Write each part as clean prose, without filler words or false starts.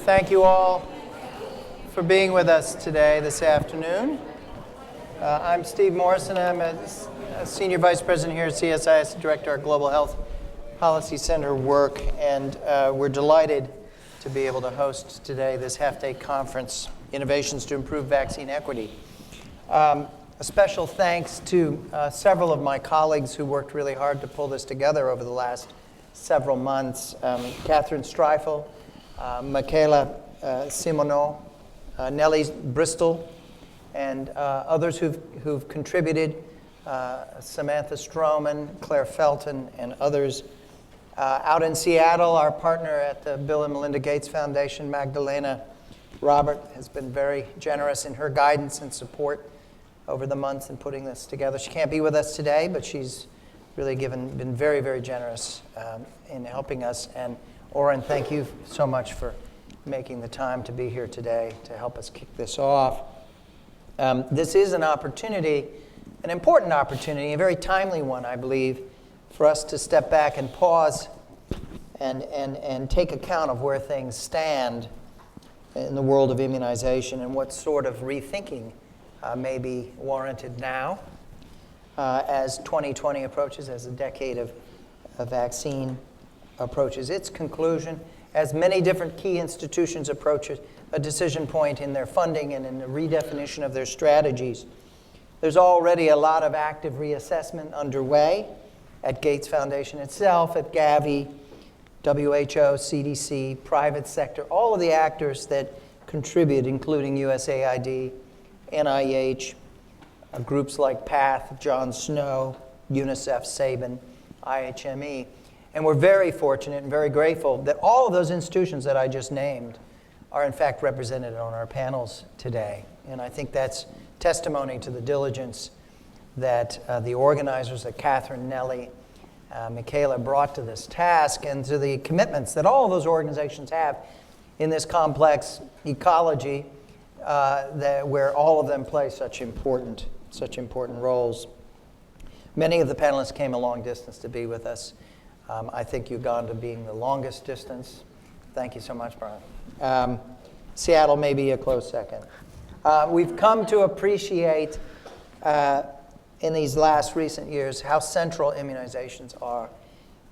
Thank you all for being with us today, this afternoon. I'm Steve Morrison. I'm a Senior Vice President here at CSIS, Director of Global Health Policy Center work, and we're delighted to be able to host today this half-day conference, Innovations to Improve Vaccine Equity. A special thanks to several of my colleagues who worked really hard to pull this together over the last several months. Catherine Streifel, Michaela Simoneau, Nellie Bristol, and others who've contributed, Samantha Stroman, Claire Felton, and others. Out in Seattle, our partner at the Bill and Melinda Gates Foundation, Magdalena Robert, has been very generous in her guidance and support over the months in putting this together. She can't be with us today, but she's really been very, very generous in helping us. And Oren, thank you so much for making the time to be here today to help us kick this off. This is an opportunity, an important opportunity, a very timely one, I believe, for us to step back and pause and take account of where things stand in the world of immunization and what sort of rethinking may be warranted now as 2020 approaches, as a decade of vaccine approaches its conclusion, as many different key institutions approach a decision point in their funding and in the redefinition of their strategies. There's already a lot of active reassessment underway at Gates Foundation itself, at Gavi, WHO, CDC, private sector, all of the actors that contribute, including USAID, NIH, groups like PATH, John Snow, UNICEF, Sabin, IHME. And we're very fortunate and very grateful that all of those institutions that I just named are in fact represented on our panels today. And I think that's testimony to the diligence that the organizers, that Catherine, Nellie, Michaela brought to this task, and to the commitments that all of those organizations have in this complex ecology where all of them play such important roles. Many of the panelists came a long distance to be with us. I think Uganda being the longest distance. Thank you so much, Brian. Seattle may be a close second. We've come to appreciate in these last recent years how central immunizations are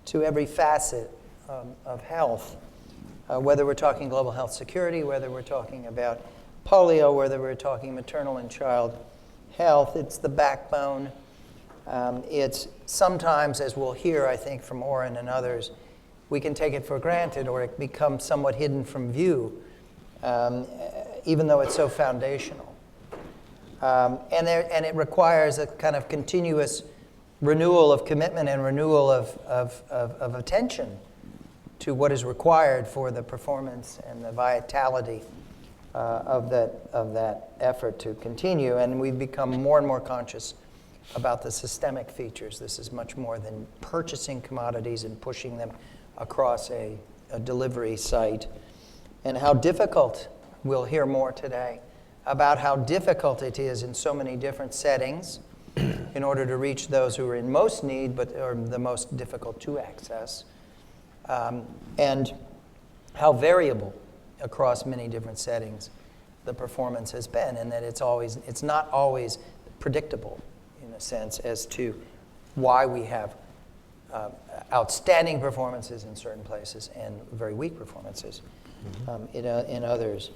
to every facet of health, whether we're talking global health security, whether we're talking about polio, whether we're talking maternal and child health. It's the backbone. It's sometimes, as we'll hear, I think, from Oren and others, we can take it for granted or it becomes somewhat hidden from view, even though it's so foundational. And it requires a kind of continuous renewal of commitment and renewal of attention to what is required for the performance and the vitality of that effort to continue. And we've become more and more conscious about the systemic features. This is much more than purchasing commodities and pushing them across a delivery site. And how difficult, we'll hear more today, about how difficult it is in so many different settings in order to reach those who are in most need but are the most difficult to access, and how variable across many different settings the performance has been, and that it's not always predictable in a sense as to why we have outstanding performances in certain places and very weak performances in others.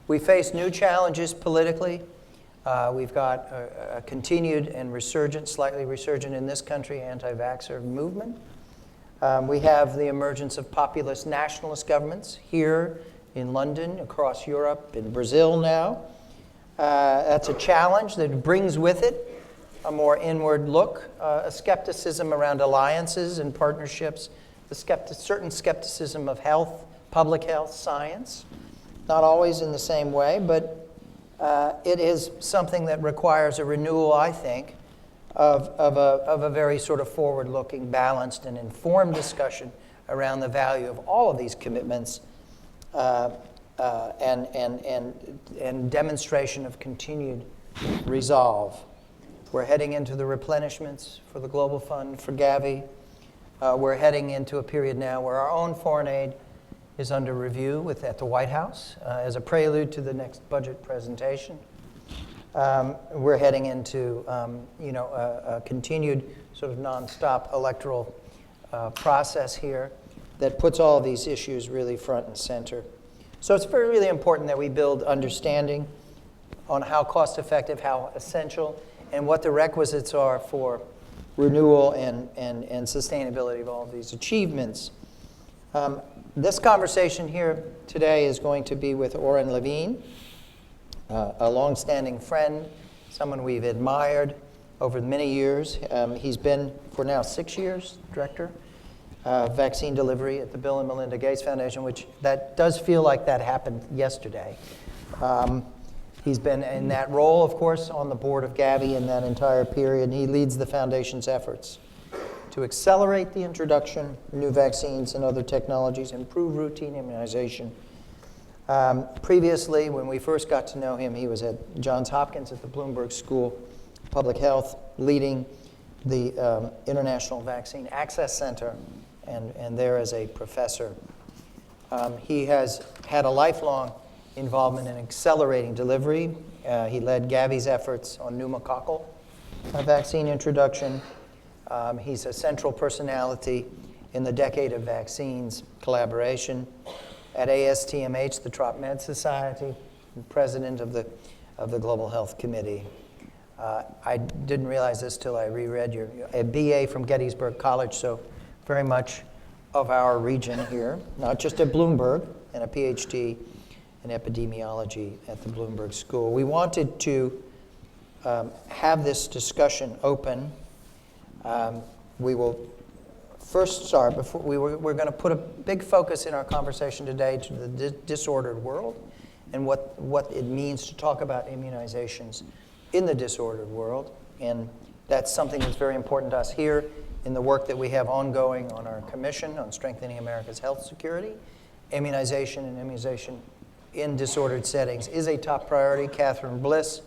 We face new challenges politically. We've got a continued and resurgent, slightly resurgent in this country, anti-vaxxer movement. We have the emergence of populist nationalist governments here in London, across Europe, in Brazil now. That's a challenge that brings with it a more inward look, a skepticism around alliances and partnerships, certain skepticism of health, public health, science. Not always in the same way, but it is something that requires a renewal, I think, of a very sort of forward-looking, balanced, and informed discussion around the value of all of these commitments and demonstration of continued resolve. We're heading into the replenishments for the Global Fund, for Gavi. We're heading into a period now where our own foreign aid is under review at the White House as a prelude to the next budget presentation. We're heading into a continued sort of nonstop electoral process here that puts all of these issues really front and center. So it's really important that we build understanding on how cost-effective, how essential, and what the requisites are for renewal and sustainability of all of these achievements. This conversation here today is going to be with Oren Levine, a longstanding friend, someone we've admired over many years. He's been, for now, 6 years, director of vaccine delivery at the Bill and Melinda Gates Foundation, which that does feel like that happened yesterday. He's been in that role, of course, on the board of Gavi in that entire period, and he leads the foundation's efforts to accelerate the introduction of new vaccines and other technologies, improve routine immunization. Previously, when we first got to know him, he was at Johns Hopkins at the Bloomberg School of Public Health, leading the International Vaccine Access Center, and there as a professor. He has had a lifelong involvement in accelerating delivery. He led Gavi's efforts on pneumococcal vaccine introduction. He's a central personality in the Decade of Vaccines collaboration at ASTMH, the Trop Med Society, and president of the Global Health Committee. I didn't realize this till I reread a BA from Gettysburg College, so very much of our region here, not just at Bloomberg, and a PhD in epidemiology at the Bloomberg School. We wanted to have this discussion open. We will first start, we're going to put a big focus in our conversation today to the disordered world and what it means to talk about immunizations in the disordered world. And that's something that's very important to us here in the work that we have ongoing on our commission on strengthening America's health security. Immunization and immunization in disordered settings is a top priority. Catherine Bliss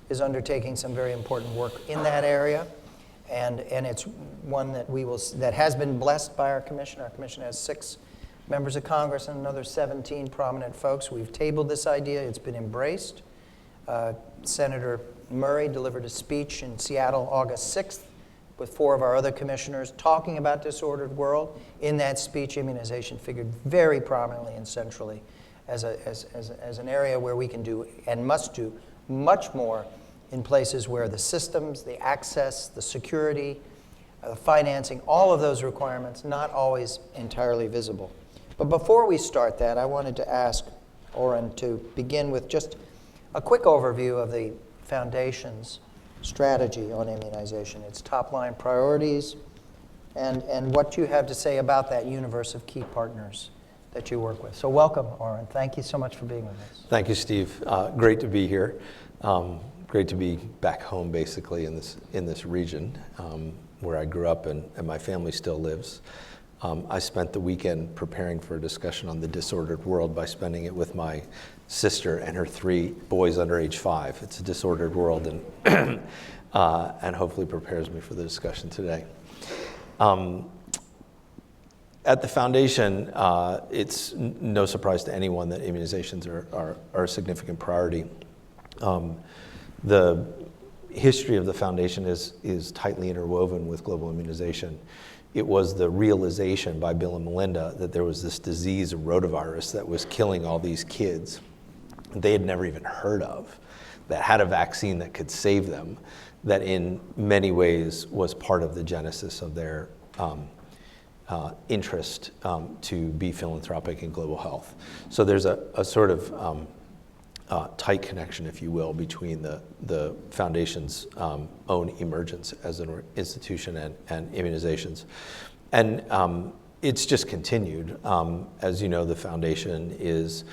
is undertaking some very important work in that area. And it's one that has been blessed by our commission. Our commission has 6 members of Congress and another 17 prominent folks. We've tabled this idea. It's been embraced. Senator Murray delivered a speech in Seattle August 6th with 4 of our other commissioners talking about disordered world. In that speech, immunization figured very prominently and centrally as an area where we can do and must do much more in places where the systems, the access, the security, the financing, all of those requirements, not always entirely visible. But before we start that, I wanted to ask Oren to begin with just a quick overview of the Foundation's strategy on immunization, its top-line priorities, and what you have to say about that universe of key partners that you work with. So welcome, Oren. Thank you so much for being with us. Thank you, Steve. Great to be here. Great to be back home, basically, in this region where I grew up and my family still lives. I spent the weekend preparing for a discussion on the disordered world by spending it with my sister and her 3 boys under age 5. It's a disordered world, and hopefully prepares me for the discussion today. At the Foundation, it's no surprise to anyone that immunizations are a significant priority. The history of the Foundation is tightly interwoven with global immunization. It was the realization by Bill and Melinda that there was this disease, a rotavirus, that was killing all these kids they had never even heard of, that had a vaccine that could save them, that in many ways was part of the genesis of their interest to be philanthropic in global health. So there's a sort of tight connection, if you will, between the Foundation's own emergence as an institution and immunizations. And it's just continued. As you know, the Foundation is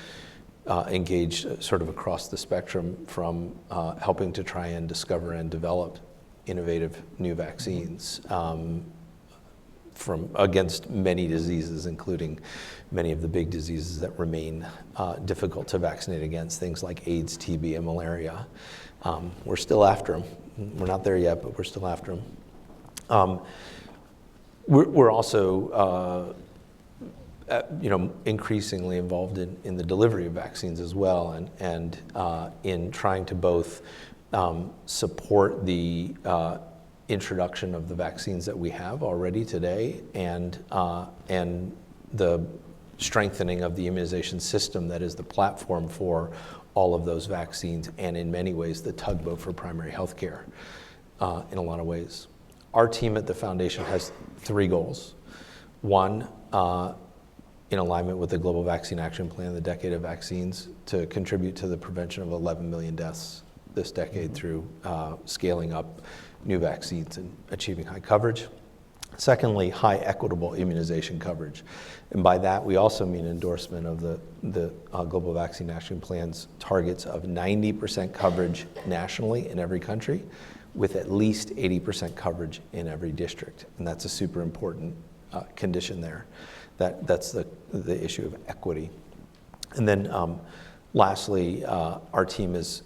engaged sort of across the spectrum from helping to try and discover and develop innovative new vaccines against many diseases, including many of the big diseases that remain difficult to vaccinate against, things like AIDS, TB, and malaria. We're still after them. We're not there yet, but we're still after them. We're also increasingly involved in the delivery of vaccines as well, and in trying to both support the introduction of the vaccines that we have already today, and the strengthening of the immunization system that is the platform for all of those vaccines, and in many ways the tugboat for primary health care in a lot of ways. Our team at the foundation has 3 goals. One, in alignment with the Global Vaccine Action Plan, the Decade of Vaccines, to contribute to the prevention of 11 million deaths this decade through scaling up new vaccines and achieving high coverage. Secondly, high equitable immunization coverage. And by that, we also mean endorsement of the Global Vaccine Action Plan's targets of 90% coverage nationally in every country, with at least 80% coverage in every district. And that's a super important condition there. That's the issue of equity. And then lastly, our team is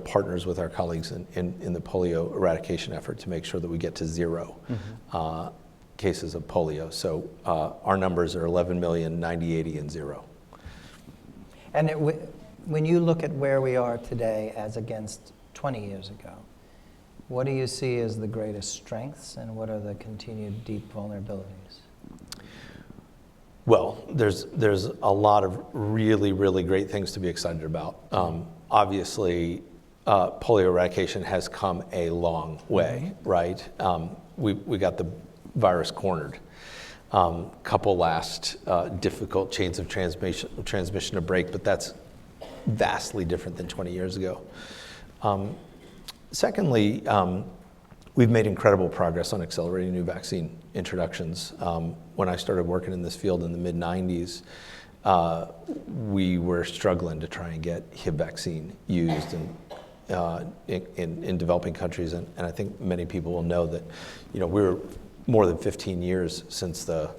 partners with our colleagues in the polio eradication effort to make sure that we get to 0 cases of polio. So our numbers are 11 million, 90, 80, and 0. And when you look at where we are today as against 20 years ago, what do you see as the greatest strengths, and what are the continued deep vulnerabilities? Well, there's a lot of really, really great things to be excited about. Obviously, polio eradication has come a long way, right? We got the virus cornered. Couple last difficult chains of transmission to break, but that's vastly different than 20 years ago. Secondly, we've made incredible progress on accelerating new vaccine introductions. When I started working in this field in the mid-90s, we were struggling to try and get Hib vaccine used in developing countries, and I think many people will know that, we were more than 15 years since the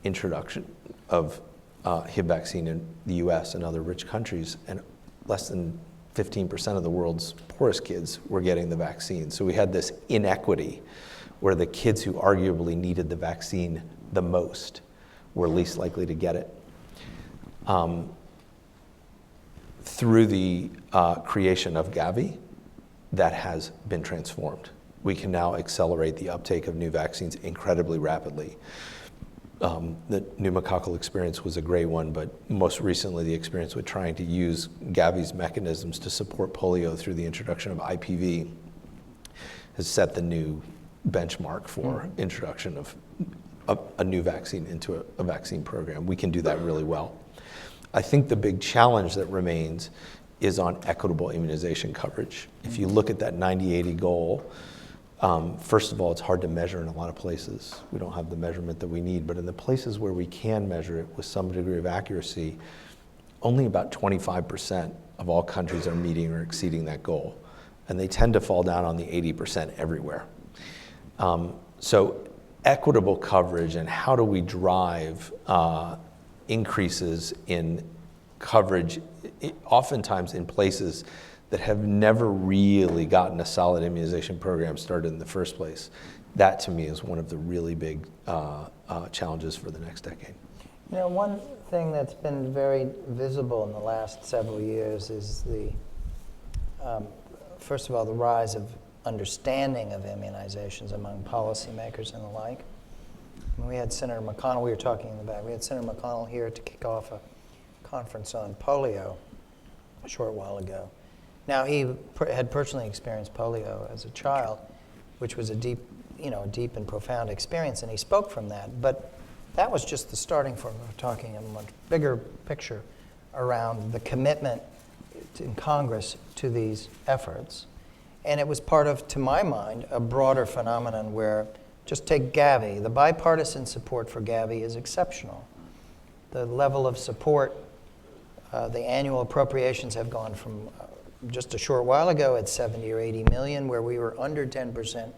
introduction of Hib vaccine in the US and other rich countries, and less than 15% of the world's poorest kids were getting the vaccine. So we had this inequity where the kids who arguably needed the vaccine the most were least likely to get it. Through the creation of Gavi, that has been transformed. We can now accelerate the uptake of new vaccines incredibly rapidly. The pneumococcal experience was a great one, but most recently the experience with trying to use Gavi's mechanisms to support polio through the introduction of IPV has set the new benchmark for introduction of a new vaccine into a vaccine program. We can do that really well. I think the big challenge that remains is on equitable immunization coverage. If you look at that 90-80 goal, first of all, it's hard to measure in a lot of places. We don't have the measurement that we need, but in the places where we can measure it with some degree of accuracy, only about 25% of all countries are meeting or exceeding that goal. And they tend to fall down on the 80% everywhere. So equitable coverage, and how do we drive increases in coverage, oftentimes in places that have never really gotten a solid immunization program started in the first place. That, to me, is one of the really big challenges for the next decade. One thing that's been very visible in the last several years is first of all, the rise of understanding of immunizations among policymakers and the like. When we had Senator McConnell, we were talking in the back, we had Senator McConnell here to kick off a conference on polio a short while ago. Now, he had personally experienced polio as a child, which was a deep and profound experience, and he spoke from that. But that was just the starting point. We're talking a much bigger picture around the commitment in Congress to these efforts. And it was part of, to my mind, a broader phenomenon where, just take Gavi. The bipartisan support for Gavi is exceptional. The level of support, the annual appropriations have gone from just a short while ago at 70 or 80 million, where we were under 10%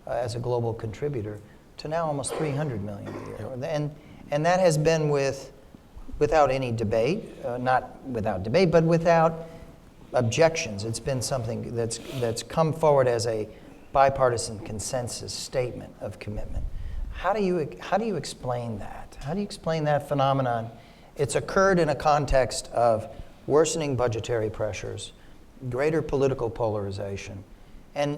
as a global contributor, to now almost 300 million a year. And that has been without any debate, not without debate, but without objections. It's been something that's come forward as a bipartisan consensus statement of commitment. How do you explain that? How do you explain that phenomenon? It's occurred in a context of worsening budgetary pressures, greater political polarization, and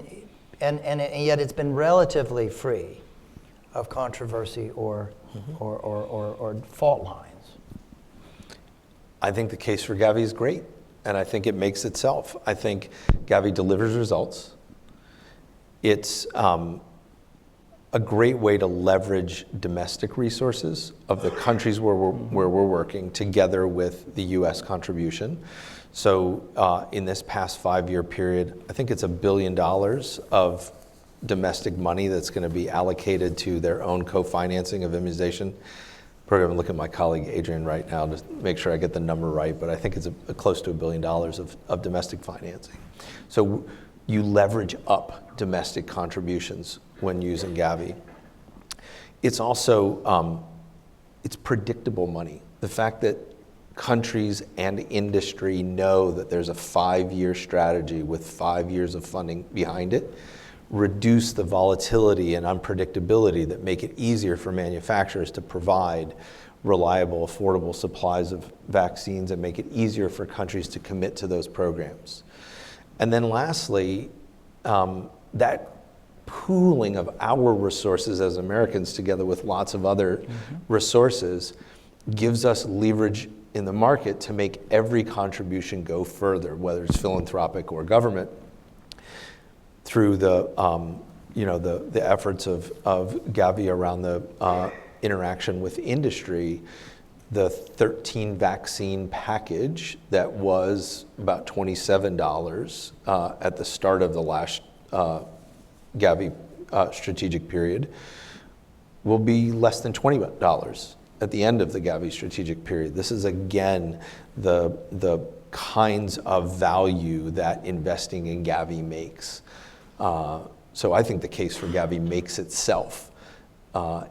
yet it's been relatively free of controversy or fault lines. I think the case for Gavi is great, and I think it makes itself. I think Gavi delivers results. It's a great way to leverage domestic resources of the countries where we're working together with the U.S. contribution. So in this past 5-year period, I think it's $1 billion of domestic money that's going to be allocated to their own co-financing of immunization program. I'm looking at my colleague Adrian right now to make sure I get the number right, but I think it's close to $1 billion of domestic financing. So you leverage up domestic contributions when using Gavi. It's also, it's predictable money. The fact that countries and industry know that there's a 5-year strategy with 5 years of funding behind it, reduce the volatility and unpredictability that make it easier for manufacturers to provide reliable, affordable supplies of vaccines and make it easier for countries to commit to those programs. And then lastly, that pooling of our resources as Americans together with lots of other resources gives us leverage in the market to make every contribution go further, whether it's philanthropic or government, through the the efforts of Gavi around the interaction with industry. The 13 vaccine package that was about $27 at the start of the last Gavi strategic period will be less than $20 at the end of the Gavi strategic period. This is again the kinds of value that investing in Gavi makes. So I think the case for Gavi makes itself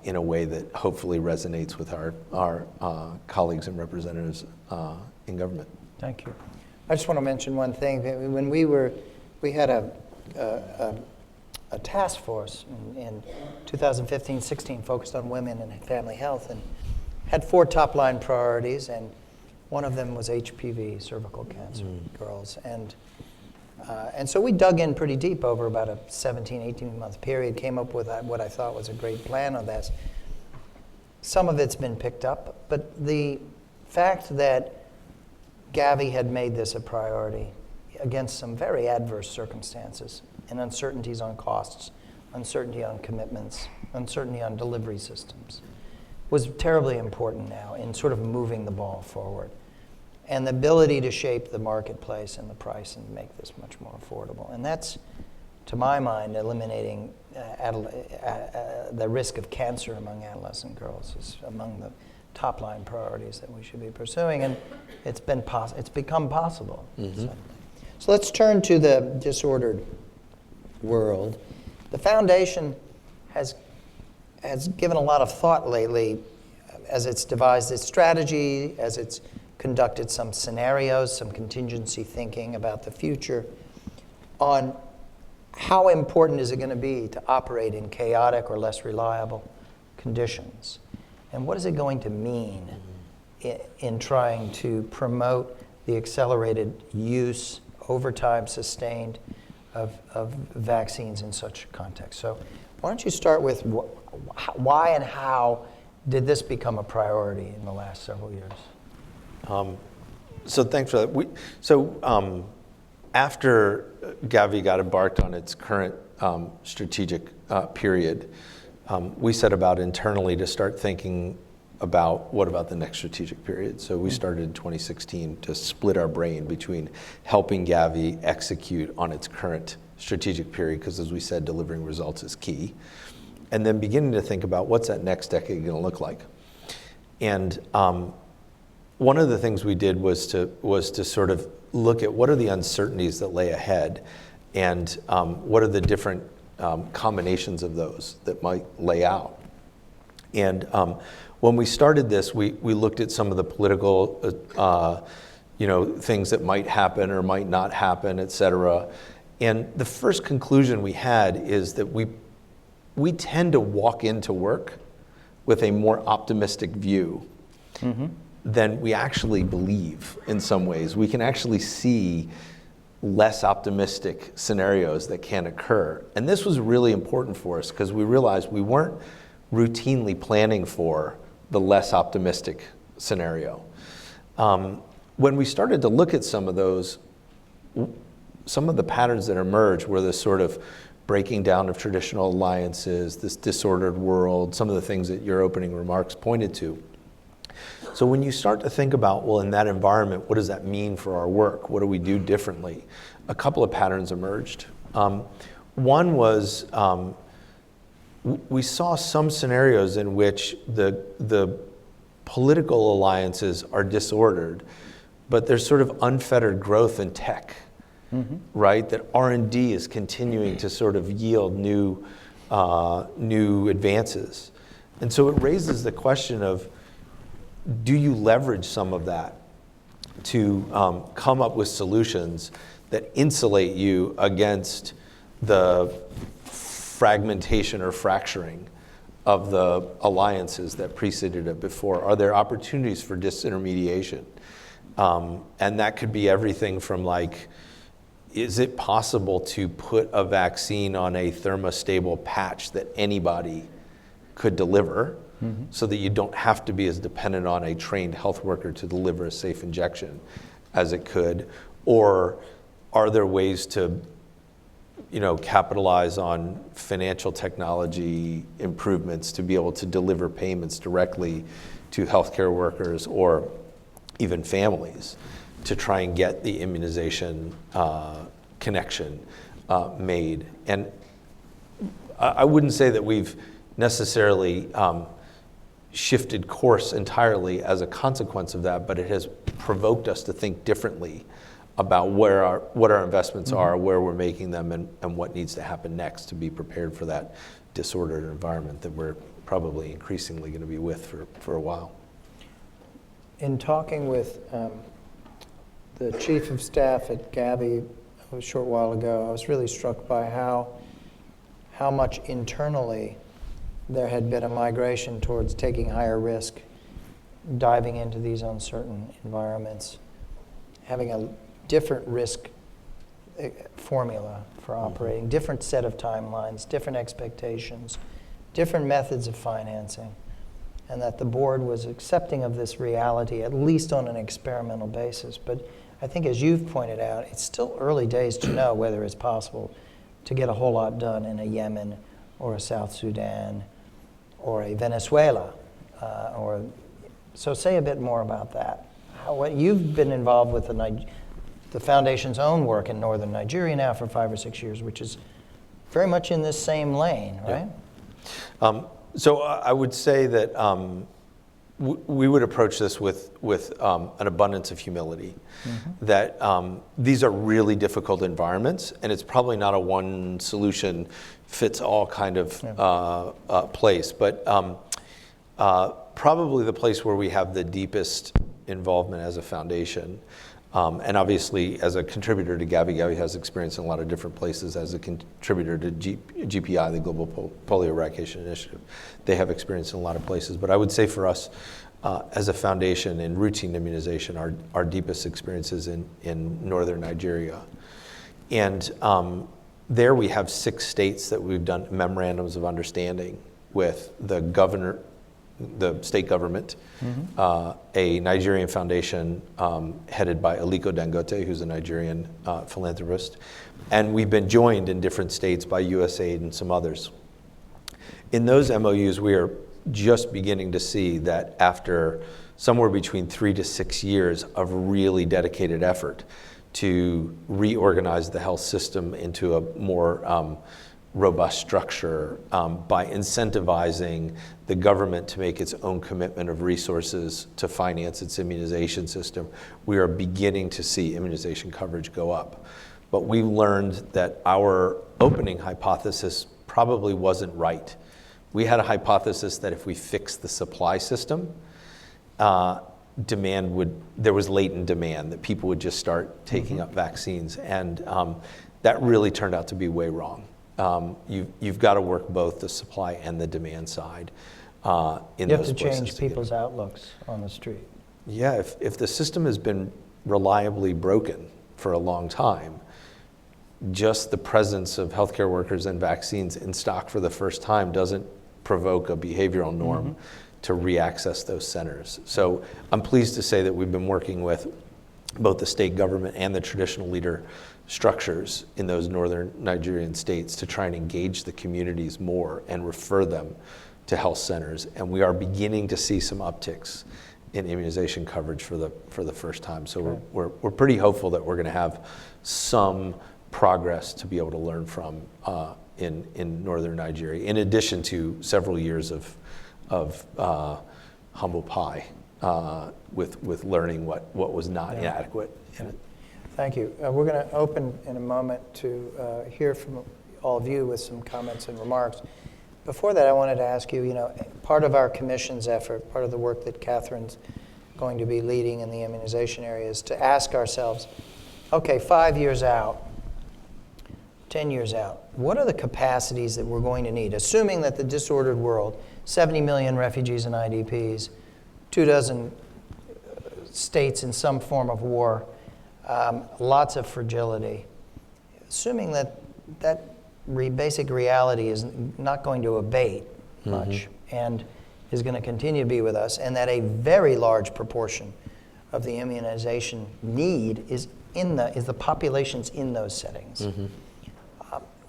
in a way that hopefully resonates with our colleagues and representatives in government. Thank you. I just want to mention one thing. When we had a task force in 2015-16 focused on women and family health, and had 4 top-line priorities, and one of them was HPV, cervical cancer, girls. And so we dug in pretty deep over about a 17, 18-month period, came up with what I thought was a great plan on this. Some of it's been picked up, but the fact that Gavi had made this a priority against some very adverse circumstances and uncertainties on costs, uncertainty on commitments, uncertainty on delivery systems, was terribly important now in sort of moving the ball forward. And the ability to shape the marketplace and the price and make this much more affordable. And that's, to my mind, eliminating the risk of cancer among adolescent girls is among the top line priorities that we should be pursuing. And it's become possible. So let's turn to the disordered world. The foundation has given a lot of thought lately as it's devised its strategy, as it's conducted some scenarios, some contingency thinking about the future on how important is it going to be to operate in chaotic or less reliable conditions. And what is it going to mean in trying to promote the accelerated use, over time sustained, of vaccines in such context. So why don't you start with why and how did this become a priority in the last several years? So thanks for that. After Gavi got embarked on its current strategic period, we set about internally to start thinking about what about the next strategic period. So we started in 2016 to split our brain between helping Gavi execute on its current strategic period, because as we said, delivering results is key, and then beginning to think about what's that next decade going to look like. And one of the things we did was to sort of look at what are the uncertainties that lay ahead, and what are the different combinations of those that might lay out. And when we started this, we looked at some of the political things that might happen or might not happen, et cetera. And the first conclusion we had is that we tend to walk into work with a more optimistic view than we actually believe in some ways. We can actually see less optimistic scenarios that can occur. And this was really important for us because we realized we weren't routinely planning for the less optimistic scenario. When we started to look at some of those, some of the patterns that emerged were this sort of breaking down of traditional alliances, this disordered world, some of the things that your opening remarks pointed to. So when you start to think about, well, in that environment, what does that mean for our work? What do we do differently? A couple of patterns emerged. One was we saw some scenarios in which the political alliances are disordered, but there's sort of unfettered growth in tech, right? That R&D is continuing to sort of yield new advances. And so it raises the question of, do you leverage some of that to come up with solutions that insulate you against the fragmentation or fracturing of the alliances that preceded it before? Are there opportunities for disintermediation? And that could be everything from like, is it possible to put a vaccine on a thermostable patch that anybody could deliver so that you don't have to be as dependent on a trained health worker to deliver a safe injection as it could? Or are there ways to capitalize on financial technology improvements to be able to deliver payments directly to healthcare workers or even families to try and get the immunization connection made? And I wouldn't say that we've necessarily shifted course entirely as a consequence of that, but it has provoked us to think differently about what our investments are, where we're making them, and what needs to happen next to be prepared for that disordered environment that we're probably increasingly going to be with for a while. In talking with the chief of staff at Gavi a short while ago, I was really struck by how much internally there had been a migration towards taking higher risk, diving into these uncertain environments, having a different risk formula for operating, different set of timelines, different expectations, different methods of financing, and that the board was accepting of this reality, at least on an experimental basis. But I think, as you've pointed out, it's still early days to know whether it's possible to get a whole lot done in a Yemen or a South Sudan or a Venezuela. So say a bit more about that. What you've been involved with the foundation's own work in northern Nigeria now for 5 or 6 years, which is very much in this same lane, right? Yeah. So I would say that we would approach this with an abundance of humility, that these are really difficult environments, and it's probably not a one solution fits all kind of place, but probably the place where we have the deepest involvement as a foundation. And obviously, as a contributor to Gavi, Gavi has experience in a lot of different places. As a contributor to GPI, the Global Polio Eradication Initiative, they have experience in a lot of places. But I would say for us, as a foundation in routine immunization, our deepest experiences in northern Nigeria. And there we have 6 states that we've done memorandums of understanding with the state government, a Nigerian foundation headed by Aliko Dangote, who's a Nigerian philanthropist, and we've been joined in different states by USAID and some others. In those MOUs, we are just beginning to see that after somewhere between 3 to 6 years of really dedicated effort to reorganize the health system into a more robust structure by incentivizing the government to make its own commitment of resources to finance its immunization system, we are beginning to see immunization coverage go up. But we learned that our opening hypothesis probably wasn't right. We had a hypothesis that if we fixed the supply system, there was latent demand, that people would just start taking up vaccines. And that really turned out to be way wrong. You've got to work both the supply and the demand side. in You those have to places. change people's outlooks on the street. Yeah, if the system has been reliably broken for a long time, just the presence of healthcare workers and vaccines in stock for the first time doesn't provoke a behavioral norm to reaccess those centers. So I'm pleased to say that we've been working with both the state government and the traditional leader structures in those northern Nigerian states to try and engage the communities more and refer them to health centers. And we are beginning to see some upticks in immunization coverage for the first time. So we're pretty hopeful that we're going to have some progress to be able to learn from in northern Nigeria, in addition to several years of humble pie with learning what was not inadequate. Thank you. We're going to open in a moment to hear from all of you with some comments and remarks. Before that, I wanted to ask you, part of our commission's effort, part of the work that Catherine's going to be leading in the immunization area is to ask ourselves, okay, 5 years out, 10 years out, what are the capacities that we're going to need? Assuming that the disordered world, 70 million refugees and IDPs, 24 states in some form of war, lots of fragility. Assuming that basic reality is not going to abate much and is going to continue to be with us, and that a very large proportion of the immunization need is the populations in those settings.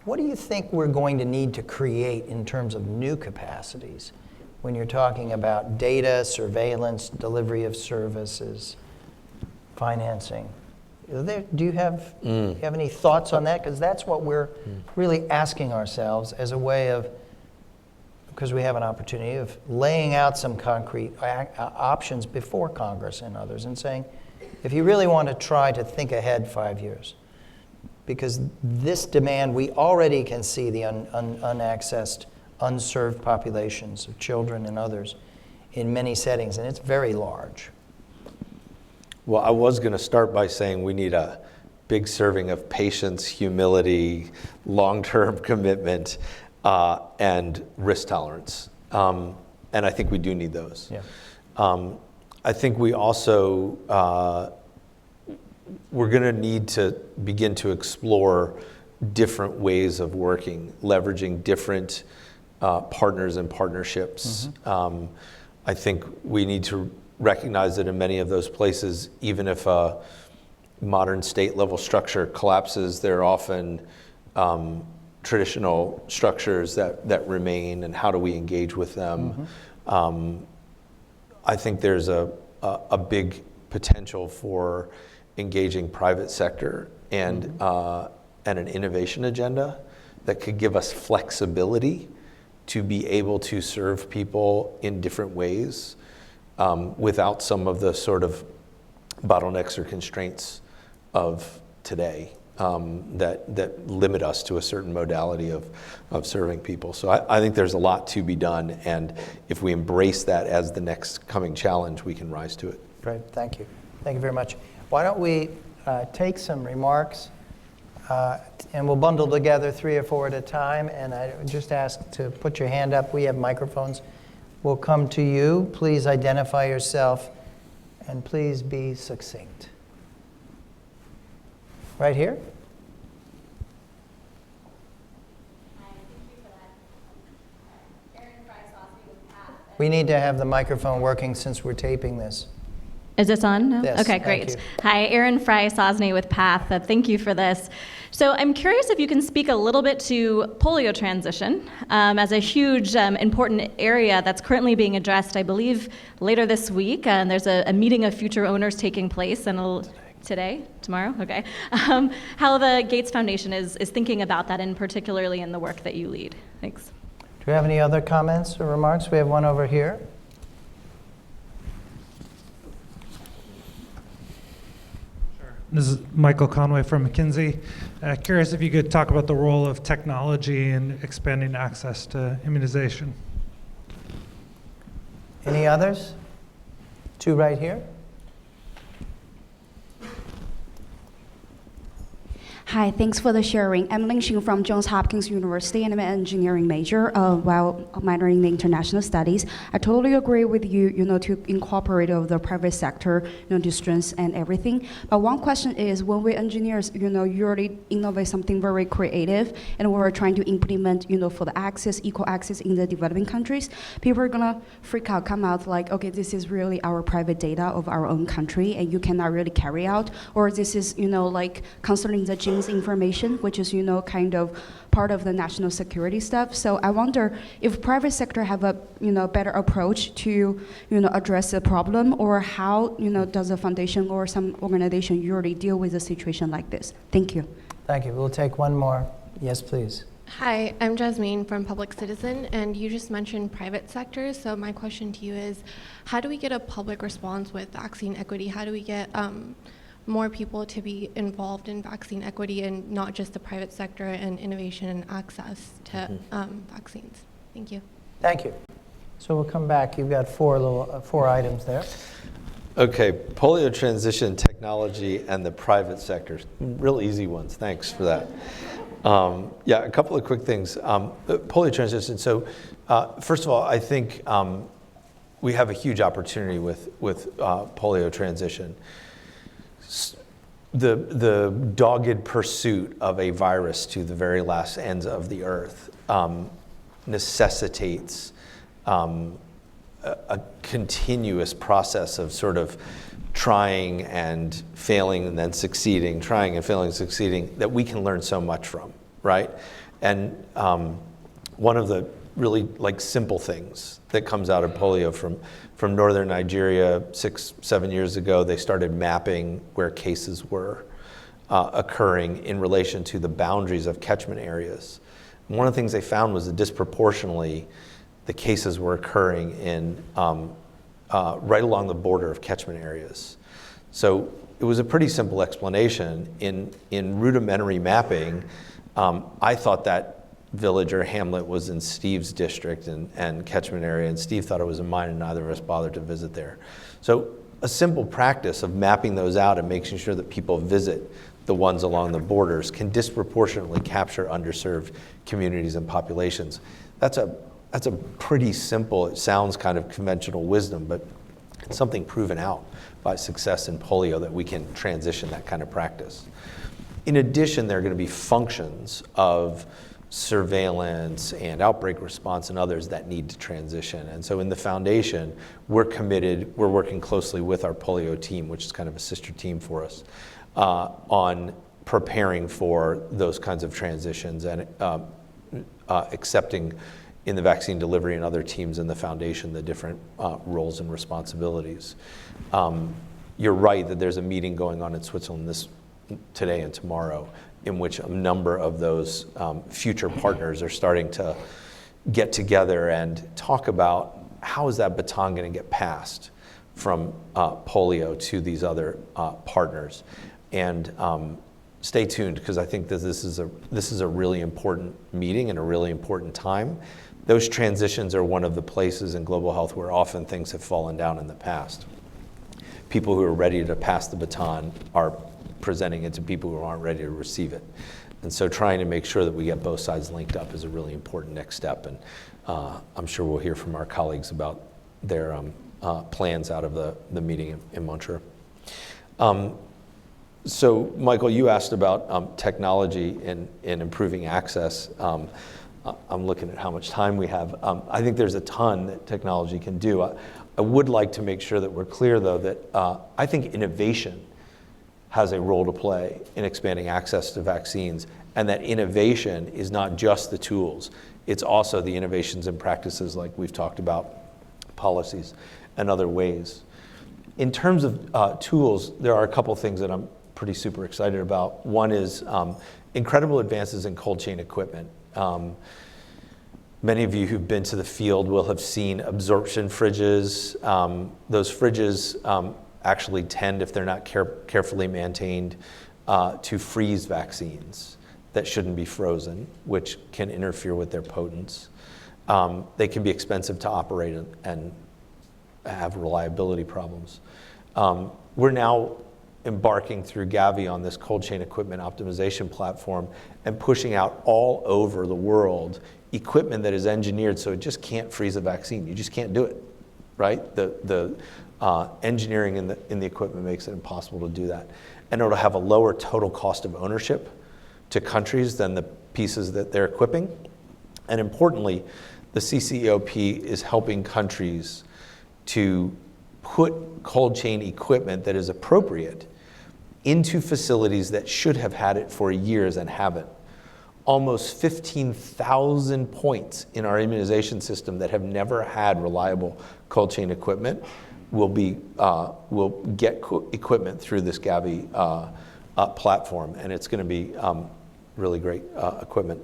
What do you think we're going to need to create in terms of new capacities when you're talking about data, surveillance, delivery of services, financing? Do you have any thoughts on that? Because that's what we're really asking ourselves as a way of, because we have an opportunity of laying out some concrete options before Congress and others and saying, if you really want to try to think ahead 5 years, because this demand, we already can see the unaccessed, unserved populations of children and others in many settings, and it's very large. Well, I was going to start by saying we need a big serving of patience, humility, long-term commitment, and risk tolerance. And I think we do need those. Yeah. I think we also, we're going to need to begin to explore different ways of working, leveraging different partners and partnerships. I think we need to recognize that in many of those places, even if a modern state-level structure collapses, there are often traditional structures that remain, and how do we engage with them? I think there's a big potential for engaging private sector and an innovation agenda that could give us flexibility to be able to serve people in different ways without some of the sort of bottlenecks or constraints of today that limit us to a certain modality of serving people. So I think there's a lot to be done, and if we embrace that as the next coming challenge, we can rise to it. Great, thank you. Thank you very much. Why don't we take some remarks and we'll bundle together 3 or 4 at a time, and I just ask to put your hand up. We have microphones. We'll come to you. Please identify yourself and please be succinct. Right here? We need to have the microphone working since we're taping this. Is this on now? Yes, okay, great. Hi, Erin Fry-Sosny with PATH. Thank you for this. So I'm curious if you can speak a little bit to polio transition as a huge, important area that's currently being addressed, I believe, later this week. And there's a meeting of future owners taking place today, tomorrow, okay. How the Gates Foundation is thinking about that, and particularly in the work that you lead. Thanks. Do we have any other comments or remarks? We have one over here. This is Michael Conway from McKinsey. Curious if you could talk about the role of technology in expanding access to immunization. Any others? 2 right here. Hi, thanks for the sharing. I'm Ling Xing from Johns Hopkins University, and I'm an engineering major while minoring in international studies. I totally agree with you, to incorporate of the private sector, to strengths and everything. But one question is, when we engineers, usually innovate something very creative, and we're trying to implement, for the access, equal access in the developing countries, people are gonna freak out, come out like, okay, this is really our private data of our own country, and you cannot really carry out, or this is, like concerning the genes information, which is, kind of part of the national security stuff. So I wonder if private sector have a, better approach to, address the problem, or how, does a foundation or some organization usually deal with a situation like this? Thank you. Thank you. We'll take one more. Yes, please. Hi, I'm Jasmine from Public Citizen, and you just mentioned private sector. So my question to you is, how do we get a public response with vaccine equity? How do we get more people to be involved in vaccine equity and not just the private sector and innovation and access to vaccines? Thank you. Thank you. So we'll come back. You've got four items there. Okay, polio transition, technology, and the private sector. Real easy ones. Thanks for that. Yeah, a couple of quick things. Polio transition. So, first of all, I think we have a huge opportunity with polio transition. The dogged pursuit of a virus to the very last ends of the earth necessitates a continuous process of sort of trying and failing and then succeeding, trying and failing and succeeding, that we can learn so much from, right? And one of the really simple things that comes out of polio from northern Nigeria 6-7 years ago, they started mapping where cases were occurring in relation to the boundaries of catchment areas. And one of the things they found was that disproportionately the cases were occurring in right along the border of catchment areas. So it was a pretty simple explanation. In rudimentary mapping, I thought that village or hamlet was in Steve's district and catchment area, and Steve thought it was in mine, and neither of us bothered to visit there. So a simple practice of mapping those out and making sure that people visit the ones along the borders can disproportionately capture underserved communities and populations. That's a pretty simple, it sounds kind of conventional wisdom, but it's something proven out by success in polio that we can transition that kind of practice. In addition, there are going to be functions of surveillance and outbreak response and others that need to transition. And so in the foundation, we're committed, we're working closely with our polio team, which is kind of a sister team for us, on preparing for those kinds of transitions and accepting in the vaccine delivery and other teams in the foundation the different roles and responsibilities. You're right that there's a meeting going on in Switzerland today and tomorrow, in which a number of those future partners are starting to get together and talk about how is that baton going to get passed from polio to these other partners. And stay tuned, because I think that this is a really important meeting and a really important time. Those transitions are one of the places in global health where often things have fallen down in the past. People who are ready to pass the baton are presenting it to people who aren't ready to receive it. And so trying to make sure that we get both sides linked up is a really important next step. And I'm sure we'll hear from our colleagues about their plans out of the meeting in Montreux. So Michael, you asked about technology in improving access. I'm looking at how much time we have. I think there's a ton that technology can do. I would like to make sure that we're clear, though, that I think innovation has a role to play in expanding access to vaccines, and that innovation is not just the tools, it's also the innovations and practices like we've talked about, policies and other ways. In terms of tools, there are a couple things that I'm pretty super excited about. One is incredible advances in cold chain equipment. Many of you who've been to the field will have seen absorption fridges. Those fridges actually tend, if they're not carefully maintained, to freeze vaccines that shouldn't be frozen, which can interfere with their potence. They can be expensive to operate and have reliability problems. We're now embarking through Gavi on this cold chain equipment optimization platform and pushing out all over the world equipment that is engineered so it just can't freeze a vaccine. You just can't do it, right? The engineering in the equipment makes it impossible to do that. And it'll have a lower total cost of ownership to countries than the pieces that they're equipping. And importantly, the CCEOP is helping countries to put cold chain equipment that is appropriate into facilities that should have had it for years and haven't. Almost 15,000 points in our immunization system that have never had reliable cold chain equipment will get equipment through this Gavi platform, and it's going to be really great equipment.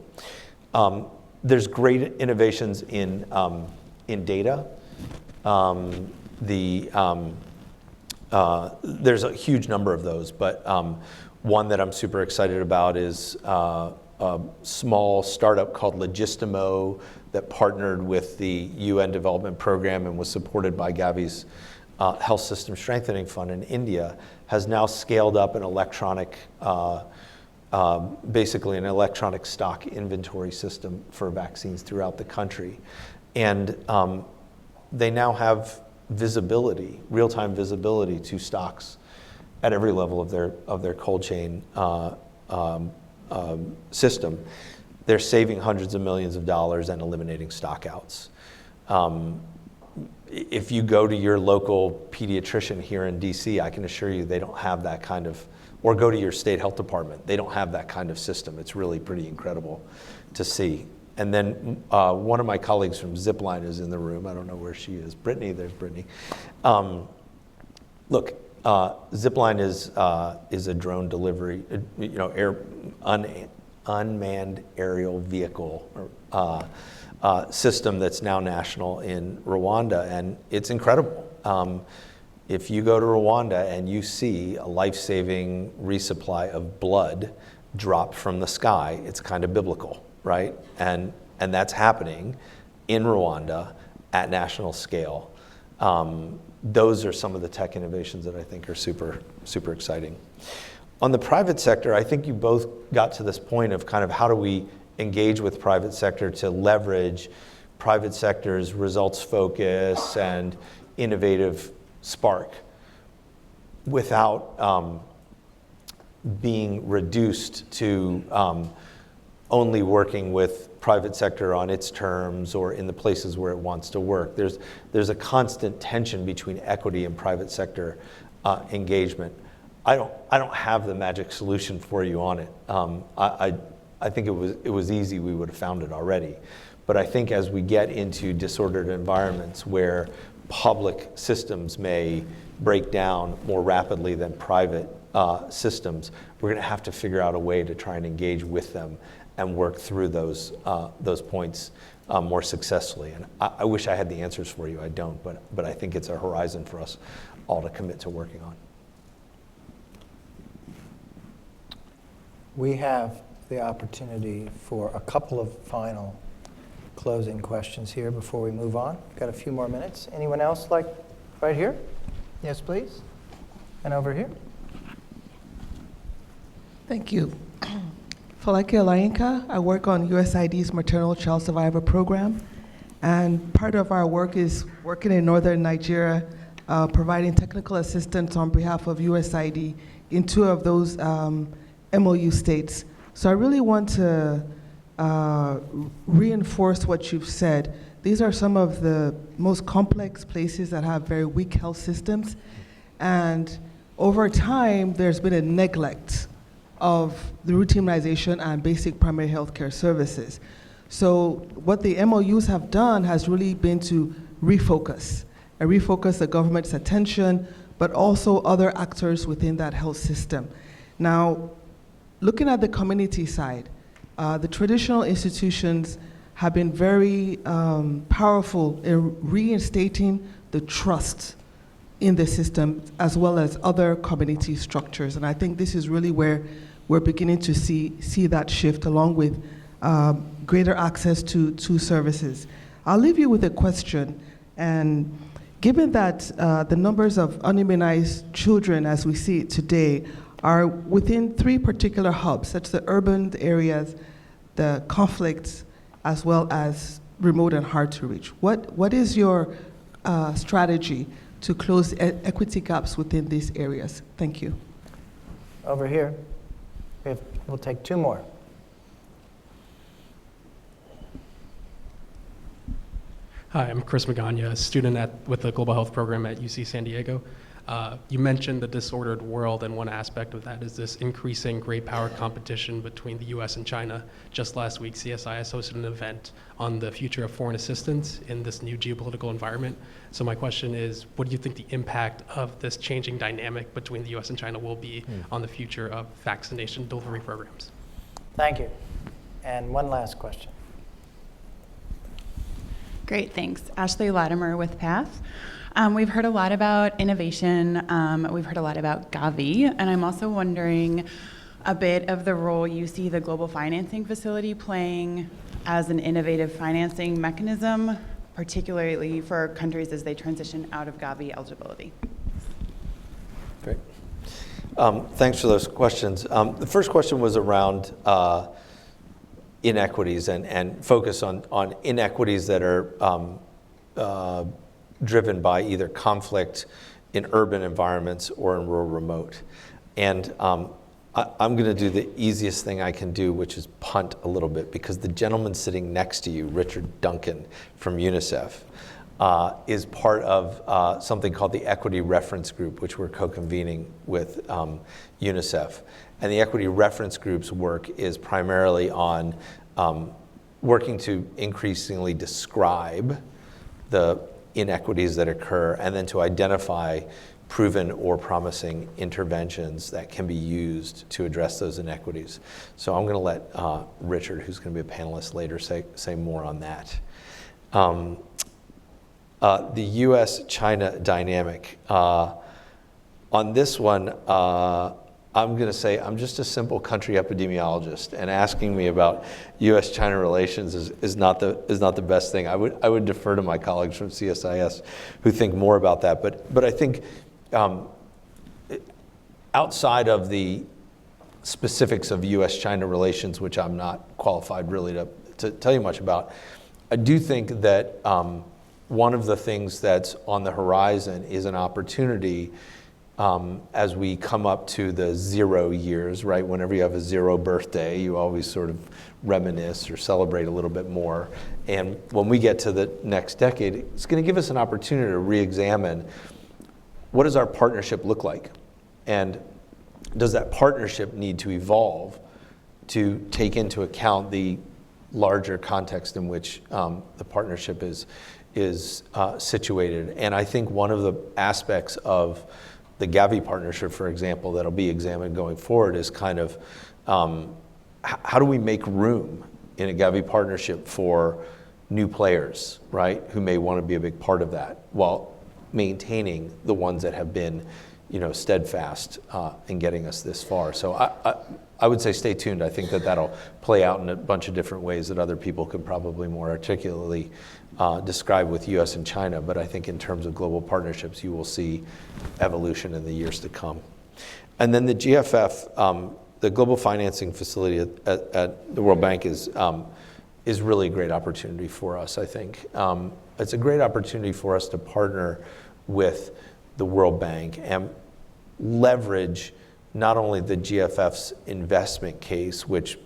There's great innovations in data. There's a huge number of those, but one that I'm super excited about is a small startup called Logistimo that partnered with the UN Development Program and was supported by Gavi's Health System Strengthening Fund in India, has now scaled up an electronic, basically an electronic stock inventory system for vaccines throughout the country. And they now have visibility, real-time visibility to stocks at every level of their cold chain system. They're saving hundreds of millions of dollars and eliminating stockouts. If you go to your local pediatrician here in DC, I can assure you they don't have that kind of, or go to your state health department, they don't have that kind of system. It's really pretty incredible to see. And then one of my colleagues from Zipline is in the room. I don't know where she is. Brittany, there's Brittany. Look, Zipline is a drone delivery, unmanned aerial vehicle system that's now national in Rwanda, and it's incredible. If you go to Rwanda and you see a life-saving resupply of blood drop from the sky, it's kind of biblical, right? And that's happening in Rwanda at national scale. Those are some of the tech innovations that I think are super, super exciting. On the private sector, I think you both got to this point of kind of how do we engage with private sector to leverage private sector's results focus and innovative spark without being reduced to only working with private sector on its terms or in the places where it wants to work. There's a constant tension between equity and private sector engagement. I don't have the magic solution for you on it. I think it was easy, we would have found it already. But I think as we get into disordered environments where public systems may break down more rapidly than private systems, we're going to have to figure out a way to try and engage with them and work through those points more successfully. And I wish I had the answers for you. I don't, but I think it's a horizon for us all to commit to working on. We have the opportunity for a couple of final closing questions here before we move on. Got a few more minutes. Anyone else like right here? Yes, please. And over here. Thank you. Falake Olainka, I work on USAID's Maternal Child Survivor Program, and part of our work is working in northern Nigeria, providing technical assistance on behalf of USAID in 2 of those MOU states. So I really want to reinforce what you've said. These are some of the most complex places that have very weak health systems, and over time, there's been a neglect of the routinization and basic primary health care services. So what the MOUs have done has really been to refocus the government's attention, but also other actors within that health system. Now, looking at the community side, the traditional institutions have been very powerful in reinstating the trust in the system as well as other community structures. And I think this is really where we're beginning to see that shift along with greater access to services. I'll leave you with a question. And given that the numbers of unimmunized children as we see it today are within 3 particular hubs, such as the urban areas, the conflicts, as well as remote and hard to reach, what is your strategy to close equity gaps within these areas? Thank you. Over here. We'll take 2 more. Hi, I'm Chris Magana, a student with the Global Health Program at UC San Diego. You mentioned the disordered world, and one aspect of that is this increasing great power competition between the US and China. Just last week, CSIS hosted an event on the future of foreign assistance in this new geopolitical environment. So my question is, what do you think the impact of this changing dynamic between the US and China will be on the future of vaccination delivery programs? Thank you. And one last question. Great, thanks. Ashley Latimer with PATH. We've heard a lot about innovation. We've heard a lot about Gavi, and I'm also wondering a bit of the role you see the Global Financing Facility playing as an innovative financing mechanism, particularly for countries as they transition out of Gavi eligibility. Great. Thanks for those questions. The first question was around inequities and focus on inequities that are driven by either conflict in urban environments or in rural remote. And I'm going to do the easiest thing I can do, which is punt a little bit, because the gentleman sitting next to you, Richard Duncan from UNICEF, is part of something called the Equity Reference Group, which we're co-convening with UNICEF. And the Equity Reference Group's work is primarily on working to increasingly describe the inequities that occur and then to identify proven or promising interventions that can be used to address those inequities. So I'm going to let Richard, who's going to be a panelist later, say more on that. The US-China dynamic. On this one, I'm going to say I'm just a simple country epidemiologist, and asking me about U.S.-China relations is not the best thing. I would defer to my colleagues from CSIS who think more about that. But I think outside of the specifics of U.S.-China relations, which I'm not qualified really to tell you much about, I do think that one of the things that's on the horizon is an opportunity as we come up to the 0 years, right? Whenever you have a 0 birthday, you always sort of reminisce or celebrate a little bit more. And when we get to the next decade, it's going to give us an opportunity to re-examine what does our partnership look like? And does that partnership need to evolve to take into account the larger context in which the partnership is situated? And I think one of the aspects of the Gavi partnership, for example, that'll be examined going forward is kind of how do we make room in a Gavi partnership for new players, right, who may want to be a big part of that, while maintaining the ones that have been, steadfast in getting us this far. So I would say stay tuned. I think that'll play out in a bunch of different ways that other people could probably more articulately describe with US and China. But I think in terms of global partnerships, you will see evolution in the years to come. And then the GFF, the Global Financing Facility at the World Bank is really a great opportunity for us, I think. It's a great opportunity for us to partner with the World Bank and leverage not only the GFF's investment case, which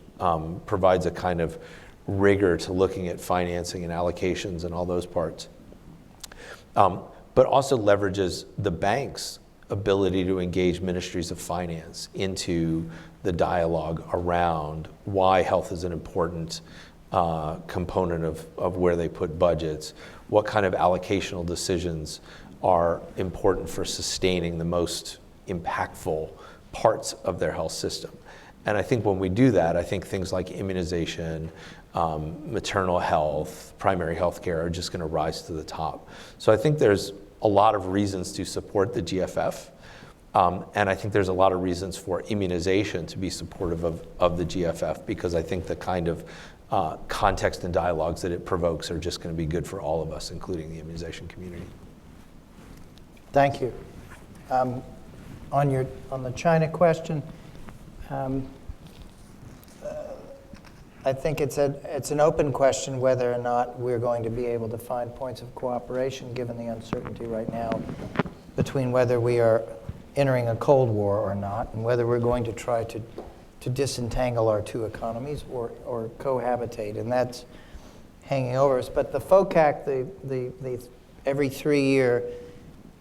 provides a kind of rigor to looking at financing and allocations and all those parts, but also leverages the bank's ability to engage ministries of finance into the dialogue around why health is an important component of where they put budgets, what kind of allocational decisions are important for sustaining the most impactful parts of their health system. And I think when we do that, I think things like immunization, maternal health, primary health care are just going to rise to the top. So I think there's a lot of reasons to support the GFF. And I think there's a lot of reasons for immunization to be supportive of the GFF, because I think the kind of context and dialogues that it provokes are just going to be good for all of us, including the immunization community. Thank you. On the China question, I think it's an open question whether or not we're going to be able to find points of cooperation given the uncertainty right now between whether we are entering a Cold War or not, and whether we're going to try to disentangle our two economies or cohabitate, and that's hanging over us. But the FOCAC, the every 3-year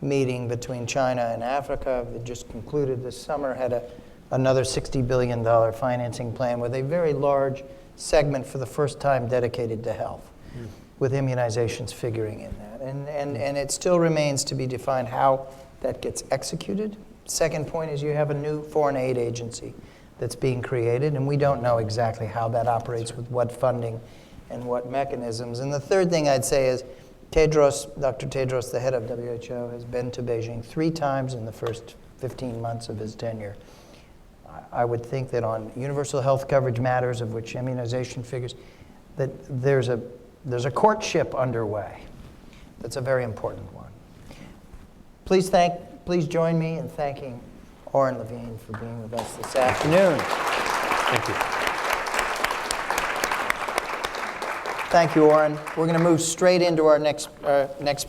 meeting between China and Africa that just concluded this summer, had another $60 billion financing plan with a very large segment for the first time dedicated to health, with immunizations figuring in that. And it still remains to be defined how that gets executed. Second point is you have a new foreign aid agency that's being created, and we don't know exactly how that operates with what funding and what mechanisms. And the third thing I'd say is Dr. Tedros, the head of WHO, has been to Beijing 3 times in the first 15 months of his tenure. I would think that on universal health coverage matters, of which immunization figures, that there's a courtship underway. That's a very important one. Please join me in thanking Oren Levine for being with us this afternoon. Thank you. Thank you, Oren. We're going to move straight into our next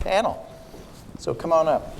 panel. So come on up.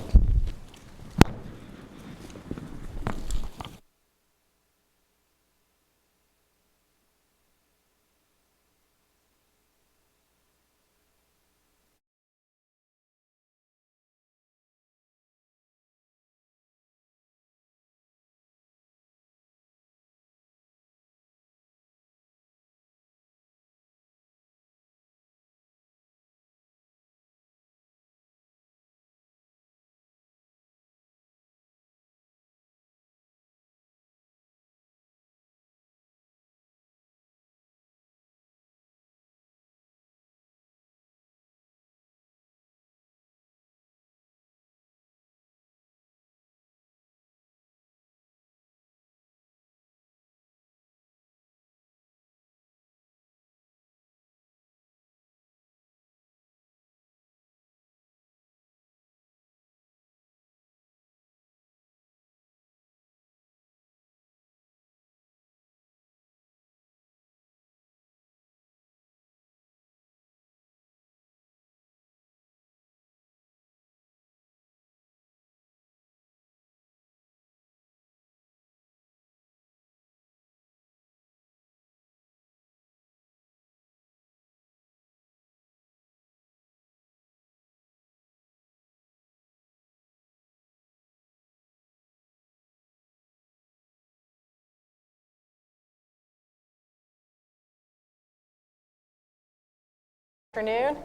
Afternoon.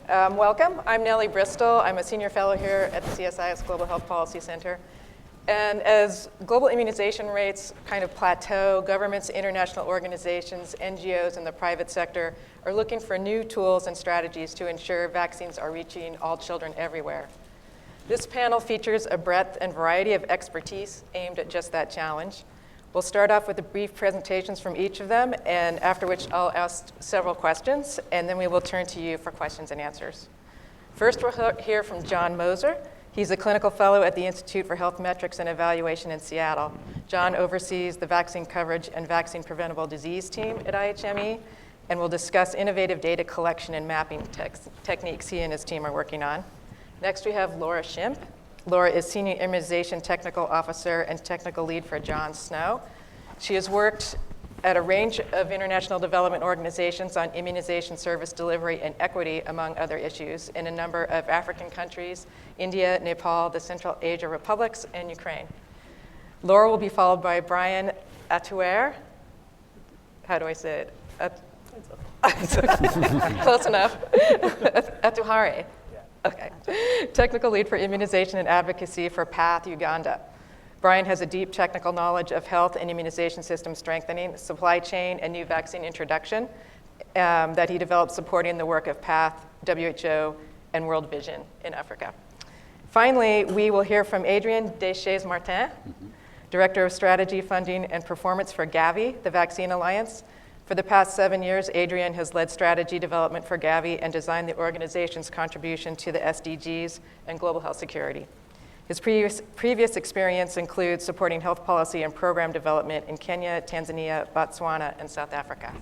Welcome. I'm Nellie Bristol. I'm a senior fellow here at the CSIS Global Health Policy Center. And as global immunization rates kind of plateau, governments, international organizations, NGOs, and the private sector are looking for new tools and strategies to ensure vaccines are reaching all children everywhere. This panel features a breadth and variety of expertise aimed at just that challenge. We'll start off with the brief presentations from each of them, and after which I'll ask several questions, and then we will turn to you for questions and answers. First, we'll hear from John Moser. He's a clinical fellow at the Institute for Health Metrics and Evaluation in Seattle. John oversees the vaccine coverage and vaccine preventable disease team at IHME, and will discuss innovative data collection and mapping techniques he and his team are working on. Next, we have Laura Shimp. Laura is Senior Immunization Technical Officer and Technical Lead for John Snow. She has worked at a range of international development organizations on immunization service delivery and equity, among other issues, in a number of African countries, India, Nepal, the Central Asia Republics, and Ukraine. Laura will be followed by Brian Atuare. How do I say it? Close enough. Atuhare. Okay. Technical lead for immunization and advocacy for PATH Uganda. Brian has a deep technical knowledge of health and immunization system strengthening, supply chain, and new vaccine introduction that he developed supporting the work of PATH, WHO, and World Vision in Africa. Finally, we will hear from Adrienne Deschaise-Martin, Director of Strategy, Funding, and Performance for Gavi, the Vaccine Alliance. For the past 7 years, Adrienne has led strategy development for Gavi and designed the organization's contribution to the SDGs and global health security. His previous experience includes supporting health policy and program development in Kenya, Tanzania, Botswana, and South Africa.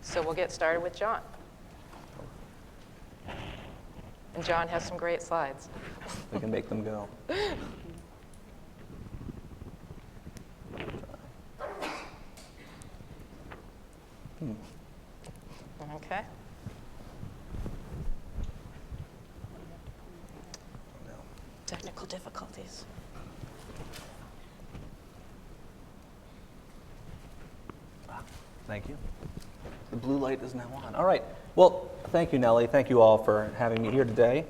So we'll get started with John. And John has some great slides. We can make them go. Okay. Technical difficulties. Thank you. The blue light is now on. All right. Well, thank you, Nellie. Thank you all for having me here today.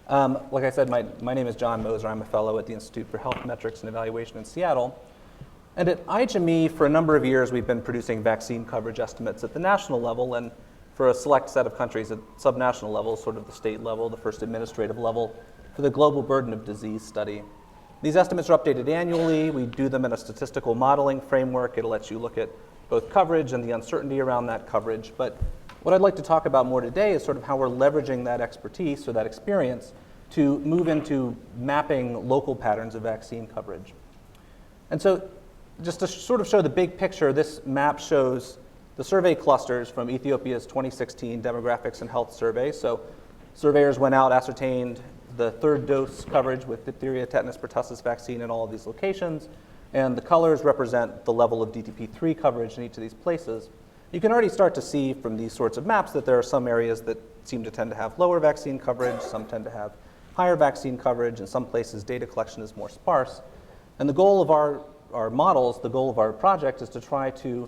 Like I said, my name is John Moser. I'm a fellow at the Institute for Health Metrics and Evaluation in Seattle. And at IHME, for a number of years, we've been producing vaccine coverage estimates at the national level and for a select set of countries at subnational level, sort of the state level, the first administrative level, for the Global Burden of Disease study. These estimates are updated annually. We do them in a statistical modeling framework. It'll let you look at both coverage and the uncertainty around that coverage. But what I'd like to talk about more today is sort of how we're leveraging that expertise or that experience to move into mapping local patterns of vaccine coverage. And so just to sort of show the big picture, this map shows the survey clusters from Ethiopia's 2016 Demographics and Health Survey. So surveyors went out, ascertained the third dose coverage with diphtheria, tetanus, pertussis vaccine in all of these locations. And the colors represent the level of DTP3 coverage in each of these places. You can already start to see from these sorts of maps that there are some areas that seem to tend to have lower vaccine coverage, some tend to have higher vaccine coverage, in some places data collection is more sparse. And the goal of our models, the goal of our project is to try to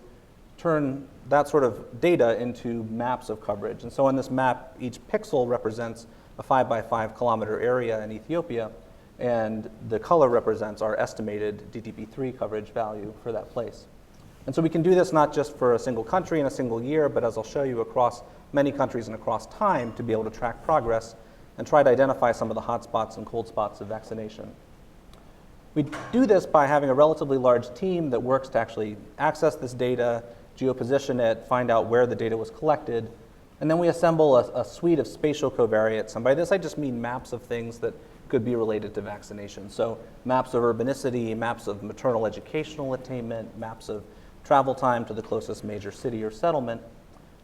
turn that sort of data into maps of coverage. And so on this map, each pixel represents a 5 by 5 kilometer area in Ethiopia, and the color represents our estimated DTP3 coverage value for that place. And so we can do this not just for a single country in a single year, but as I'll show you, across many countries and across time to be able to track progress and try to identify some of the hot spots and cold spots of vaccination. We do this by having a relatively large team that works to actually access this data, geoposition it, find out where the data was collected, and then we assemble a suite of spatial covariates. And by this, I just mean maps of things that could be related to vaccination. So maps of urbanicity, maps of maternal educational attainment, maps of travel time to the closest major city or settlement.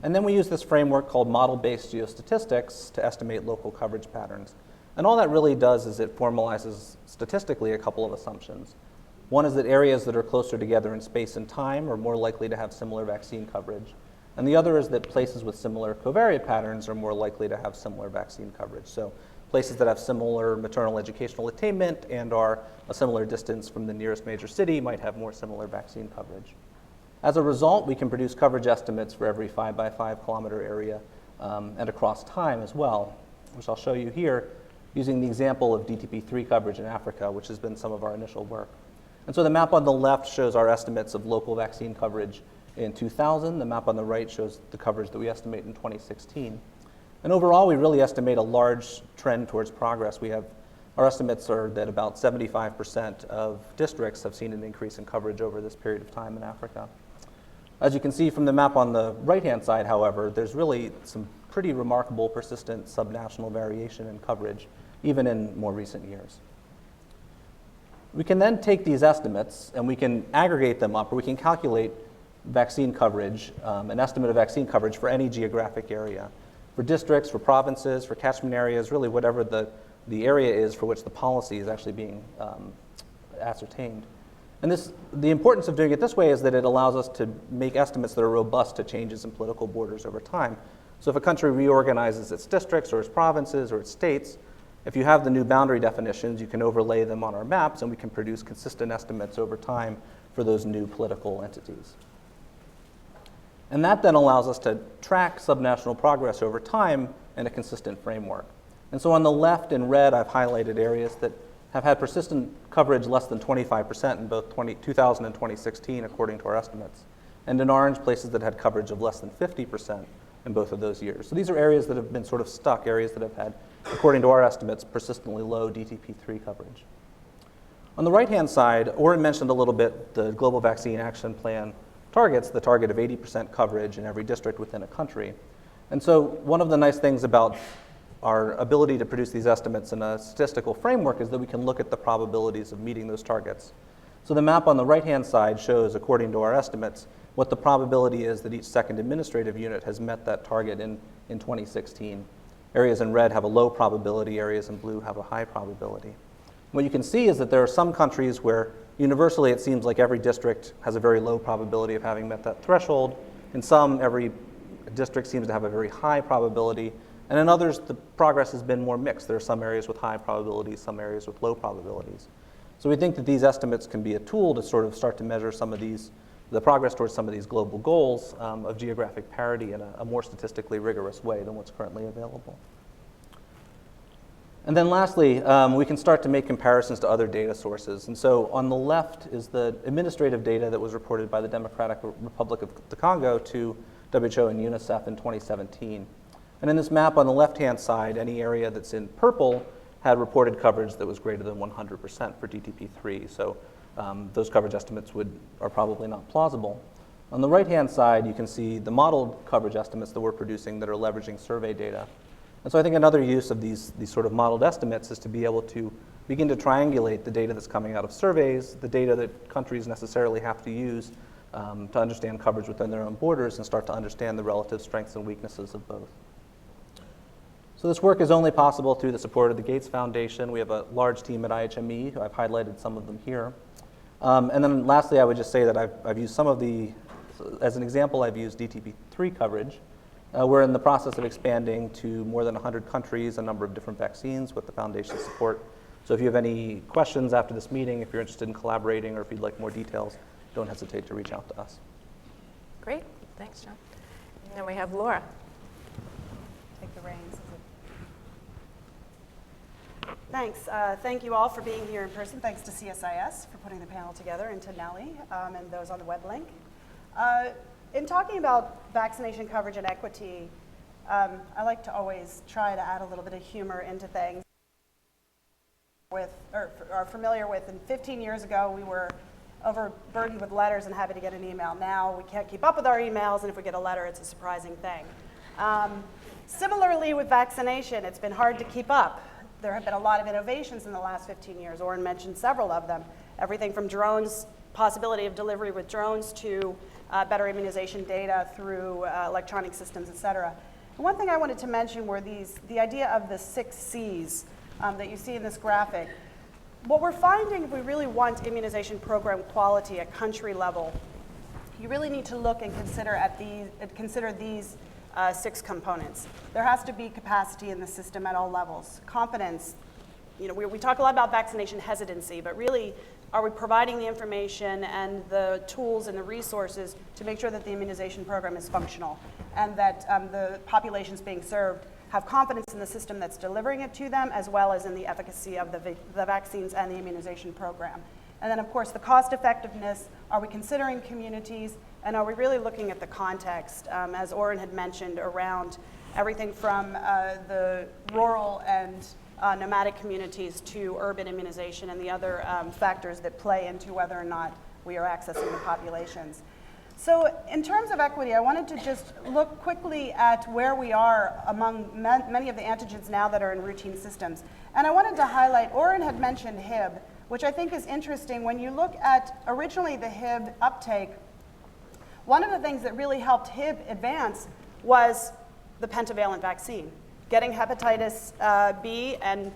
And then we use this framework called model-based geostatistics to estimate local coverage patterns. And all that really does is it formalizes statistically a couple of assumptions. One is that areas that are closer together in space and time are more likely to have similar vaccine coverage. And the other is that places with similar covariate patterns are more likely to have similar vaccine coverage. So places that have similar maternal educational attainment and are a similar distance from the nearest major city might have more similar vaccine coverage. As a result, we can produce coverage estimates for every 5 by 5 kilometer area and across time as well, which I'll show you here using the example of DTP3 coverage in Africa, which has been some of our initial work. And so the map on the left shows our estimates of local vaccine coverage in 2000. The map on the right shows the coverage that we estimate in 2016. And overall, we really estimate a large trend towards progress. Our estimates are that about 75% of districts have seen an increase in coverage over this period of time in Africa. As you can see from the map on the right-hand side, however, there's really some pretty remarkable persistent subnational variation in coverage, even in more recent years. We can then take these estimates and we can aggregate them up, or we can calculate vaccine coverage, an estimate of vaccine coverage for any geographic area. For districts, for provinces, for catchment areas, really whatever the area is for which the policy is actually being ascertained. And the importance of doing it this way is that it allows us to make estimates that are robust to changes in political borders over time. So if a country reorganizes its districts or its provinces or its states, if you have the new boundary definitions, you can overlay them on our maps and we can produce consistent estimates over time for those new political entities. And that then allows us to track subnational progress over time in a consistent framework. And so on the left in red, I've highlighted areas that have had persistent coverage less than 25% in both 2000 and 2016, according to our estimates. And in orange, places that had coverage of less than 50% in both of those years. So these are areas that have been sort of stuck, areas that have had, according to our estimates, persistently low DTP3 coverage. On the right-hand side, Oren mentioned a little bit the Global Vaccine Action Plan targets, the target of 80% coverage in every district within a country. And so one of the nice things about our ability to produce these estimates in a statistical framework is that we can look at the probabilities of meeting those targets. So the map on the right-hand side shows, according to our estimates, what the probability is that each second administrative unit has met that target in 2016. Areas in red have a low probability, areas in blue have a high probability. What you can see is that there are some countries where universally it seems like every district has a very low probability of having met that threshold. In some, every district seems to have a very high probability. And in others, the progress has been more mixed. There are some areas with high probabilities, some areas with low probabilities. So we think that these estimates can be a tool to sort of start to measure some of these, the progress towards some of these global goals of geographic parity in a more statistically rigorous way than what's currently available. And then lastly, we can start to make comparisons to other data sources. And so on the left is the administrative data that was reported by the Democratic Republic of the Congo to WHO and UNICEF in 2017. And in this map on the left-hand side, any area that's in purple had reported coverage that was greater than 100% for DTP3. So those coverage estimates are probably not plausible. On the right-hand side, you can see the modeled coverage estimates that we're producing that are leveraging survey data. And so I think another use of these sort of modeled estimates is to be able to begin to triangulate the data that's coming out of surveys, the data that countries necessarily have to use to understand coverage within their own borders and start to understand the relative strengths and weaknesses of both. So this work is only possible through the support of the Gates Foundation. We have a large team at IHME, I've highlighted some of them here. And then lastly, I would just say that I've used some of as an example, I've used DTP3 coverage. We're in the process of expanding to more than 100 countries, a number of different vaccines with the foundation's support. So if you have any questions after this meeting, if you're interested in collaborating or if you'd like more details, don't hesitate to reach out to us. Great, thanks, John. And then we have Laura. Take the reins. Thanks. Thank you all for being here in person. Thanks to CSIS for putting the panel together, and to Nellie and those on the web link. In talking about vaccination coverage and equity, I like to always try to add a little bit of humor into things. Are familiar with, and 15 years ago we were overburdened with letters and happy to get an email. Now we can't keep up with our emails, and if we get a letter, it's a surprising thing. Similarly with vaccination, it's been hard to keep up. There have been a lot of innovations in the last 15 years. Oren mentioned several of them. Everything from drones, possibility of delivery with drones, to better immunization data through electronic systems, et cetera. And one thing I wanted to mention were the idea of the 6 Cs that you see in this graphic. What we're finding, if we really want immunization program quality at country level, you really need to look and consider these 6 components. There has to be capacity in the system at all levels. Competence, we talk a lot about vaccination hesitancy, but really, are we providing the information and the tools and the resources to make sure that the immunization program is functional and that the populations being served have confidence in the system that's delivering it to them, as well as in the efficacy of the vaccines and the immunization program. And then, of course, the cost effectiveness. Are we considering communities? And are we really looking at the context, as Oren had mentioned, around everything from the rural and nomadic communities to urban immunization and the other factors that play into whether or not we are accessing the populations. So in terms of equity, I wanted to just look quickly at where we are among many of the antigens now that are in routine systems. And I wanted to highlight, Oren had mentioned Hib, which I think is interesting. When you look at originally the Hib uptake, one of the things that really helped Hib advance was the pentavalent vaccine. Getting hepatitis B and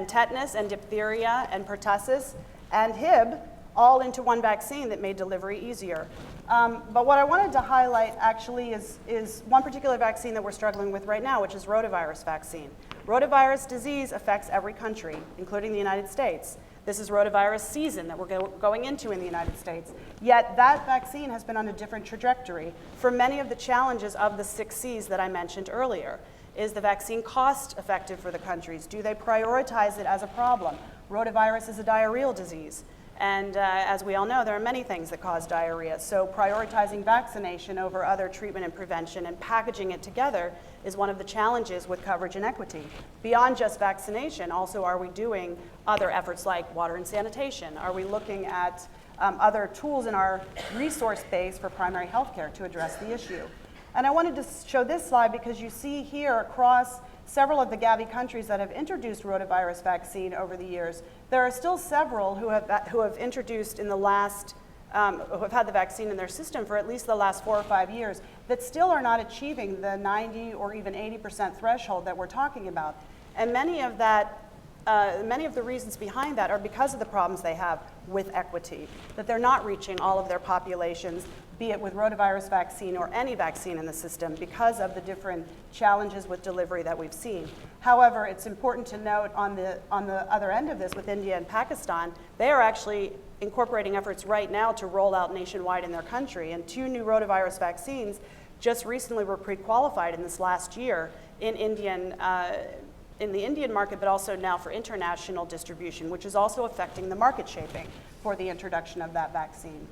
tetanus and diphtheria and pertussis and Hib all into one vaccine that made delivery easier. But what I wanted to highlight actually is one particular vaccine that we're struggling with right now, which is rotavirus vaccine. Rotavirus disease affects every country, including the United States. This is rotavirus season that we're going into in the United States. Yet that vaccine has been on a different trajectory for many of the challenges of the 6 Cs that I mentioned earlier. Is the vaccine cost effective for the countries? Do they prioritize it as a problem? Rotavirus is a diarrheal disease. And as we all know, there are many things that cause diarrhea. So prioritizing vaccination over other treatment and prevention and packaging it together is one of the challenges with coverage and equity. Beyond just vaccination, also are we doing other efforts like water and sanitation? Are we looking at other tools in our resource base for primary health care to address the issue? And I wanted to show this slide because you see here across several of the Gavi countries that have introduced rotavirus vaccine over the years, there are still several who have introduced in the last, who have had the vaccine in their system for at least the last 4 or 5 years that still are not achieving the 90 or even 80% threshold that we're talking about. And many of the reasons behind that are because of the problems they have with equity, that they're not reaching all of their populations, be it with rotavirus vaccine or any vaccine in the system, because of the different challenges with delivery that we've seen. However, it's important to note on the other end of this with India and Pakistan, they are actually incorporating efforts right now to roll out nationwide in their country. And 2 new rotavirus vaccines just recently were pre-qualified in this last year in the Indian market, but also now for international distribution, which is also affecting the market shaping for the introduction of that vaccine.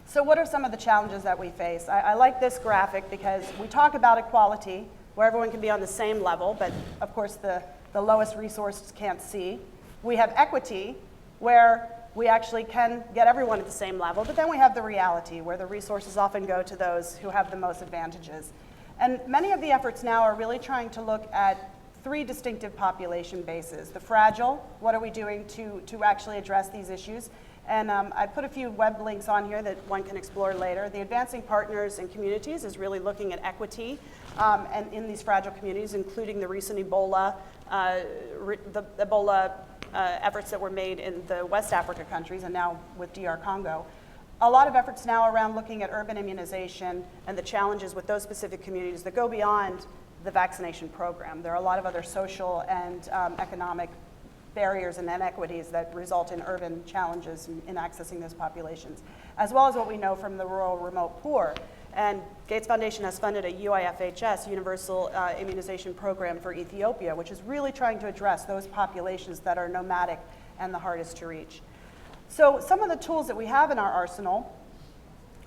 So what are some of the challenges that we face? I like this graphic because we talk about equality, where everyone can be on the same level, but of course the lowest resources can't see. We have equity, where we actually can get everyone at the same level, but then we have the reality, where the resources often go to those who have the most advantages. And many of the efforts now are really trying to look at 3 distinctive population bases. The fragile, what are we doing to actually address these issues? And I put a few web links on here that one can explore later. The Advancing Partners and Communities is really looking at equity and in these fragile communities, including the recent Ebola efforts that were made in the West Africa countries and now with DR Congo. A lot of efforts now around looking at urban immunization and the challenges with those specific communities that go beyond the vaccination program. There are a lot of other social and economic barriers and inequities that result in urban challenges in accessing those populations, as well as what we know from the rural remote poor. And Gates Foundation has funded a UIFHS, Universal Immunization Program for Ethiopia, which is really trying to address those populations that are nomadic and the hardest to reach. So some of the tools that we have in our arsenal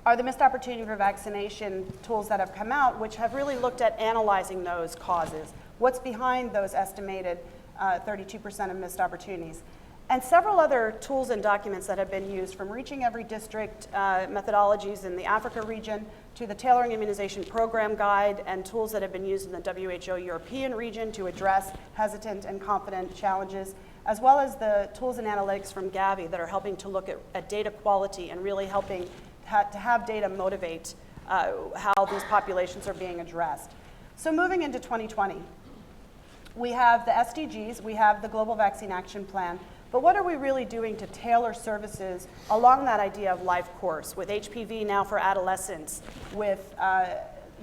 are the missed opportunity for vaccination tools that have come out, which have really looked at analyzing those causes. What's behind those estimated 32% of missed opportunities? And several other tools and documents that have been used, from Reaching Every District methodologies in the Africa region to the Tailoring Immunization Program Guide, and tools that have been used in the WHO European region to address hesitant and confident challenges, as well as the tools and analytics from Gavi that are helping to look at data quality and really helping to have data motivate how these populations are being addressed. So moving into 2020, we have the SDGs, we have the Global Vaccine Action Plan, but what are we really doing to tailor services along that idea of life course, with HPV now for adolescents, with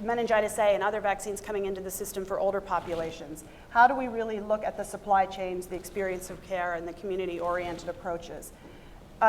meningitis A and other vaccines coming into the system for older populations? How do we really look at the supply chains, the experience of care, and the community-oriented approaches?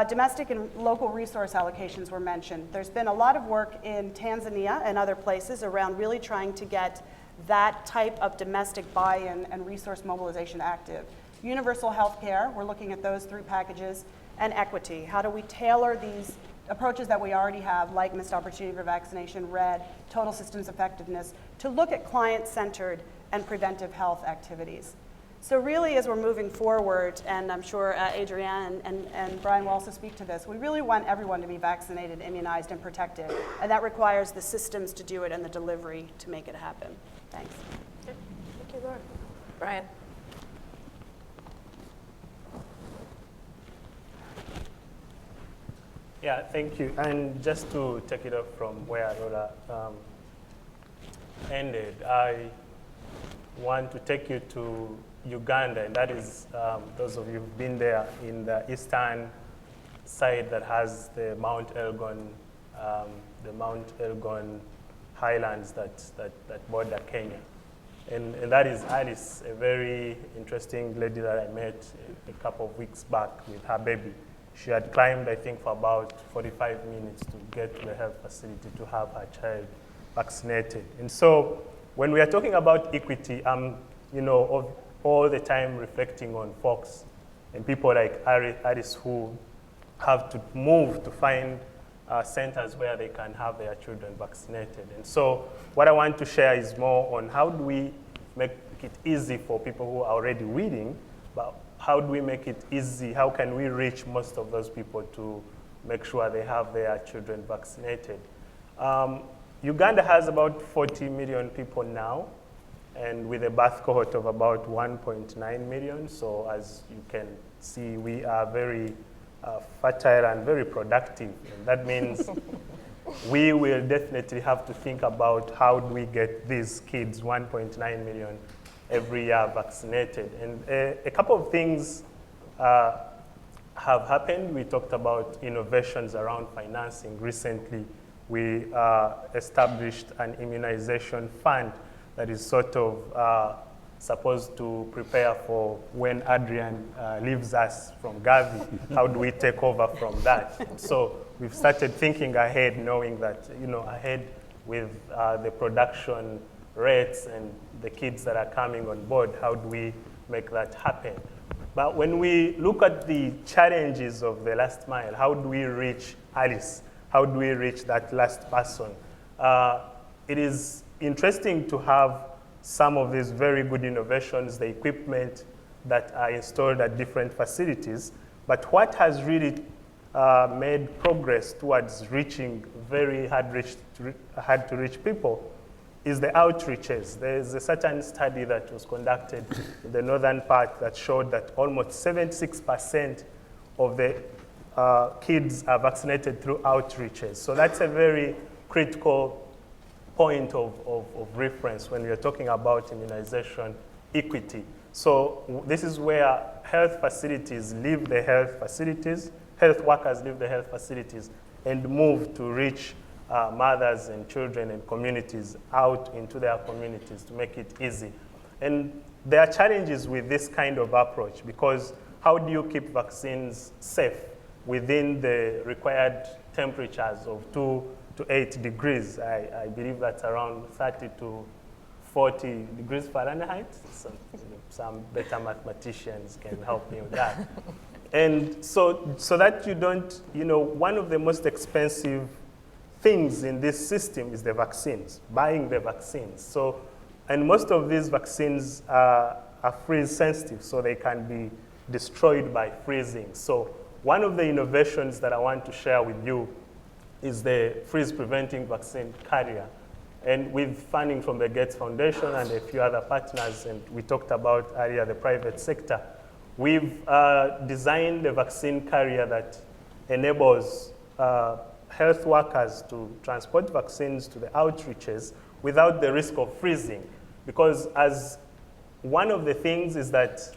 Domestic and local resource allocations were mentioned. There's been a lot of work in Tanzania and other places around really trying to get that type of domestic buy-in and resource mobilization active. Universal health care, we're looking at those 3 packages, and equity. How do we tailor these approaches that we already have, like missed opportunity for vaccination, RED, total systems effectiveness, to look at client-centered and preventive health activities? So really, as we're moving forward, and I'm sure Adrienne and Brian will also speak to this, we really want everyone to be vaccinated, immunized, and protected. And that requires the systems to do it and the delivery to make it happen. Thanks. Thank you, Laura. Brian. Yeah, thank you. And just to take it up from where Rhoda ended, I want to take you to Uganda, and that is, those of you who've been there, in the eastern side that has the Mount Elgon highlands that border Kenya. And that is Alice, a very interesting lady that I met a couple of weeks back with her baby. She had climbed, I think, for about 45 minutes to get to the health facility to have her child vaccinated. And so when we are talking about equity, all the time reflecting on folks and people like Alice who have to move to find centers where they can have their children vaccinated. And so what I want to share is more on how do we make it easy for people who are already willing, but how do we make it easy? How can we reach most of those people to make sure they have their children vaccinated? Uganda has about 40 million people now, and with a birth cohort of about 1.9 million. So as you can see, we are very fertile and very productive. And that means we will definitely have to think about how do we get these kids, 1.9 million, every year vaccinated. And a couple of things have happened. We talked about innovations around financing. Recently, we established an immunization fund that is sort of supposed to prepare for when Adrian leaves us from Gavi. How do we take over from that? And so we've started thinking ahead, knowing that, ahead with the production rates and the kids that are coming on board, how do we make that happen? But when we look at the challenges of the last mile, how do we reach Alice? How do we reach that last person? It is interesting to have some of these very good innovations, the equipment that are installed at different facilities. But what has really made progress towards reaching very hard to reach people is the outreaches. There is a certain study that was conducted in the northern part that showed that almost 76% of the kids are vaccinated through outreaches. So that's a very critical point of reference when we are talking about immunization equity. So this is where health facilities leave the health facilities, health workers leave the health facilities and move to reach mothers and children and communities out into their communities to make it easy. And there are challenges with this kind of approach because how do you keep vaccines safe within the required temperatures of 2 to 8 degrees? I believe that's around 30 to 40 degrees Fahrenheit. So, some better mathematicians can help me with that. And so that you don't, one of the most expensive things in this system is the vaccines, buying the vaccines. So, and most of these vaccines are freeze sensitive, so they can be destroyed by freezing. So one of the innovations that I want to share with you is the freeze preventing vaccine carrier. And with funding from the Gates Foundation and a few other partners, and we talked about earlier the private sector, we've designed a vaccine carrier that enables health workers to transport vaccines to the outreaches without the risk of freezing. Because as one of the things is that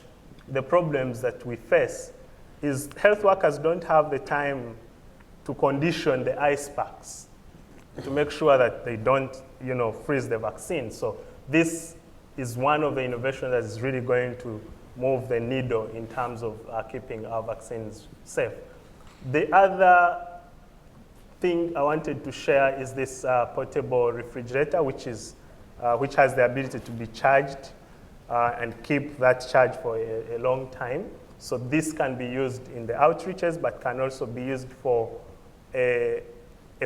the problems that we face is health workers don't have the time to condition the ice packs to make sure that they don't, freeze the vaccine. So this is one of the innovations that is really going to move the needle in terms of keeping our vaccines safe. The other thing I wanted to share is this portable refrigerator, which has the ability to be charged and keep that charge for a long time. So this can be used in the outreaches, but can also be used for a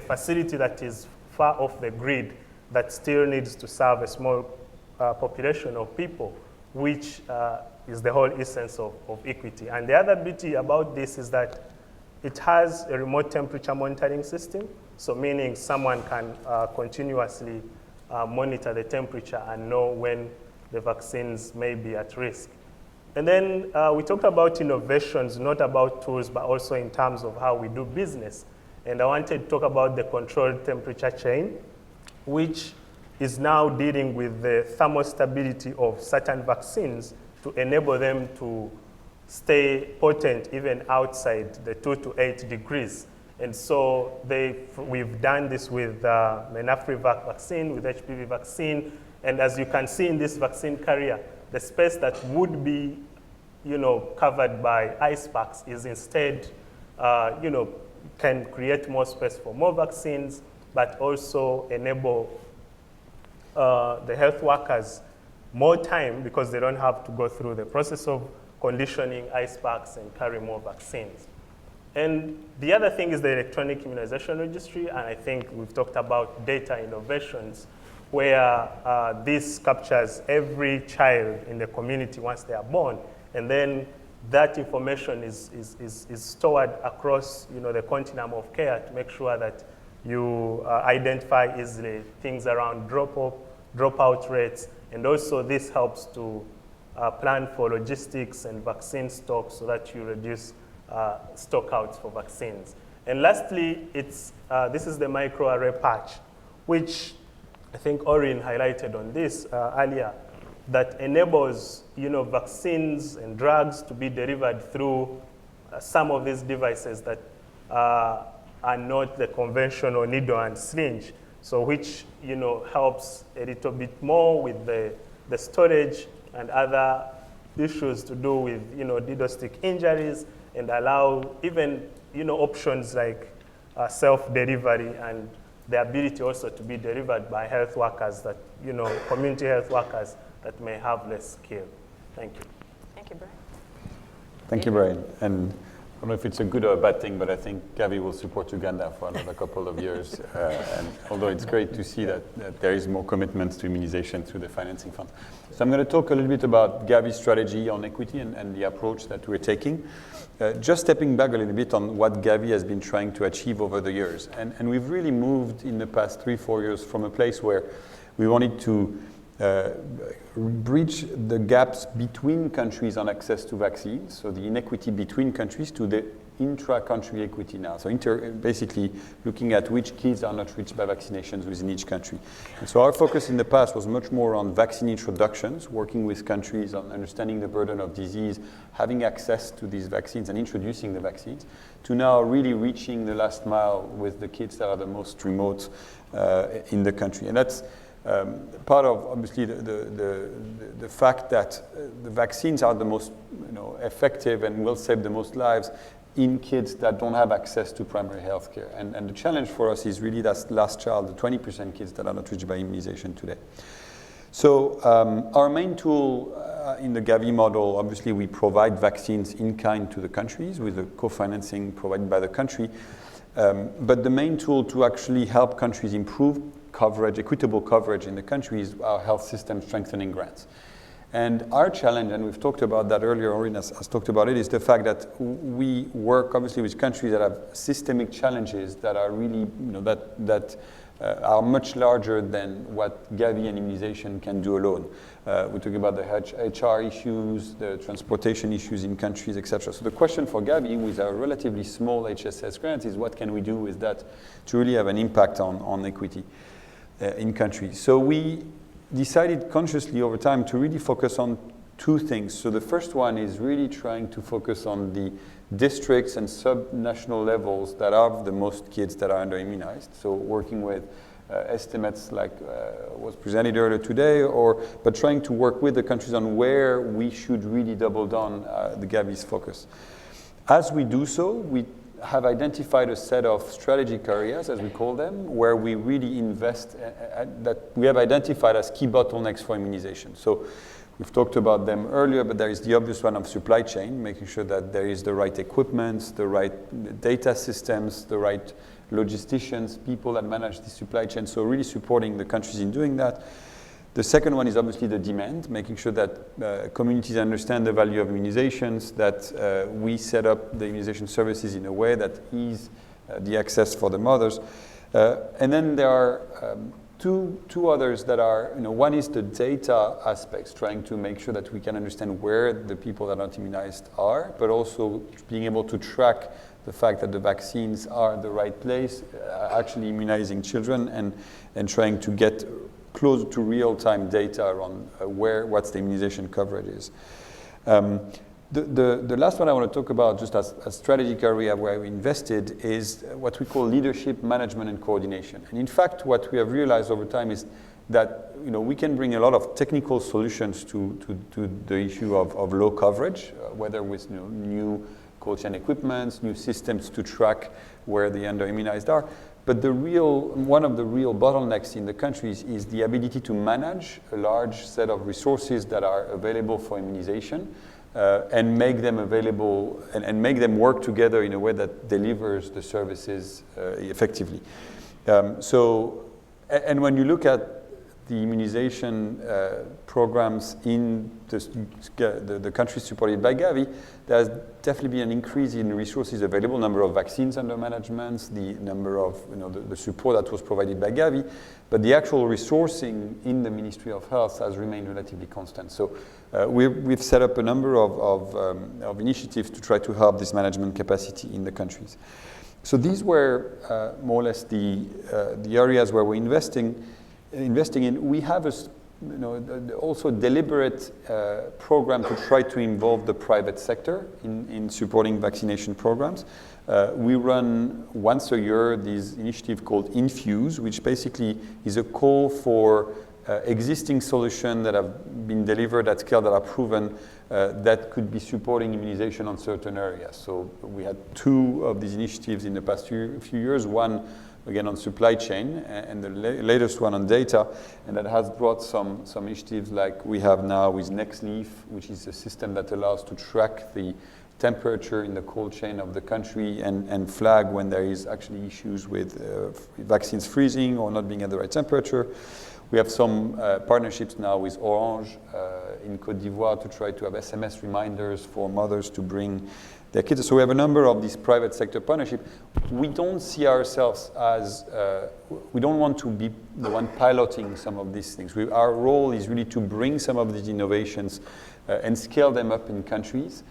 facility that is far off the grid that still needs to serve a small population of people, which is the whole essence of equity. And the other beauty about this is that it has a remote temperature monitoring system, so meaning someone can continuously monitor the temperature and know when the vaccines may be at risk. And then we talked about innovations, not about tools, but also in terms of how we do business. And I wanted to talk about the controlled temperature chain, which is now dealing with the thermal stability of certain vaccines to enable them to stay potent even outside the 2 to 8 degrees. And so we've done this with Menafrivac vaccine, with HPV vaccine. And as you can see in this vaccine carrier, the space that would be covered by ice packs is instead, can create more space for more vaccines, but also enable the health workers more time because they don't have to go through the process of conditioning ice packs and carry more vaccines. And the other thing is the electronic immunization registry, and I think we've talked about data innovations where this captures every child in the community once they are born, and then that information is stored across the continuum of care to make sure that You identify easily things around dropout rates, and also this helps to plan for logistics and vaccine stock so that you reduce stockouts for vaccines. And lastly, this is the microarray patch, which I think Orin highlighted on this earlier, that enables vaccines and drugs to be delivered through some of these devices that are not the conventional needle and syringe, so which helps a little bit more with the storage and other issues to do with diagnostic injuries, and allow even options like self-delivery and the ability also to be delivered by health workers that community health workers that may have less skill. Thank you. Thank you, Brian. Thank you, Brian. And I don't know if it's a good or a bad thing, but I think Gavi will support Uganda for another couple of years. And although it's great to see that there is more commitments to immunization through the financing fund. So I'm going to talk a little bit about Gavi's strategy on equity and the approach that we're taking. Just stepping back a little bit on what Gavi has been trying to achieve over the years. And we've really moved in the past 3-4 years from a place where we wanted to bridge the gaps between countries on access to vaccines, so the inequity between countries, to the intra-country equity now. So basically looking at which kids are not reached by vaccinations within each country. And so our focus in the past was much more on vaccine introductions, working with countries on understanding the burden of disease, having access to these vaccines and introducing the vaccines, to now really reaching the last mile with the kids that are the most remote in the country. And that's part of obviously the fact that the vaccines are the most effective and will save the most lives in kids that don't have access to primary health care. And the challenge for us is really that last child, the 20% kids that are not reached by immunization today. So our main tool in the Gavi model, obviously we provide vaccines in kind to the countries with the co-financing provided by the country. But the main tool to actually help countries improve coverage, equitable coverage in the country is our health system strengthening grants. And our challenge, and we've talked about that earlier, Orin has talked about it, is the fact that we work obviously with countries that have systemic challenges that are really, are much larger than what Gavi and immunization can do alone. We're talking about the HR issues, the transportation issues in countries, etc. So the question for Gavi with our relatively small HSS grants is what can we do with that to really have an impact on equity in countries. So we decided consciously over time to really focus on 2 things. So the first one is really trying to focus on the districts and sub-national levels that have the most kids that are under-immunized. So working with estimates like was presented earlier today, but trying to work with the countries on where we should really double down the Gavi's focus. As we do so, we have identified a set of strategic areas, as we call them, where we really invest, that we have identified as key bottlenecks for immunization. So we've talked about them earlier, but there is the obvious one of supply chain, making sure that there is the right equipment, the right data systems, the right logisticians, people that manage the supply chain. So really supporting the countries in doing that. The second one is obviously the demand, making sure that communities understand the value of immunizations, that we set up the immunization services in a way that ease the access for the mothers. And then there are two others that are, one is the data aspects, trying to make sure that we can understand where the people that are not immunized are, but also being able to track the fact that the vaccines are in the right place, actually immunizing children, and trying to get close to real-time data around what's the immunization coverage is. The last one I want to talk about, just as a strategic area where we invested, is what we call leadership, management, and coordination. And in fact, what we have realized over time is that we can bring a lot of technical solutions to the issue of low coverage, whether with new cold chain equipments, new systems to track where the under-immunized are. But one of the real bottlenecks in the countries is the ability to manage a large set of resources that are available for immunization and make them available and make them work together in a way that delivers the services effectively. And when you look at the immunization programs in the countries supported by Gavi, there has definitely been an increase in resources available, number of vaccines under management, the number of, the support that was provided by Gavi, but the actual resourcing in the Ministry of Health has remained relatively constant. So we've set up a number of initiatives to try to help this management capacity in the countries. So these were more or less the areas where we're investing in. We have also a deliberate program to try to involve the private sector in supporting vaccination programs. We run once a year this initiative called Infuse, which basically is a call for existing solutions that have been delivered at scale that are proven that could be supporting immunization on certain areas. So we had 2 of these initiatives in the past few years, one again on supply chain and the latest one on data, and that has brought some initiatives like we have now with NextLeaf, which is a system that allows to track the temperature in the cold chain of the country and flag when there is actually issues with vaccines freezing or not being at the right temperature. We have some partnerships now with Orange in Côte d'Ivoire to try to have SMS reminders for mothers to bring their kids. So we have a number of these private sector partnerships. We don't see ourselves as, we don't want to be the one piloting some of these things. Our role is really to bring some of these innovations and scale them up in countries.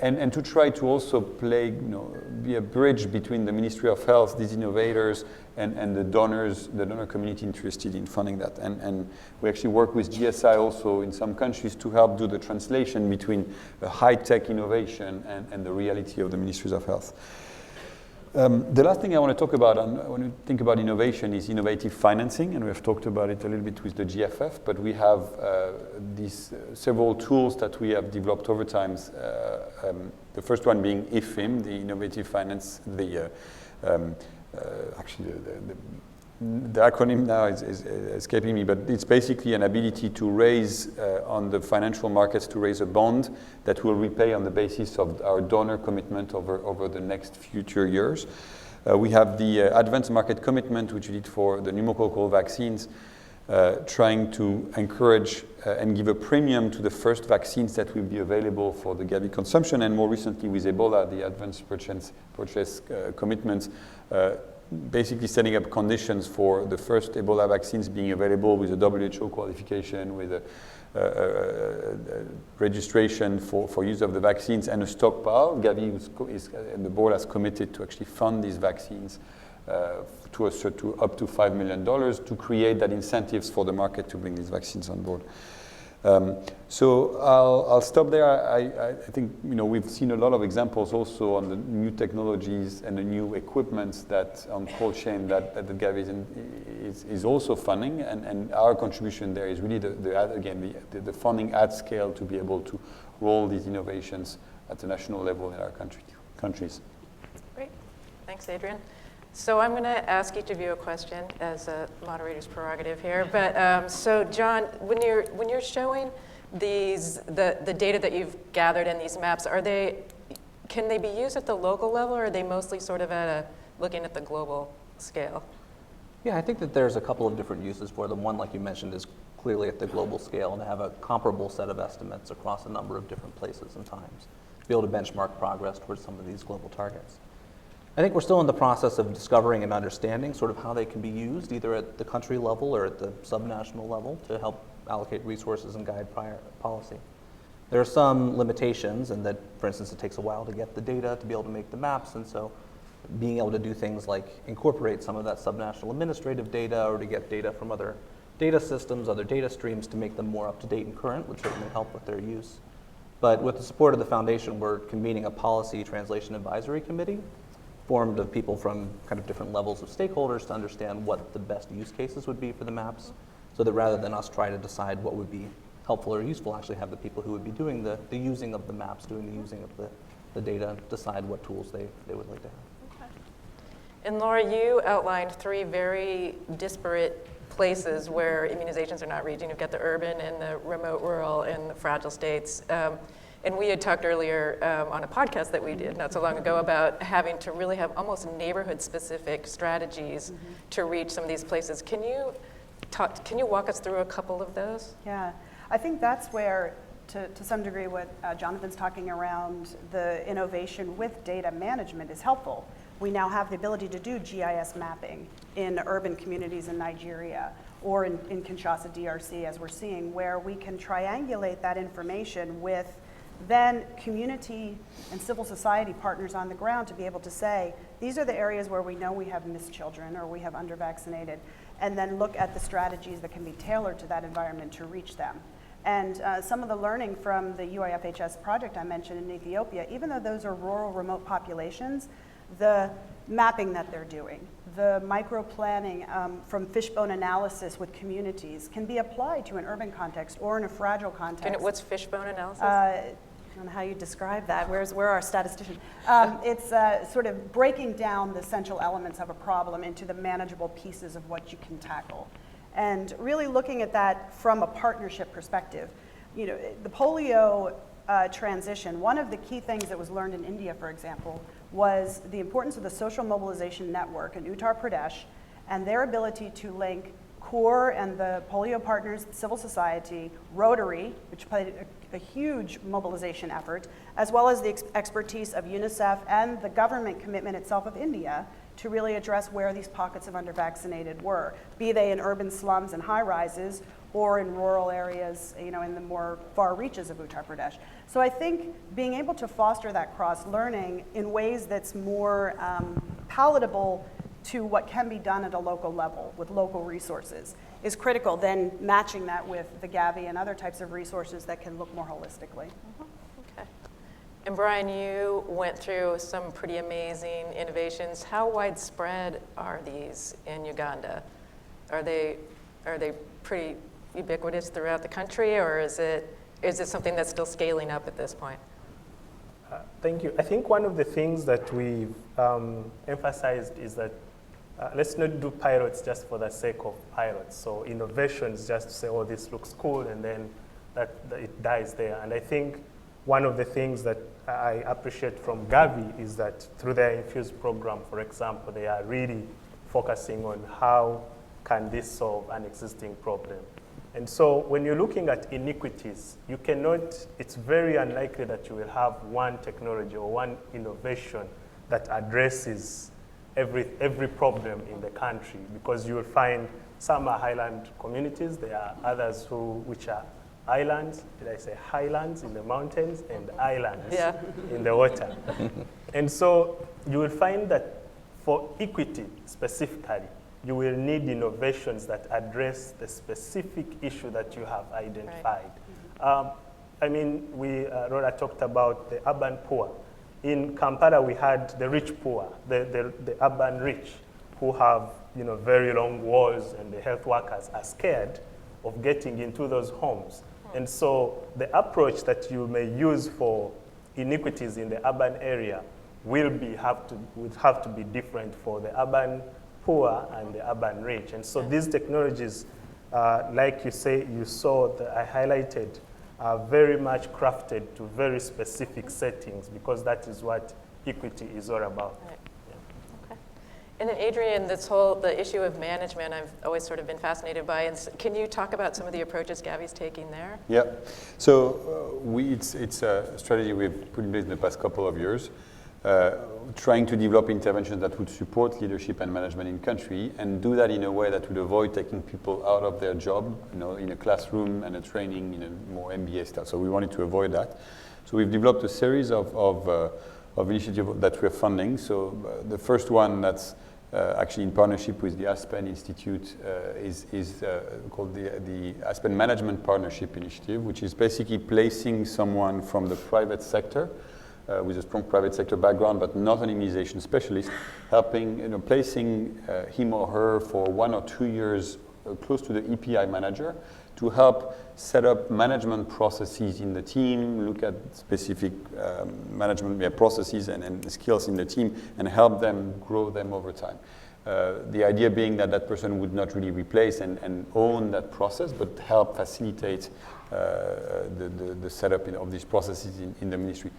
And to try to also be a bridge between the Ministry of Health, these innovators, and the donors, the donor community interested in funding that. And we actually work with GSI also in some countries to help do the translation between high-tech innovation and the reality of the Ministries of Health. The last thing I want to talk about when we think about innovation is innovative financing, and we have talked about it a little bit with the GFF, but we have these several tools that we have developed over time. The first one being IFIM, the innovative finance, the acronym now is escaping me, but it's basically an ability to raise on the financial markets, to raise a bond that will repay on the basis of our donor commitment over the next future years. We have the advanced market commitment, which we did for the pneumococcal vaccines, trying to encourage and give a premium to the first vaccines that will be available for the Gavi consumption, and more recently with Ebola, the advanced purchase commitments, basically setting up conditions for the first Ebola vaccines being available with a WHO qualification, with a registration for use of the vaccines and a stockpile. Gavi and the board has committed to actually fund these vaccines to up to $5 million to create that incentives for the market to bring these vaccines on board. So I'll stop there. I think we've seen a lot of examples also on the new technologies and the new equipments that on cold chain that the Gavi is also funding, and our contribution there is really the funding at scale to be able to roll these innovations at the national level in our countries. Great, thanks, Adrian. So I'm going to ask each of you a question as a moderator's prerogative here. But so John, when you're showing the data that you've gathered in these maps, can they be used at the local level, or are they mostly sort of looking at the global scale? Yeah, I think that there's a couple of different uses for them. One, like you mentioned, is clearly at the global scale and to have a comparable set of estimates across a number of different places and times, to be able to benchmark progress towards some of these global targets. I think we're still in the process of discovering and understanding sort of how they can be used, either at the country level or at the subnational level, to help allocate resources and guide prior policy. There are some limitations in that, for instance, it takes a while to get the data to be able to make the maps, and so being able to do things like incorporate some of that subnational administrative data, or to get data from other data systems, other data streams, to make them more up-to-date and current would certainly help with their use. But with the support of the foundation, we're convening a policy translation advisory committee formed of people from kind of different levels of stakeholders to understand what the best use cases would be for the maps, so that rather than us try to decide what would be helpful or useful, actually have the people who would be doing the using of the maps, doing the using of the data, decide what tools they would like to have. Okay. And Laura, you outlined 3 very disparate places where immunizations are not reaching. You've got the urban and the remote rural and the fragile states. And we had talked earlier on a podcast that we did not so long ago about having to really have almost neighborhood-specific strategies to reach some of these places. Can you can you walk us through a couple of those? Yeah, I think that's where, to some degree, what Jonathan's talking around the innovation with data management is helpful. We now have the ability to do GIS mapping in urban communities in Nigeria or in Kinshasa, DRC, as we're seeing, where we can triangulate that information with then community and civil society partners on the ground to be able to say, these are the areas where we know we have missed children or we have undervaccinated, and then look at the strategies that can be tailored to that environment to reach them. And some of the learning from the UIFHS project I mentioned in Ethiopia, even though those are rural, remote populations, the mapping that they're doing, the micro-planning from fishbone analysis with communities can be applied to an urban context or in a fragile context. What's fishbone analysis? I don't know how you describe that. Where are our statisticians? It's sort of breaking down the essential elements of a problem into the manageable pieces of what you can tackle. And really looking at that from a partnership perspective. You know, the polio transition, one of the key things that was learned in India, for example, was the importance of the social mobilization network in Uttar Pradesh and their ability to link CORE and the polio partners, civil society, Rotary, which played a huge mobilization effort, as well as the expertise of UNICEF and the government commitment itself of India to really address where these pockets of undervaccinated were, be they in urban slums and high rises or in rural areas, you know, in the more far reaches of Uttar Pradesh. So I think being able to foster that cross-learning in ways that's more palatable to what can be done at a local level with local resources is critical, then matching that with the Gavi and other types of resources that can look more holistically. Okay. And Brian, you went through some pretty amazing innovations. How widespread are these in Uganda? Are they pretty ubiquitous throughout the country, or is it something that's still scaling up at this point? Thank you. I think one of the things that we've emphasized is that let's not do pilots just for the sake of pilots. So innovation is just to say, oh, this looks cool, and then that it dies there. And I think one of the things that I appreciate from Gavi is that through their Infuse program, for example, they are really focusing on how can this solve an existing problem. And so when you're looking at inequities, you cannot, it's very unlikely that you will have one technology or one innovation that addresses every problem in the country, because you will find some are highland communities, there are others which are islands, did I say highlands in the mountains, and islands in the water. And so you will find that for equity specifically, you will need innovations that address the specific issue that you have identified. Right. I mean, Rhoda talked about the urban poor. In Kampala, we had the rich poor, the urban rich, who have very long walls, and the health workers are scared of getting into those homes. And so the approach that you may use for inequities in the urban area would have to be different for the urban poor and the urban rich. And so these technologies, like you saw that I highlighted, are very much crafted to very specific settings, because that is what equity is all about. Right. Yeah. Okay. And then Adrian, the issue of management, I've always sort of been fascinated by. And can you talk about some of the approaches Gavi's taking there? Yeah. So it's a strategy we've put in place in the past couple of years, trying to develop interventions that would support leadership and management in country, and do that in a way that would avoid taking people out of their job, in a classroom and a training in a more MBA style. So we wanted to avoid that. So we've developed a series of initiatives that we're funding. So the first one that's actually in partnership with the Aspen Institute is called the Aspen Management Partnership Initiative, which is basically placing someone from the private sector with a strong private sector background, but not an immunization specialist, helping, placing him or her for 1 or 2 years close to the EPI manager to help set up management processes in the team, look at specific management processes and skills in the team, and help them grow them over time. The idea being that that person would not really replace and own that process, but help facilitate the setup of these processes in the ministry.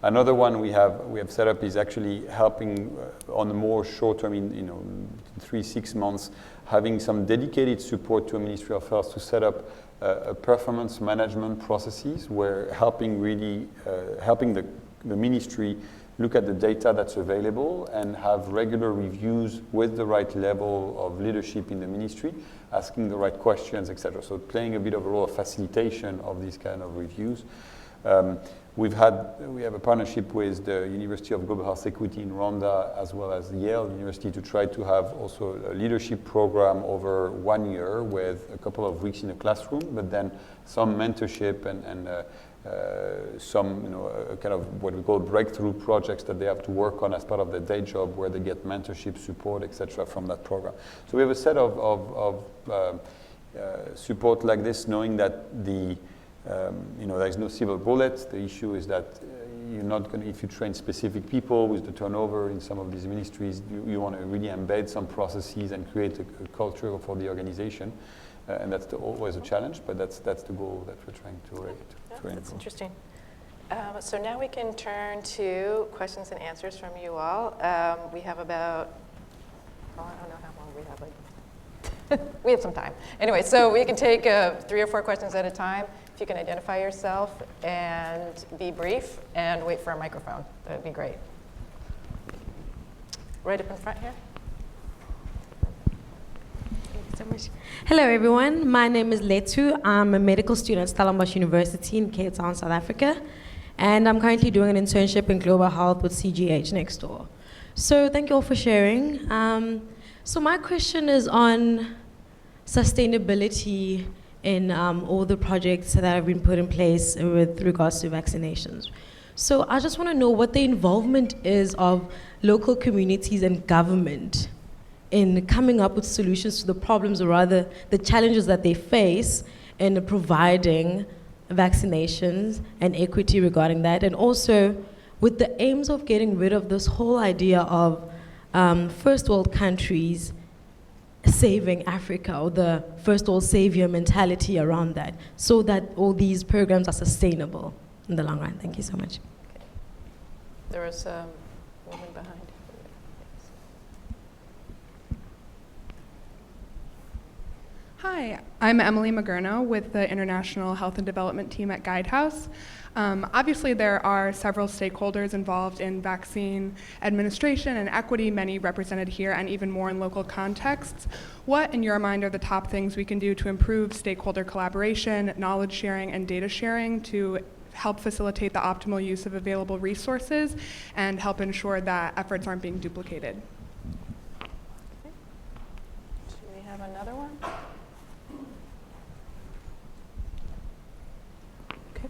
Another one we have set up is actually helping on the more short term, in 3-6 months, having some dedicated support to a Ministry of Health to set up performance management processes, where helping the ministry look at the data that's available and have regular reviews with the right level of leadership in the ministry, asking the right questions, etc. So playing a bit of a role of facilitation of these kind of reviews. We have a partnership with the University of Global Health Equity in Rwanda, as well as Yale University, to try to have also a leadership program over 1 year with a couple of weeks in a classroom, but then some mentorship and some kind of what we call breakthrough projects that they have to work on as part of their day job, where they get mentorship support, etc. from that program. So we have a set of support like this, knowing that there is no silver bullet. The issue is that you're not going to, if you train specific people with the turnover in some of these ministries, you want to really embed some processes and create a culture for the organization. And that's always a challenge, but that's the goal that we're trying to aim That's for. interesting. So now we can turn to questions and answers from you all. We have about, I don't know how long we have. We have some time. Anyway, so we can take 3 or 4 questions at a time. If you can identify yourself and be brief and wait for a microphone, that would be great. Right up in front here. Thank you so much. Hello, everyone. My name is Letu. I'm a medical student at Stellenbosch University in Cape Town, South Africa. And I'm currently doing an internship in global health with CGH next door. So thank you all for sharing. So my question is on sustainability in all the projects that have been put in place with regards to vaccinations. So I just want to know what the involvement is of local communities and government in coming up with solutions to the problems, or rather the challenges that they face in providing vaccinations and equity regarding that, and also with the aims of getting rid of this whole idea of first world countries saving Africa, or the first world savior mentality around that, so that all these programs are sustainable in the long run. Thank you so much. Okay. There was a woman behind. Hi, I'm Emily Magurno with the International Health and Development Team at Guidehouse. Obviously, there are several stakeholders involved in vaccine administration and equity, many represented here and even more in local contexts. What, in your mind, are the top things we can do to improve stakeholder collaboration, knowledge sharing, and data sharing to help facilitate the optimal use of available resources and help ensure that efforts aren't being duplicated? Okay. Should we have another one?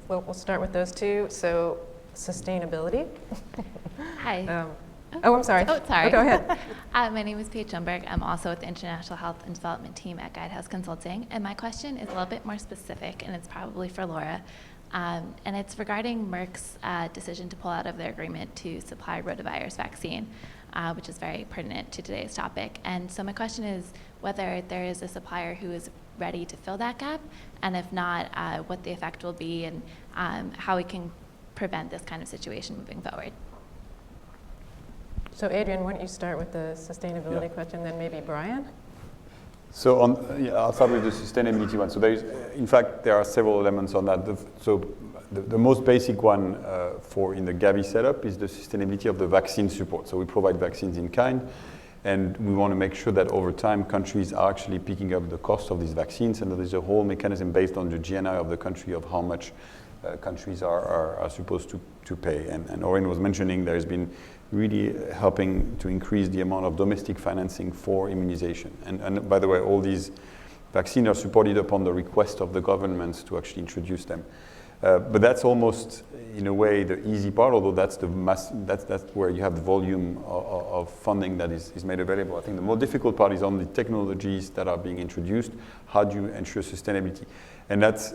Well, we'll start with those two. So, sustainability. Hi. I'm sorry. Oh, sorry. Oh, go ahead. My name is Paige Schomburg. I'm also with the International Health and Development Team at Guidehouse Consulting. And my question is a little bit more specific, and it's probably for Laura. And it's regarding Merck's decision to pull out of their agreement to supply rotavirus vaccine, which is very pertinent to today's topic. And so my question is whether there is a supplier who is ready to fill that gap, and if not, what the effect will be, and how we can prevent this kind of situation moving forward. So Adrian, why don't you start with the sustainability question, then maybe Brian? So I'll start with the sustainability one. So in fact, there are several elements on that. The most basic one in the Gavi setup is the sustainability of the vaccine support. So we provide vaccines in kind, and we want to make sure that over time countries are actually picking up the cost of these vaccines, and that there's a whole mechanism based on the GNI of the country of how much countries are supposed to pay. And Oren was mentioning there's been really helping to increase the amount of domestic financing for immunization. And by the way, all these vaccines are supported upon the request of the governments to actually introduce them. But that's almost, in a way, the easy part, although that's where you have the volume of funding that is made available. I think the more difficult part is on the technologies that are being introduced. How do you ensure sustainability? And that's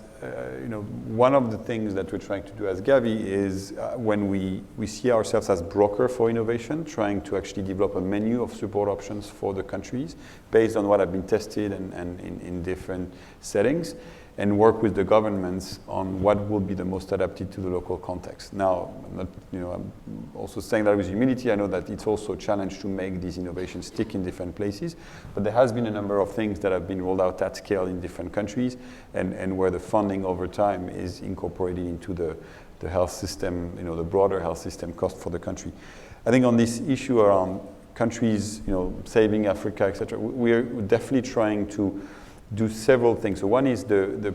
one of the things that we're trying to do as Gavi is when we see ourselves as broker for innovation, trying to actually develop a menu of support options for the countries based on what have been tested and in different settings. and work with the governments on what will be the most adapted to the local context. Now, I'm also saying that with humility. I know that it's also a challenge to make these innovations stick in different places, but there has been a number of things that have been rolled out at scale in different countries, and where the funding over time is incorporated into the health system, the broader health system cost for the country. I think on this issue around countries, saving Africa, etc., we're definitely trying to do several things. So one is the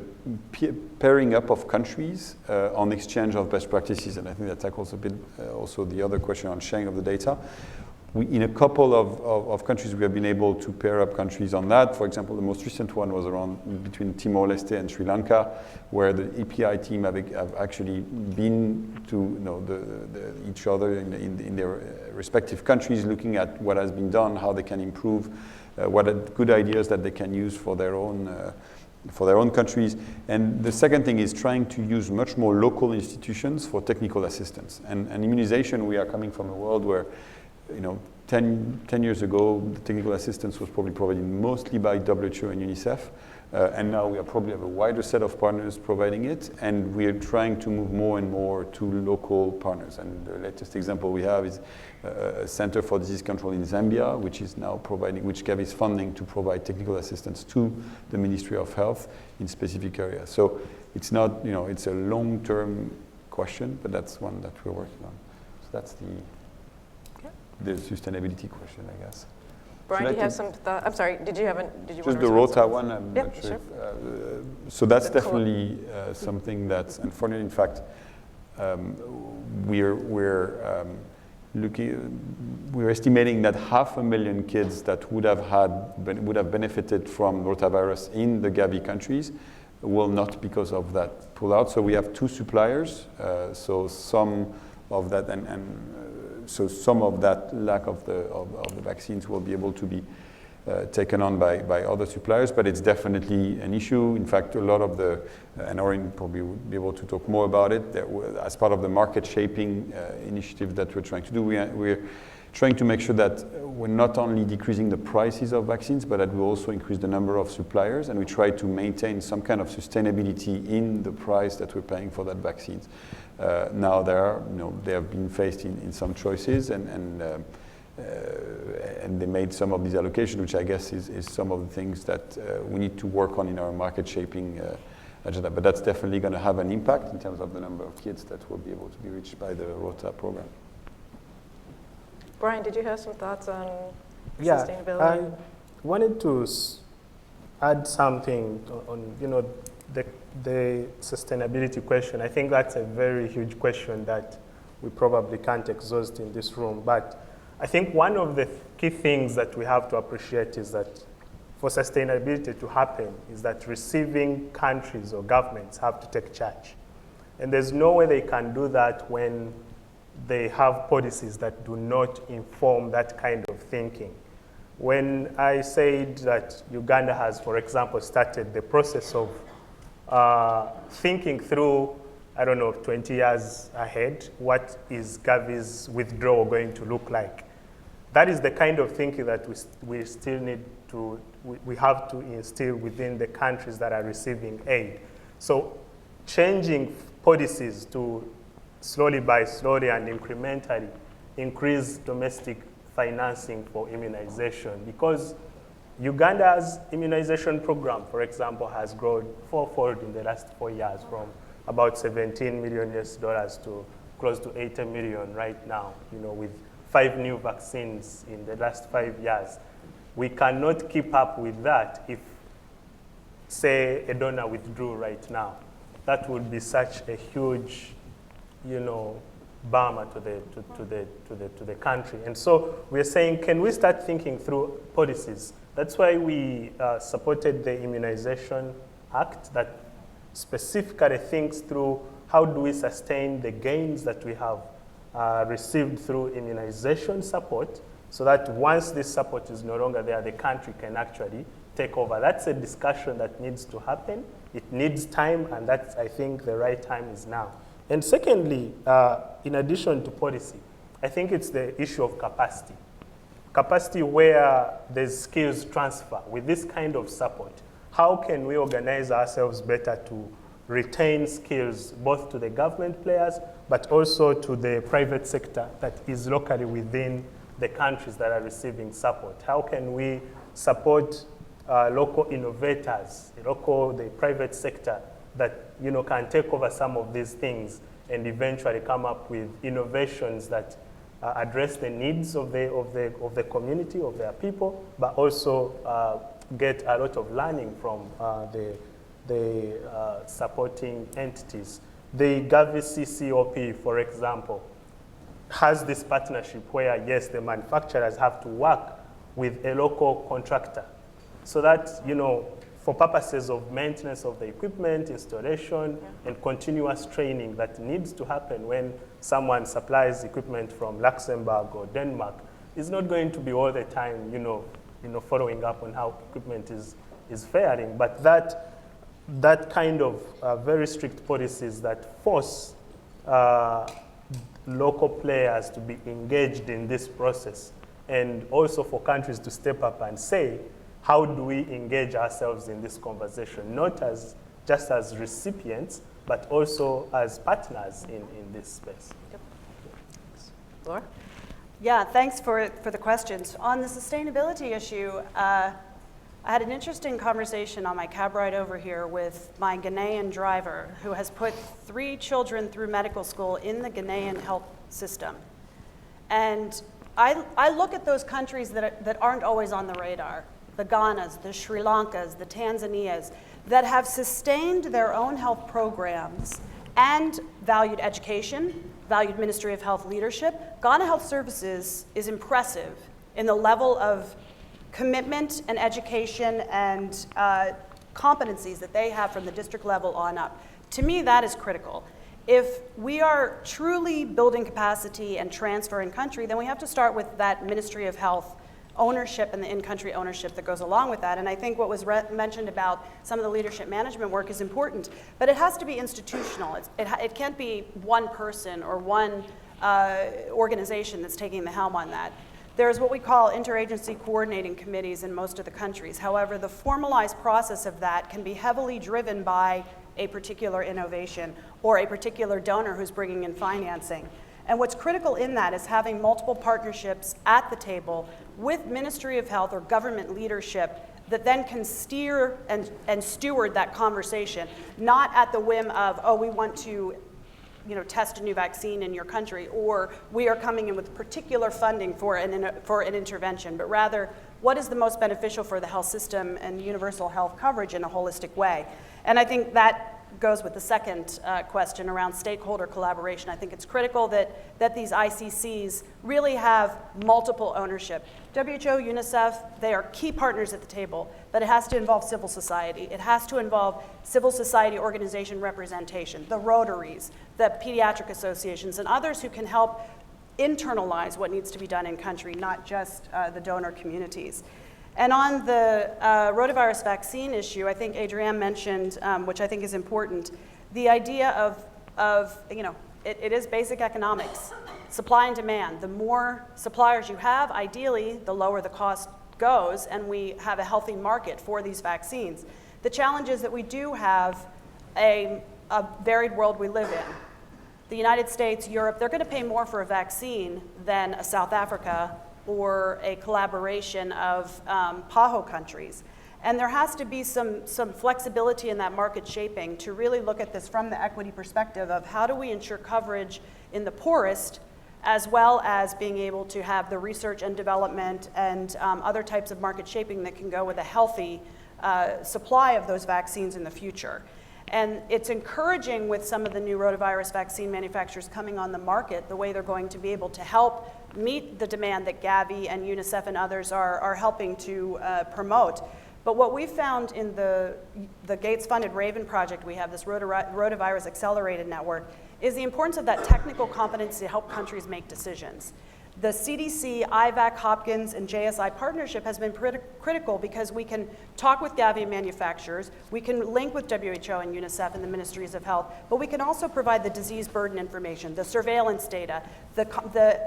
pairing up of countries on exchange of best practices, and I think that tackles a bit also the other question on sharing of the data. In a couple of countries, we have been able to pair up countries on that. For example, the most recent one was around between Timor-Leste and Sri Lanka, where the EPI team have actually been to each other in their respective countries, looking at what has been done, how they can improve, what are good ideas that they can use for their own countries. And the second thing is trying to use much more local institutions for technical assistance. And immunization, we are coming from a world where 10 years ago, the technical assistance was probably provided mostly by WHO and UNICEF. And now we probably have a wider set of partners providing it, and we are trying to move more and more to local partners. And the latest example we have is a Center for Disease Control in Zambia, which is now which Gavi is funding to provide technical assistance to the Ministry of Health in specific areas. So it's not, it's a long-term question, but that's one that we're working on. So that's the sustainability question, I guess. Brian, do you have some thought? I'm sorry, did you just the ROTA one? I'm yeah, not sure. Sure. So that's definitely something that's unfortunate. In fact, we're estimating that 500,000 kids that would have benefited from rotavirus in the Gavi countries will not because of that pullout. So we have two suppliers. So some of that so some of that lack of the vaccines will be able to be taken on by other suppliers, but it's definitely an issue. In fact, a lot of and Orin probably would be able to talk more about it, as part of the market shaping initiative that we're trying to do, we're trying to make sure that we're not only decreasing the prices of vaccines, but that we also increase the number of suppliers, and we try to maintain some kind of sustainability in the price that we're paying for that vaccines. Now they have been faced in some choices, and they made some of these allocations, which I guess is some of the things that we need to work on in our market shaping agenda. But that's definitely going to have an impact in terms of the number of kids that will be able to be reached by the ROTA program. Brian, did you have some thoughts on sustainability? I wanted to add something on the sustainability question. I think that's a very huge question that we probably can't exhaust in this room. But I think one of the key things that we have to appreciate is that for sustainability to happen is that receiving countries or governments have to take charge. And there's no way they can do that when they have policies that do not inform that kind of thinking. When I said that Uganda has, for example, started the process of thinking through, 20 years ahead, what is Gavi's withdrawal going to look like? That is the kind of thinking that we still need to, we have to instill within the countries that are receiving aid. So changing policies to slowly and incrementally increase domestic financing for immunization, because Uganda's immunization program, for example, has grown fourfold in the last 4 years, from about $17 million to close to 80 million right now, with 5 new vaccines in the last 5 years. We cannot keep up with that if, say, a donor withdrew right now. That would be such a huge, bummer to the country. And so we're saying, can we start thinking through policies? That's why we supported the Immunization Act that specifically thinks through how do we sustain the gains that we have received through immunization support, so that once this support is no longer there, the country can actually take over. That's a discussion that needs to happen. It needs time, and that's, I think, the right time is now. And secondly, in addition to policy, I think it's the issue of capacity. Capacity where there's skills transfer with this kind of support. how can we organize ourselves better to retain skills both to the government players but also to the private sector that is locally within the countries that are receiving support? How can we support local innovators, the private sector that can take over some of these things and eventually come up with innovations that address the needs of the community, of their people, but also get a lot of learning from the supporting entities. The Gavi CCOP, for example, has this partnership where, yes, the manufacturers have to work with a local contractor so that, for purposes of maintenance of the equipment, installation, and continuous training that needs to happen when someone supplies equipment from Luxembourg or Denmark, is not going to be all the time, following up on how equipment is faring. But that kind of very strict policies that force local players to be engaged in this process, and also for countries to step up and say, how do we engage ourselves in this conversation, not just as recipients, but also as partners in this space? Yep. Laura? Yeah, thanks for the questions. On the sustainability issue, I had an interesting conversation on my cab ride over here with my Ghanaian driver who has put 3 children through medical school in the Ghanaian health system. And I look at those countries that aren't always on the radar, the Ghanas, the Sri Lankas, the Tanzanias, that have sustained their own health programs and valued education, valued Ministry of Health leadership. Ghana Health Services is impressive in the level of commitment and education and competencies that they have from the district level on up. To me, that is critical. If we are truly building capacity and transfer in country, then we have to start with that Ministry of Health ownership and the in-country ownership that goes along with that. And I think what was mentioned about some of the leadership management work is important, but it has to be institutional. It can't be one person or one organization that's taking the helm on that. There's what we call interagency coordinating committees in most of the countries. However, the formalized process of that can be heavily driven by a particular innovation or a particular donor who's bringing in financing. And what's critical in that is having multiple partnerships at the table with Ministry of Health or government leadership that then can steer and steward that conversation, not at the whim of, oh, we want to test a new vaccine in your country, or we are coming in with particular funding for an intervention, but rather, what is the most beneficial for the health system and universal health coverage in a holistic way? And I think that goes with the second question around stakeholder collaboration. I think it's critical that these ICCs really have multiple ownership. WHO, UNICEF, they are key partners at the table, but it has to involve civil society. It has to involve civil society organization representation, the Rotaries, the pediatric associations, and others who can help internalize what needs to be done in country, not just the donor communities. And on the rotavirus vaccine issue, I think Adrienne mentioned, which I think is important, the idea of it is basic economics, supply and demand. The more suppliers you have, ideally, the lower the cost goes, and we have a healthy market for these vaccines. The challenge is that we do have a varied world we live in. The United States, Europe, they're going to pay more for a vaccine than a South Africa or a collaboration of PAHO countries. And there has to be some flexibility in that market shaping to really look at this from the equity perspective of how do we ensure coverage in the poorest, as well as being able to have the research and development and other types of market shaping that can go with a healthy supply of those vaccines in the future. And it's encouraging with some of the new rotavirus vaccine manufacturers coming on the market, the way they're going to be able to help meet the demand that Gavi and UNICEF and others are helping to promote. But what we found in the Gates-funded RAVEN project, we have this rotavirus accelerated network, is the importance of that technical competence to help countries make decisions. The CDC, IVAC, Hopkins, and JSI partnership has been critical because we can talk with Gavi manufacturers, we can link with WHO and UNICEF and the Ministries of Health, but we can also provide the disease burden information, the surveillance data, the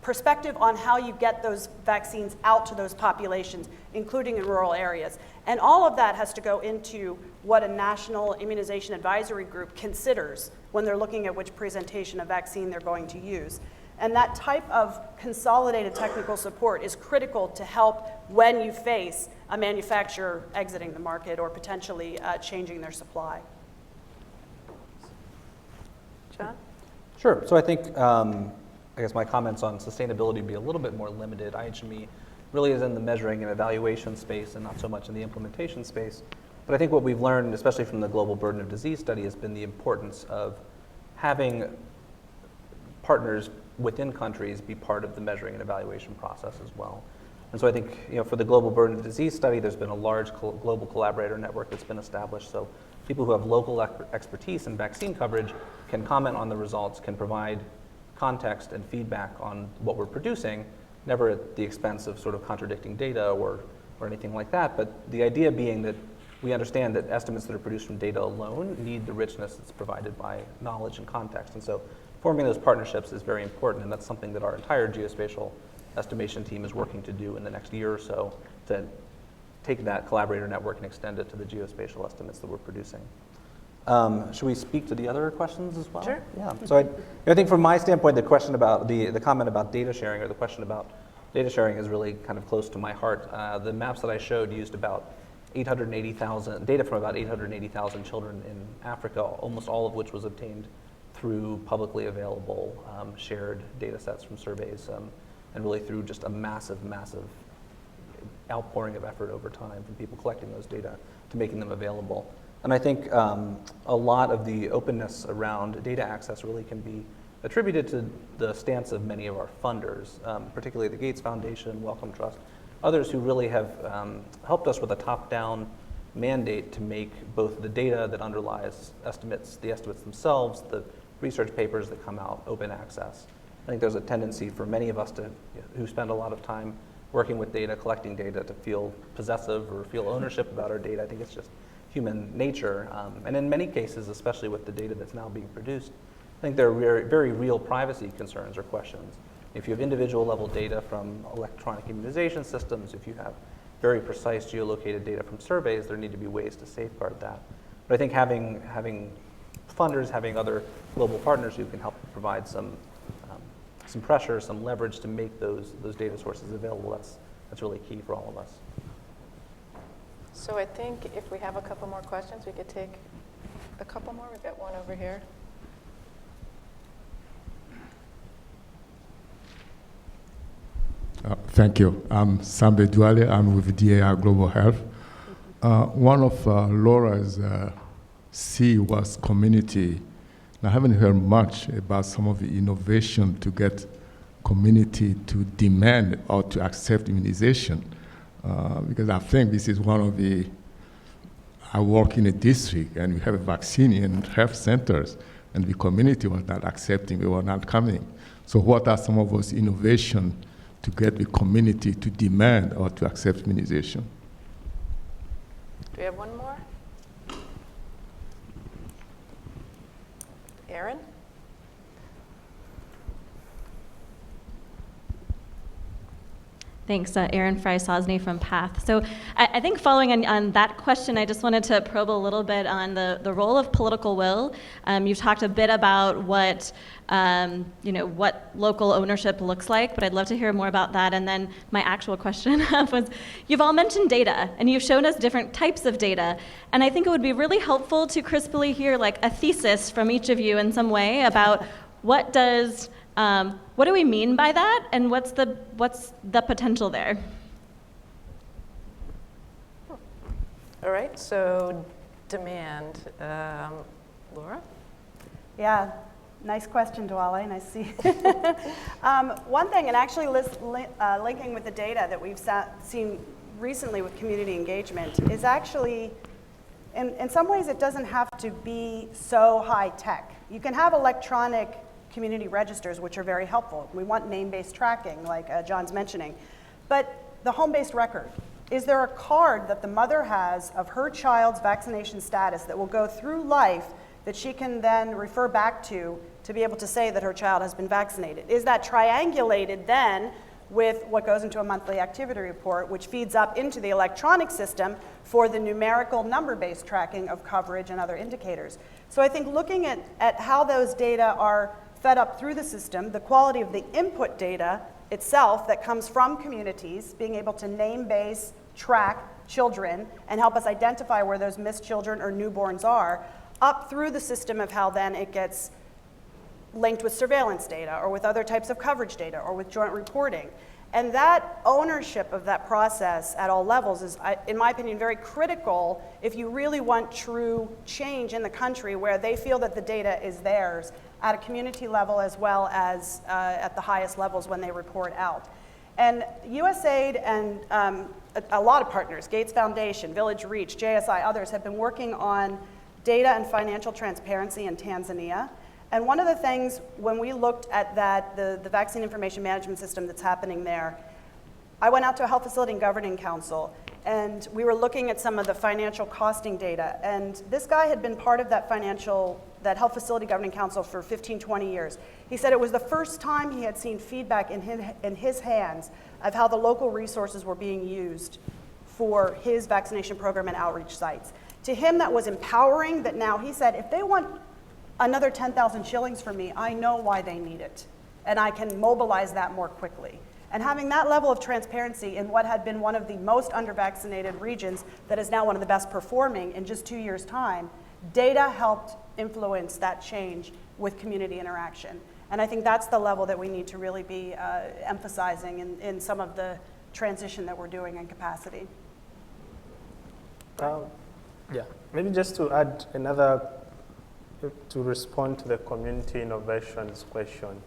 perspective on how you get those vaccines out to those populations, including in rural areas. And all of that has to go into what a national immunization advisory group considers when they're looking at which presentation of vaccine they're going to use. And that type of consolidated technical support is critical to help when you face a manufacturer exiting the market or potentially changing their supply. John? Sure. So I think, I guess my comments on sustainability would be a little bit more limited. IHME really is in the measuring and evaluation space and not so much in the implementation space. But I think what we've learned, especially from the Global Burden of Disease study, has been the importance of having partners within countries be part of the measuring and evaluation process as well. And so I think, for the Global Burden of Disease study, there's been a large global collaborator network that's been established. So people who have local expertise in vaccine coverage can comment on the results, can provide context and feedback on what we're producing, never at the expense of sort of contradicting data or anything like that. But the idea being that we understand that estimates that are produced from data alone need the richness that's provided by knowledge and context. And so forming those partnerships is very important, and that's something that our entire geospatial estimation team is working to do in the next year or so, to take that collaborator network and extend it to the geospatial estimates that we're producing. Should we speak to the other questions as well? Sure. Yeah. So I think from my standpoint, the question about the comment about data sharing, or the question about data sharing, is really kind of close to my heart. The maps that I showed used about 880,000 data from about 880,000 children in Africa, almost all of which was obtained through publicly available shared data sets from surveys, and really through just a massive outpouring of effort over time from people collecting those data to making them available. And I think a lot of the openness around data access really can be attributed to the stance of many of our funders, particularly the Gates Foundation, Wellcome Trust, others who really have helped us with a top-down mandate to make both the data that underlies estimates, the estimates themselves, the research papers that come out, open access. I think there's a tendency for many of us who spend a lot of time working with data, collecting data, to feel possessive or feel ownership about our data. I think it's just human nature. And in many cases, especially with the data that's now being produced, I think there are very, very real privacy concerns or questions. If you have individual level data from electronic immunization systems, if you have very precise geolocated data from surveys, there need to be ways to safeguard that. But I think having funders, having other global partners who can help provide some pressure, some leverage to make those data sources available, that's really key for all of us. So I think if we have a couple more questions, we could take a couple more. We've got one over here. Thank you. I'm Sambe Duale. I'm with DAR Global Health. One of Laura's C was community. I haven't heard much about some of the innovation to get community to demand or to accept immunization, because I think this is one of the, I work in a district and we have a vaccine in health centers and the community was not accepting, they were not coming. So what are some of those innovations to get the community to demand or to accept immunization? Do we have one more? Aaron? Thanks, Erin Fry-Sosny from PATH. So I think following on that question, I just wanted to probe a little bit on the role of political will. You've talked a bit about what local ownership looks like, but I'd love to hear more about that. And then my actual question was, you've all mentioned data, and you've shown us different types of data. And I think it would be really helpful to crisply hear like a thesis from each of you in some way about what do we mean by that, and what's the potential there? All right, so demand. Laura? Yeah, nice question, Duale. Nice to see you. One thing, and actually linking with the data that we've seen recently with community engagement, is actually, in some ways, it doesn't have to be so high tech. You can have electronic community registers, which are very helpful. We want name-based tracking, like John's mentioning. But the home-based record, is there a card that the mother has of her child's vaccination status that will go through life that she can then refer back to to be able to say that her child has been vaccinated? Is that triangulated then with what goes into a monthly activity report, which feeds up into the electronic system for the numerical number-based tracking of coverage and other indicators? So I think looking at how those data are fed up through the system, the quality of the input data itself that comes from communities, being able to name base, track children, and help us identify where those missed children or newborns are, up through the system of how then it gets linked with surveillance data or with other types of coverage data or with joint reporting. And that ownership of that process at all levels is, in my opinion, very critical if you really want true change in the country where they feel that the data is theirs at a community level as well as at the highest levels when they report out. And USAID and a lot of partners, Gates Foundation, Village Reach, JSI, others have been working on data and financial transparency in Tanzania. And one of the things when we looked at that, the vaccine information management system that's happening there, I went out to a health facility and governing council, and we were looking at some of the financial costing data. And this guy had been part of that health facility governing council for 15, 20 years. He said it was the first time he had seen feedback in his hands of how the local resources were being used for his vaccination program and outreach sites. To him, that was empowering, that now he said, if they want another 10,000 shillings for me, I know why they need it, and I can mobilize that more quickly. And having that level of transparency in what had been one of the most under-vaccinated regions that is now one of the best performing in just 2 years' time, data helped influence that change with community interaction. And I think that's the level that we need to really be emphasizing in some of the transition that we're doing in capacity. Yeah, maybe just to add another, to respond to the community innovations question.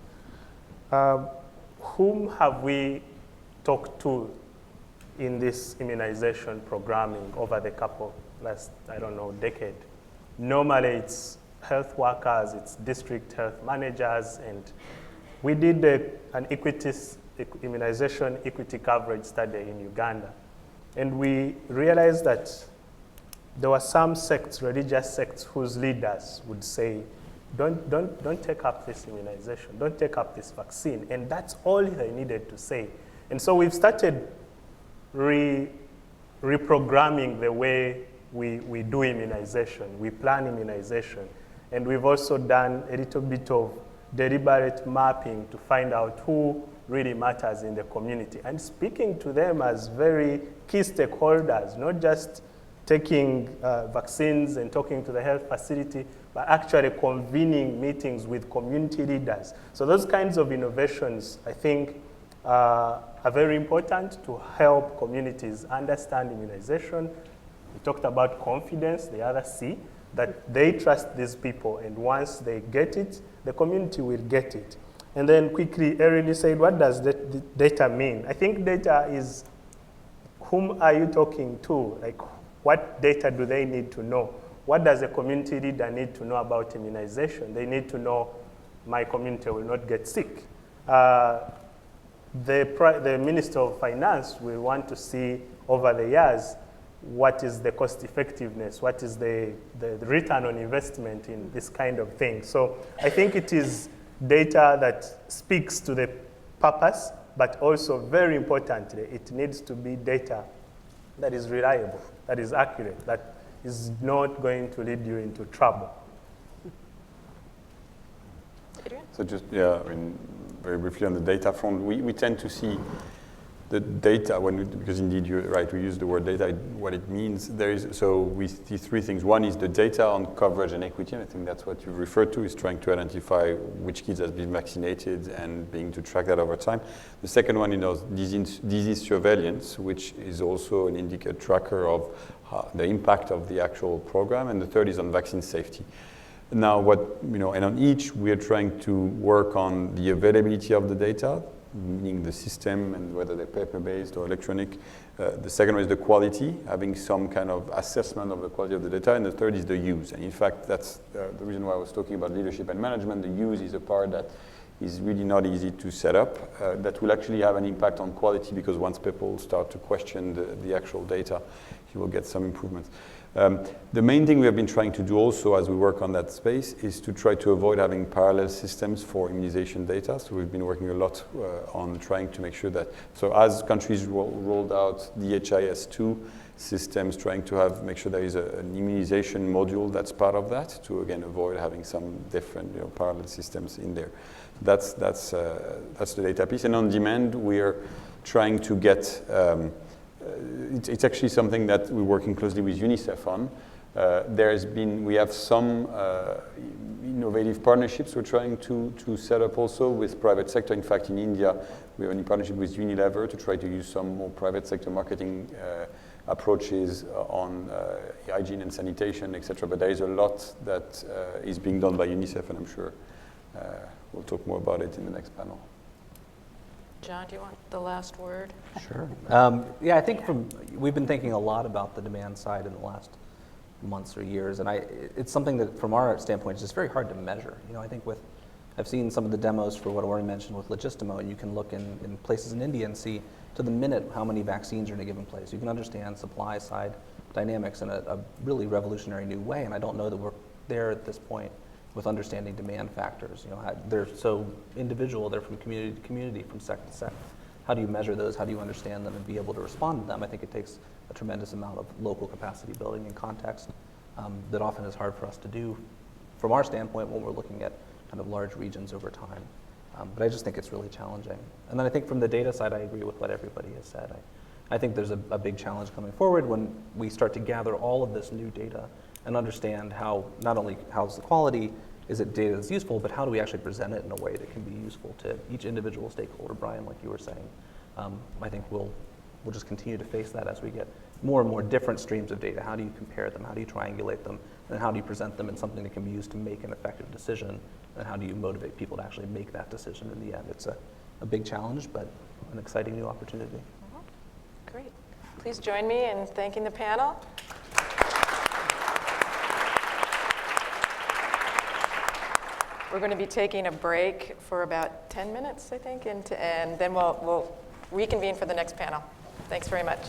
Whom have we talked to in this immunization programming over the last, decade? Normally it's health workers, it's district health managers, and we did an immunization equity coverage study in Uganda. And we realized that there were some sects, religious sects, whose leaders would say, don't take up this immunization, don't take up this vaccine. And that's all they needed to say. And so we've started reprogramming the way we do immunization, we plan immunization. And we've also done a little bit of deliberate mapping to find out who really matters in the community and speaking to them as very key stakeholders, not just taking vaccines and talking to the health facility, but actually convening meetings with community leaders. So those kinds of innovations, I think, are very important to help communities understand immunization. We talked about confidence, the other C, that they trust these people, and once they get it, the community will get it. And then quickly, Erin, you said, what does data mean? I think data is, whom are you talking to? Like, what data do they need to know? What does a community leader need to know about immunization? They need to know my community will not get sick. The Minister of Finance will want to see over the years what is the cost effectiveness, what is the return on investment in this kind of thing. So I think it is data that speaks to the purpose, but also very importantly, it needs to be data that is reliable, that is accurate, that is not going to lead you into trouble. Adrian? So just, very briefly on the data front, we tend to see the data, because indeed you're right, we use the word data, what it means. So we see three things. One is the data on coverage and equity, and I think that's what you referred to, is trying to identify which kids have been vaccinated and being to track that over time. The second one is disease surveillance, which is also an indicator tracker of the impact of the actual program, and the third is on vaccine safety. Now, and on each, we are trying to work on the availability of the data, meaning the system and whether they're paper-based or electronic. The second one is the quality, having some kind of assessment of the quality of the data. And the third is the use. And in fact, that's the reason why I was talking about leadership and management. The use is a part that is really not easy to set up. That will actually have an impact on quality, because once people start to question the actual data, you will get some improvements. The main thing we have been trying to do also as we work on that space is to try to avoid having parallel systems for immunization data. So we've been working a lot on trying to make sure that, so as countries rolled out the HIS2 systems, trying to make sure there is an immunization module that's part of that to, again, avoid having some different parallel systems in there. That's the data piece. And on demand, we are trying to get, it's actually something that we're working closely with UNICEF on. We have some innovative partnerships we're trying to set up also with private sector. In fact, in India, we have a partnership with Unilever to try to use some more private sector marketing approaches on hygiene and sanitation, etc. But there is a lot that is being done by UNICEF, and I'm sure we'll talk more about it in the next panel. John, do you want the last word? Sure. Yeah, I think we've been thinking a lot about the demand side in the last months or years, and it's something that, from our standpoint, is just very hard to measure. I think I've seen some of the demos for what Ori mentioned with Logistimo, and you can look in places in India and see to the minute how many vaccines are in a given place. You can understand supply side dynamics in a really revolutionary new way, and I don't know that we're there at this point with understanding demand factors. They're so individual, they're from community to community, from sect to sect. How do you measure those? How do you understand them and be able to respond to them? I think it takes a tremendous amount of local capacity building and context that often is hard for us to do from our standpoint when we're looking at kind of large regions over time. But I just think it's really challenging. And then I think from the data side, I agree with what everybody has said. I think there's a big challenge coming forward when we start to gather all of this new data and understand how, not only how's the quality, is it data that's useful, but how do we actually present it in a way that can be useful to each individual stakeholder, Brian, like you were saying. I think we'll just continue to face that as we get more and more different streams of data. How do you compare them? How do you triangulate them? And how do you present them in something that can be used to make an effective decision? And how do you motivate people to actually make that decision in the end? It's a big challenge, but an exciting new opportunity. Great. Please join me in thanking the panel. We're going to be taking a break for about 10 minutes, I think, and then we'll reconvene for the next panel. Thanks very much.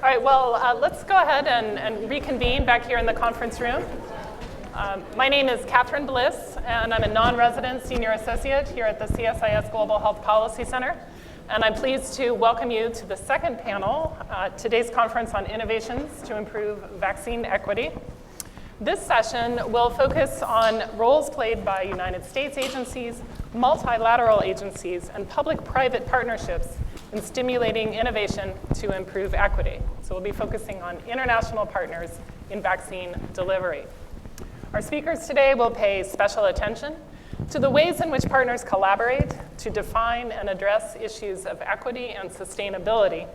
All right, well, let's go ahead and reconvene back here in the conference room. My name is Catherine Bliss, and I'm a non-resident senior associate here at the CSIS Global Health Policy Center. And I'm pleased to welcome you to the second panel, today's conference on innovations to improve vaccine equity. This session will focus on roles played by United States agencies, multilateral agencies, and public-private partnerships in stimulating innovation to improve equity. So we'll be focusing on international partners in vaccine delivery. Our speakers today will pay special attention to the ways in which partners collaborate to define and address issues of equity and sustainability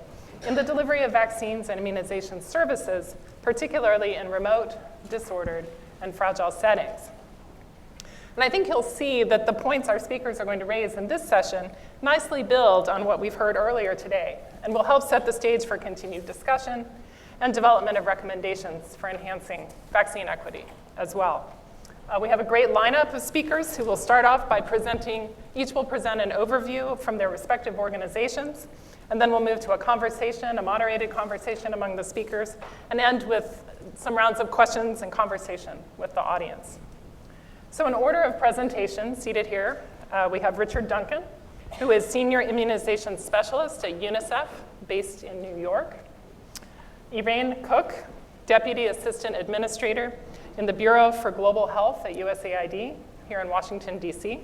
in the delivery of vaccines and immunization services, particularly in remote, disordered, and fragile settings. And I think you'll see that the points our speakers are going to raise in this session nicely build on what we've heard earlier today and will help set the stage for continued discussion and development of recommendations for enhancing vaccine equity as well. We have a great lineup of speakers who will start off by presenting, each will present an overview from their respective organizations, and then we'll move to a conversation, a moderated conversation among the speakers, and end with some rounds of questions and conversation with the audience. So in order of presentation, seated here, we have Richard Duncan, who is Senior Immunization Specialist at UNICEF, based in New York. Irene Cook, Deputy Assistant Administrator in the Bureau for Global Health at USAID here in Washington, D.C.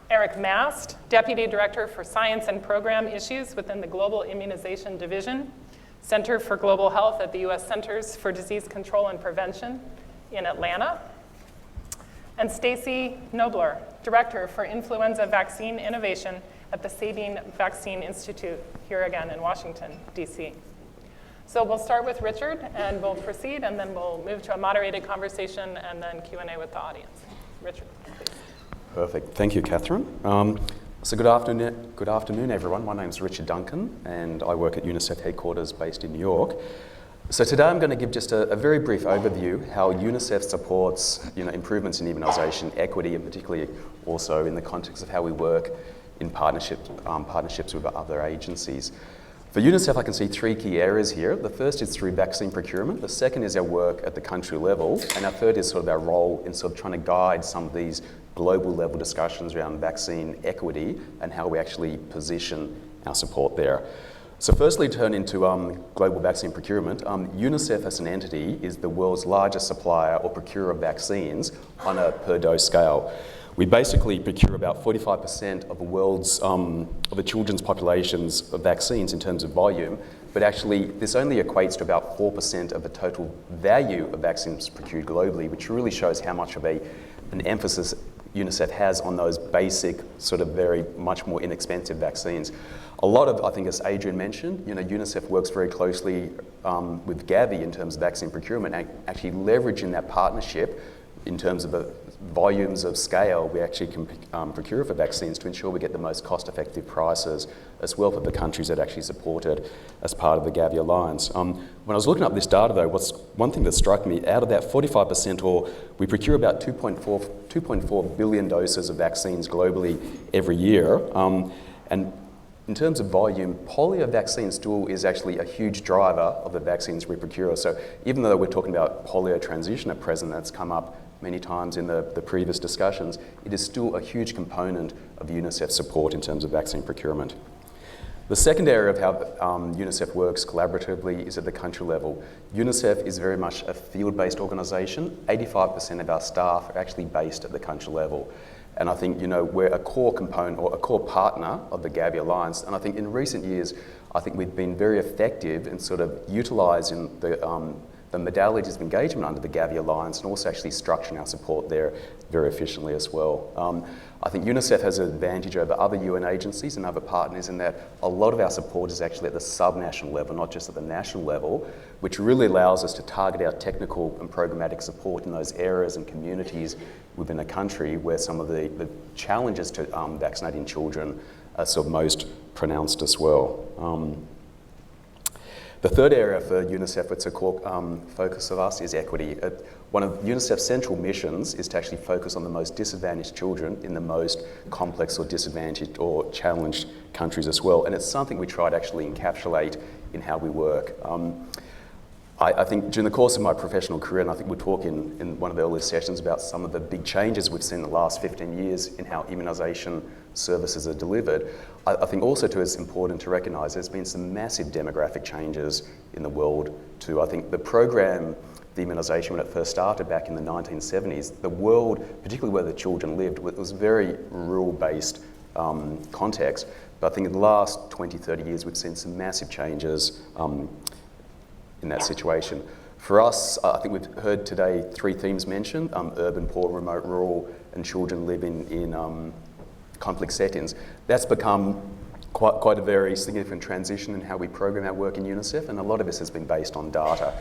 Eric Mast, Deputy Director for Science and Program Issues within the Global Immunization Division, Center for Global Health at the U.S. Centers for Disease Control and Prevention in Atlanta. And Stacy Nobler, Director for Influenza Vaccine Innovation at the Sabin Vaccine Institute here again in Washington, D.C. So we'll start with Richard, and we'll proceed, and then we'll move to a moderated conversation and then Q&A with the audience. Richard, please. Perfect. Thank you, Catherine. So good afternoon, everyone. My name is Richard Duncan, and I work at UNICEF headquarters based in New York. So today I'm going to give just a very brief overview how UNICEF supports improvements in immunisation equity, and particularly also in the context of how we work in partnerships with other agencies. For UNICEF, I can see three key areas here. The first is through vaccine procurement. The second is our work at the country level. And our third is sort of our role in sort of trying to guide some of these global level discussions around vaccine equity and how we actually position our support there. So firstly, turn into global vaccine procurement. UNICEF as an entity is the world's largest supplier or procurer of vaccines on a per dose scale. We basically procure about 45% of the world's, of the children's populations of vaccines in terms of volume, but actually this only equates to about 4% of the total value of vaccines procured globally, which really shows how much of an emphasis UNICEF has on those basic, sort of very much more inexpensive vaccines. A lot of, I think as Adrian mentioned, UNICEF works very closely with Gavi in terms of vaccine procurement, and actually leveraging that partnership in terms of the volumes of scale we actually can procure for vaccines to ensure we get the most cost-effective prices as well for the countries that actually support it as part of the Gavi Alliance. When I was looking up this data though, one thing that struck me, out of that 45%, we procure about 2.4 billion doses of vaccines globally every year. And in terms of volume, polio vaccine still is actually a huge driver of the vaccines we procure. So even though we're talking about polio transition at present, that's come up many times in the previous discussions, it is still a huge component of UNICEF's support in terms of vaccine procurement. The second area of how UNICEF works collaboratively is at the country level. UNICEF is very much a field-based organisation. 85% of our staff are actually based at the country level. And I think, we're a core component or a core partner of the Gavi Alliance. And I think in recent years, I think we've been very effective in sort of utilising the modalities of engagement under the Gavi Alliance and also actually structuring our support there very efficiently as well. I think UNICEF has an advantage over other UN agencies and other partners in that a lot of our support is actually at the subnational level, not just at the national level, which really allows us to target our technical and programmatic support in those areas and communities within a country where some of the challenges to vaccinating children are sort of most pronounced as well. The third area for UNICEF, it's a core focus of us, is equity. One of UNICEF's central missions is to actually focus on the most disadvantaged children in the most complex or disadvantaged or challenged countries as well. And it's something we try to actually encapsulate in how we work. I think during the course of my professional career, and I think we'll talk in one of the earlier sessions about some of the big changes we've seen in the last 15 years in how immunisation services are delivered, I think also too it's important to recognise there's been some massive demographic changes in the world too. I think the program, the immunisation, when it first started back in the 1970s, the world, particularly where the children lived, was very rural-based context. But I think in the last 20, 30 years, we've seen some massive changes in that situation. For us, I think we've heard today 3 themes mentioned: urban, poor, remote, rural, and children living in conflict settings. That's become quite a very significant transition in how we program our work in UNICEF, and a lot of this has been based on data.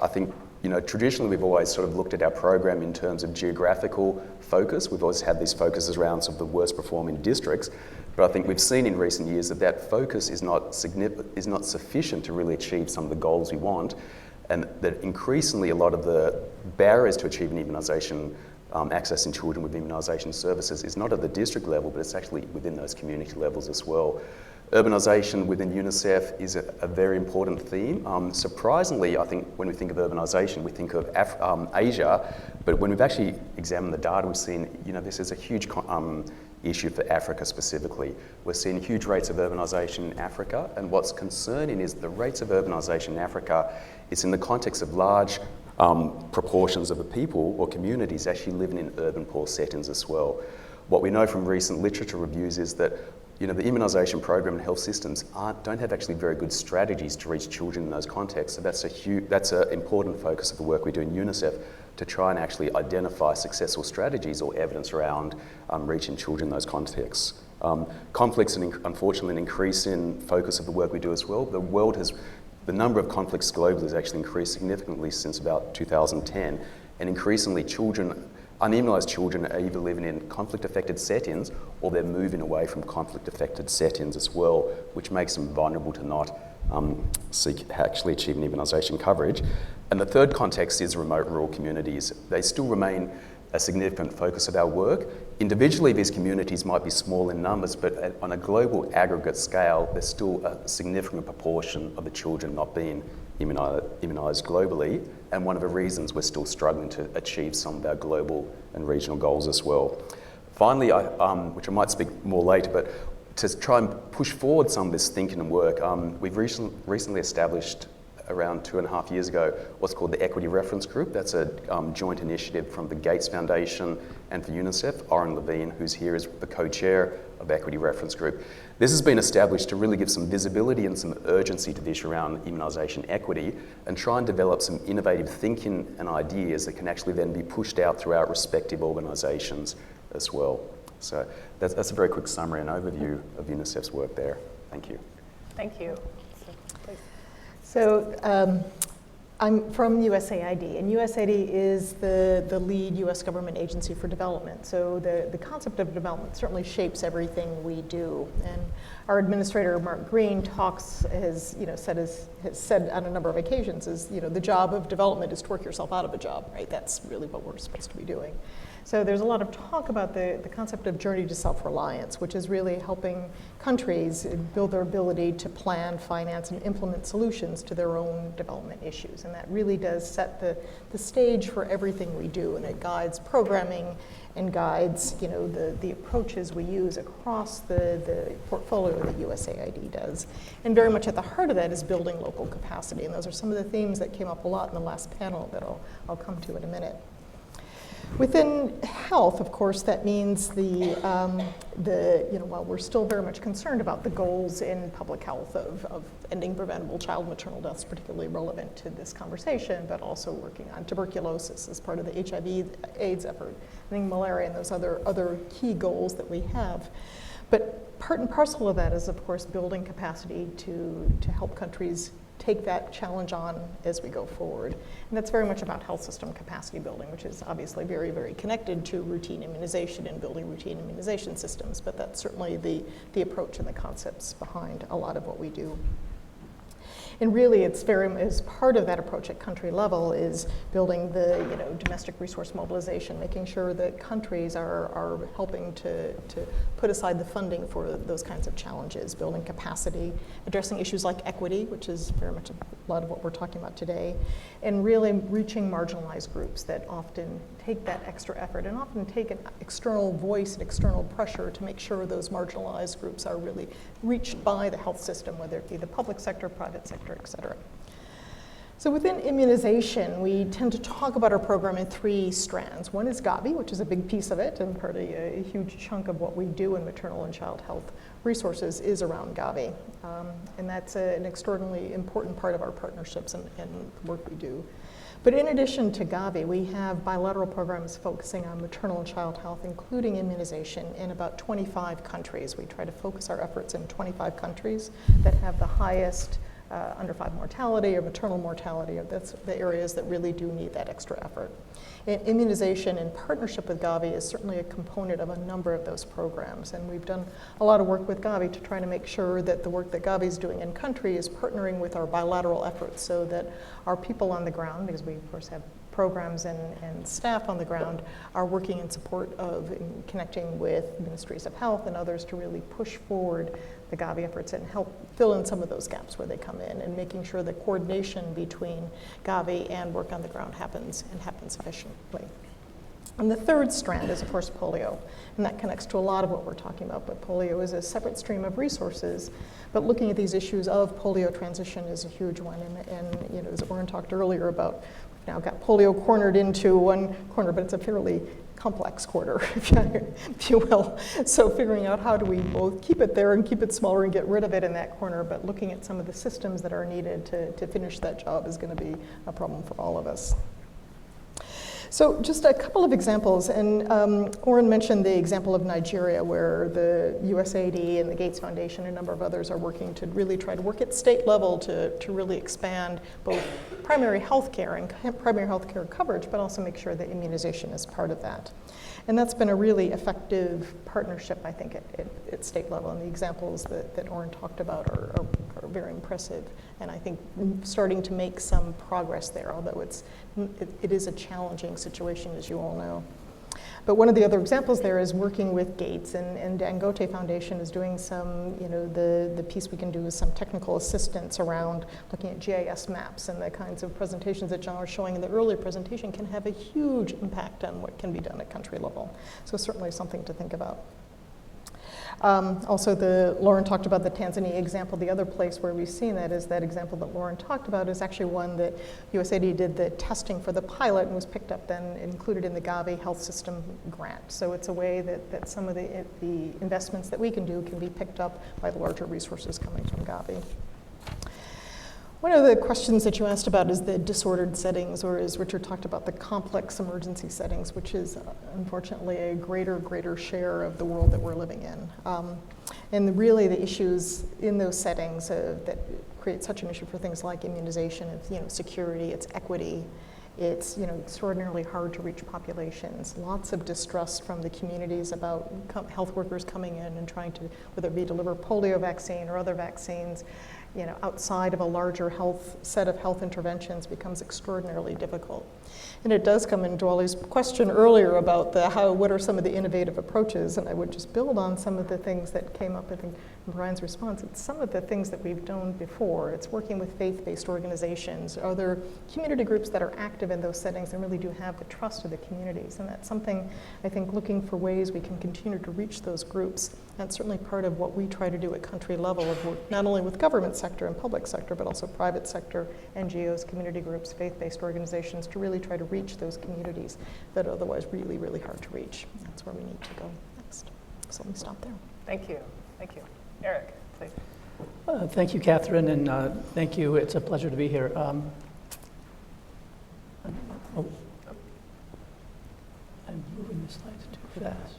I think, traditionally we've always sort of looked at our program in terms of geographical focus. We've always had these focuses around sort of the worst performing districts, but I think we've seen in recent years that focus is not sufficient to really achieve some of the goals we want, and that increasingly a lot of the barriers to achieving immunisation, accessing children with immunisation services, is not at the district level, but it's actually within those community levels as well. Urbanisation within UNICEF is a very important theme. Surprisingly, I think when we think of urbanisation, we think of Asia, but when we've actually examined the data, we've seen, this is a huge issue for Africa specifically. We're seeing huge rates of urbanisation in Africa, and what's concerning is the rates of urbanisation in Africa is in the context of large proportions of the people or communities actually living in urban poor settings as well. What we know from recent literature reviews is that the immunisation program and health systems don't have actually very good strategies to reach children in those contexts. So that's an important focus of the work we do in UNICEF, to try and actually identify successful strategies or evidence around reaching children in those contexts. Conflicts, and unfortunately an increase in focus of the work we do as well. The number of conflicts globally has actually increased significantly since about 2010, and increasingly unimmunised children are either living in conflict-affected settings or they're moving away from conflict-affected settings as well, which makes them vulnerable to not actually achieving immunisation coverage. And the third context is remote rural communities. They still remain a significant focus of our work. Individually, these communities might be small in numbers, but on a global aggregate scale, there's still a significant proportion of the children not being immunised globally, and one of the reasons we're still struggling to achieve some of our global and regional goals as well. Finally, which I might speak more later, but to try and push forward some of this thinking and work, we've recently established, around 2.5 years ago, what's called the Equity Reference Group. That's a joint initiative from the Gates Foundation and for UNICEF. Oren Levine, who's here, is the co-chair of the Equity Reference Group. This has been established to really give some visibility and some urgency to the issue around immunisation equity, and try and develop some innovative thinking and ideas that can actually then be pushed out through our respective organisations as well. So that's a very quick summary and overview of UNICEF's work there. Thank you. Thank you. So I'm from USAID, and USAID is the lead US government agency for development. So the concept of development certainly shapes everything we do. And our administrator, Mark Green, has said on a number of occasions is, the job of development is to work yourself out of a job, right? That's really what we're supposed to be doing. So there's a lot of talk about the concept of journey to self-reliance, which is really helping countries build their ability to plan, finance, and implement solutions to their own development issues. And that really does set the stage for everything we do, and it guides programming and guides the approaches we use across the portfolio that USAID does. And very much at the heart of that is building local capacity, and those are some of the themes that came up a lot in the last panel that I'll come to in a minute. Within health, of course, that means while we're still very much concerned about the goals in public health of ending preventable child maternal deaths, particularly relevant to this conversation, but also working on tuberculosis as part of the HIV/AIDS effort, I think malaria and those other key goals that we have. But part and parcel of that is, of course, building capacity to help countries take that challenge on as we go forward. And that's very much about health system capacity building, which is obviously very, very connected to routine immunization and building routine immunization systems, but that's certainly the approach and the concepts behind a lot of what we do. And really, it's as part of that approach at country level is building the domestic resource mobilization, making sure that countries are helping to put aside the funding for those kinds of challenges, building capacity, addressing issues like equity, which is very much a lot of what we're talking about today, and really reaching marginalized groups that often take that extra effort and often take an external voice and external pressure to make sure those marginalized groups are really reached by the health system, whether it be the public sector, private sector, et cetera. So within immunization, we tend to talk about our program in 3 strands. One is Gavi, which is a big piece of it, and part of a huge chunk of what we do in maternal and child health resources is around Gavi. And that's an extraordinarily important part of our partnerships and work we do. But in addition to Gavi, we have bilateral programs focusing on maternal and child health, including immunization, in about 25 countries. We try to focus our efforts in 25 countries that have the highest under 5 mortality or maternal mortality. That's the areas that really do need that extra effort. And immunization in partnership with Gavi is certainly a component of a number of those programs. And we've done a lot of work with Gavi to try to make sure that the work that Gavi is doing in country is partnering with our bilateral efforts so that our people on the ground, because we of course have programs and staff on the ground, are working in support of connecting with ministries of health and others to really push forward the Gavi efforts and help fill in some of those gaps where they come in, and making sure the coordination between Gavi and work on the ground happens efficiently. And the third strand is, of course, polio, and that connects to a lot of what we're talking about, but polio is a separate stream of resources. But looking at these issues of polio transition is a huge one, and as Oren talked earlier about, we've now got polio cornered into one corner, but it's a fairly complex corner, if you will. So figuring out how do we both keep it there and keep it smaller and get rid of it in that corner, but looking at some of the systems that are needed to finish that job is going to be a problem for all of us. So just a couple of examples, and Oren mentioned the example of Nigeria, where the USAID and the Gates Foundation and a number of others are working to really try to work at state level to really expand both primary health care and primary health care coverage, but also make sure that immunization is part of that. And that's been a really effective partnership, I think, at state level. And the examples that Oren talked about are very impressive. And I think starting to make some progress there, although it is a challenging situation, as you all know. But one of the other examples there is working with Gates, and Dangote Foundation is doing some, the piece we can do is some technical assistance around looking at GIS maps, and the kinds of presentations that John was showing in the earlier presentation can have a huge impact on what can be done at country level. So certainly something to think about. Also, Lauren talked about the Tanzania example. The other place where we've seen that is that example that Lauren talked about is actually one that USAID did the testing for the pilot and was picked up then included in the Gavi health system grant. So it's a way that some of the investments that we can do can be picked up by the larger resources coming from Gavi. One of the questions that you asked about is the disordered settings, or as Richard talked about, the complex emergency settings, which is unfortunately a greater share of the world that we're living in. And really the issues in those settings that create such an issue for things like immunization, security, it's equity, it's extraordinarily hard to reach populations. Lots of distrust from the communities about health workers coming in and trying to, whether it be deliver polio vaccine or other vaccines, outside of a larger set of health interventions becomes extraordinarily difficult. And it does come into Dwali's question earlier about what are some of the innovative approaches, and I would just build on some of the things that came up, I think, in Brian's response. It's some of the things that we've done before. It's working with faith-based organizations, other community groups that are active in those settings and really do have the trust of the communities. And that's something, I think, looking for ways we can continue to reach those groups. That's certainly part of what we try to do at country level, of work not only with government sector and public sector, but also private sector, NGOs, community groups, faith-based organizations, to really try to reach those communities that are otherwise really, really hard to reach. That's where we need to go next. So let me stop there. Thank you. Thank you. Eric, please. Thank you, Catherine, and thank you. It's a pleasure to be here. I'm moving the slides too fast.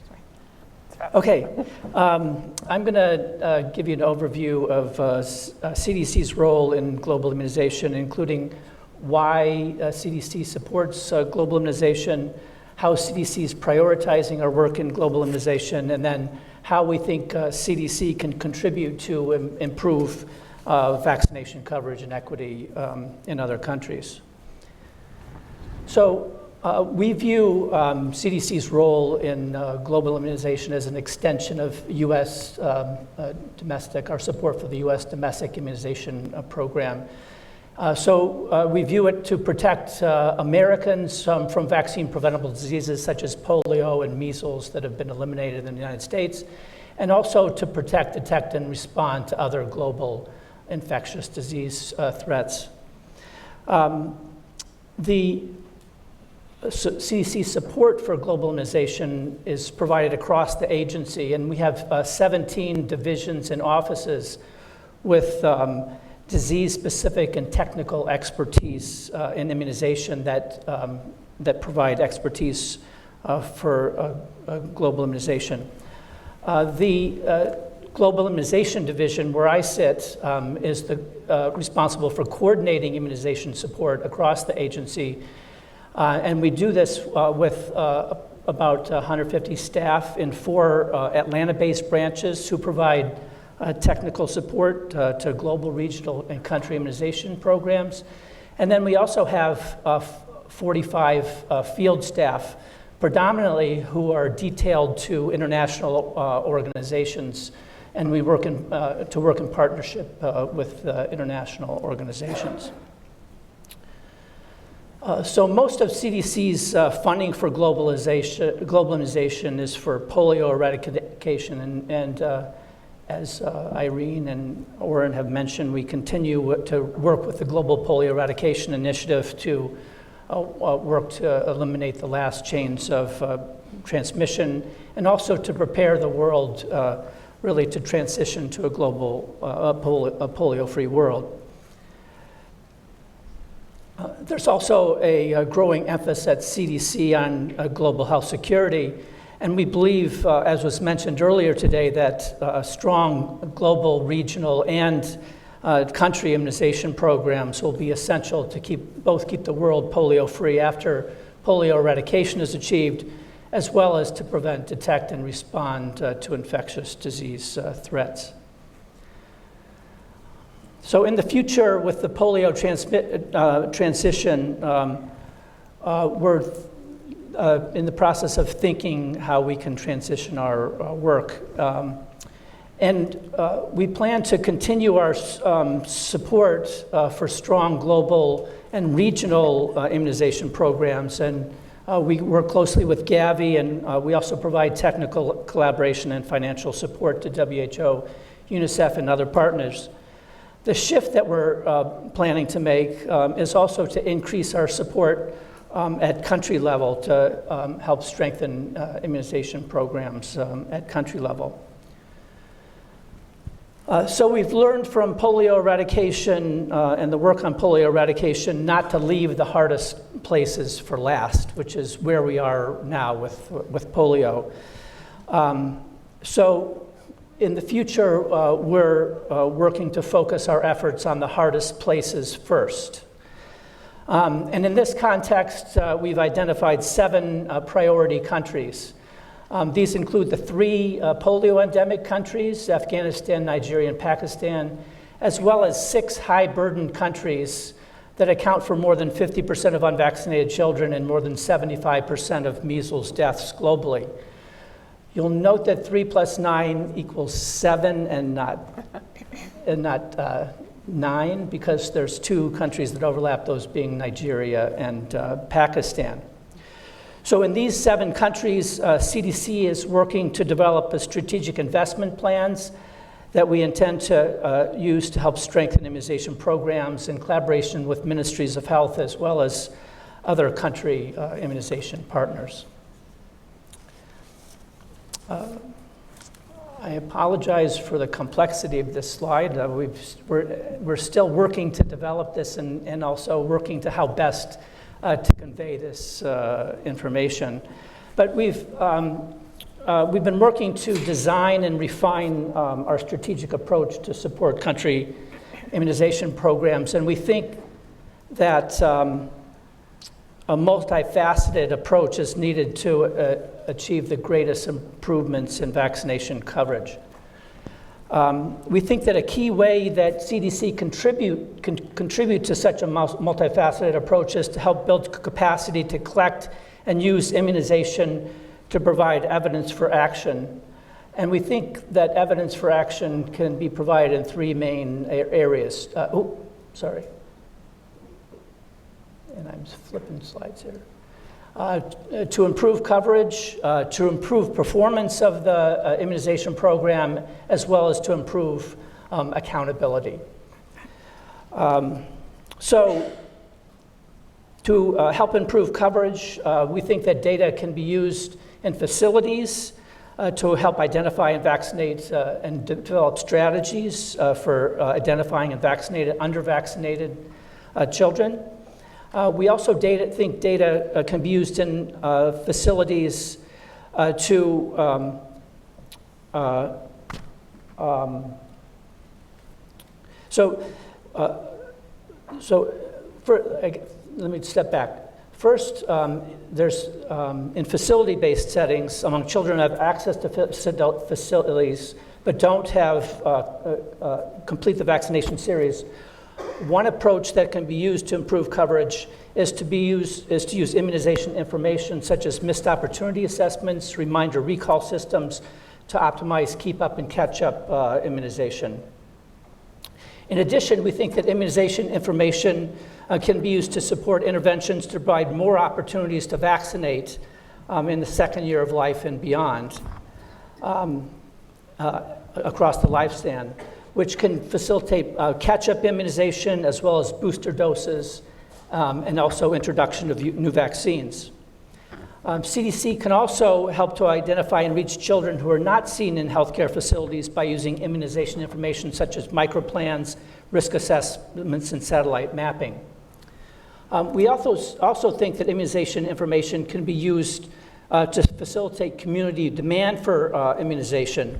Okay, I'm going to give you an overview of CDC's role in global immunization, including why CDC supports global immunization, how CDC is prioritizing our work in global immunization, and then how we think CDC can contribute to improve vaccination coverage and equity in other countries. So we view CDC's role in global immunization as an extension of U.S. Our support for the U.S. domestic immunization program. So we view it to protect Americans from vaccine-preventable diseases such as polio and measles that have been eliminated in the United States, and also to protect, detect, and respond to other global infectious disease threats. The CDC support for global immunization is provided across the agency, and we have 17 divisions and offices with disease-specific and technical expertise in immunization that provide expertise for global immunization. The Global Immunization Division, where I sit, is responsible for coordinating immunization support across the agency. And we do this with about 150 staff in 4 Atlanta-based branches who provide technical support to global, regional, and country immunization programs. And then we also have 45 field staff, predominantly who are detailed to international organizations, and we work in partnership with international organizations. So most of CDC's funding for global immunization is for polio eradication, and as Irene and Oren have mentioned, we continue to work with the Global Polio Eradication Initiative to work to eliminate the last chains of transmission, and also to prepare the world really to transition to a global polio-free world. There's also a growing emphasis at CDC on global health security, and we believe, as was mentioned earlier today, that strong global, regional, and country immunization programs will be essential to keep the world polio-free after polio eradication is achieved, as well as to prevent, detect, and respond to infectious disease threats. So in the future, with the polio transition, we're in the process of thinking how we can transition our work. And we plan to continue our support for strong global and regional immunization programs. And we work closely with Gavi, and we also provide technical collaboration and financial support to WHO, UNICEF, and other partners. The shift that we're planning to make is also to increase our support at country level to help strengthen immunization programs at country level. So we've learned from polio eradication and the work on polio eradication not to leave the hardest places for last, which is where we are now with polio. So in the future, we're working to focus our efforts on the hardest places first. And in this context, we've identified 7 priority countries. These include the 3 polio endemic countries, Afghanistan, Nigeria, and Pakistan, as well as 6 high-burden countries that account for more than 50% of unvaccinated children and more than 75% of measles deaths globally. You'll note that 3 + 9 = 7 and not 9, because there's 2 countries that overlap, those being Nigeria and Pakistan. So in these 7 countries, CDC is working to develop strategic investment plans that we intend to use to help strengthen immunization programs in collaboration with ministries of health as well as other country immunization partners. I apologize for the complexity of this slide. We're still working to develop this and also working to how best to convey this information. But we've been working to design and refine our strategic approach to support country immunization programs, and we think that a multifaceted approach is needed to achieve the greatest improvements in vaccination coverage. We think that a key way that CDC can contribute to such a multifaceted approach is to help build capacity to collect and use immunization to provide evidence for action. And we think that evidence for action can be provided in three main areas. Sorry. And I'm flipping slides here. To improve coverage, to improve performance of the immunization program, as well as to improve accountability. So to help improve coverage, we think that data can be used in facilities to help identify and vaccinate and develop strategies for identifying and vaccinated, under-vaccinated children. We also think data can be used in facilities to let me step back. First, there's in facility-based settings among children who have access to facilities but don't have complete the vaccination series. One approach that can be used to improve coverage is to use immunization information such as missed opportunity assessments, reminder recall systems to optimize keep up and catch up immunization. In addition, we think that immunization information can be used to support interventions to provide more opportunities to vaccinate in the second year of life and beyond across the lifespan, which can facilitate catch-up immunization as well as booster doses and also introduction of new vaccines. CDC can also help to identify and reach children who are not seen in healthcare facilities by using immunization information such as microplans, risk assessments, and satellite mapping. We also think that immunization information can be used to facilitate community demand for immunization.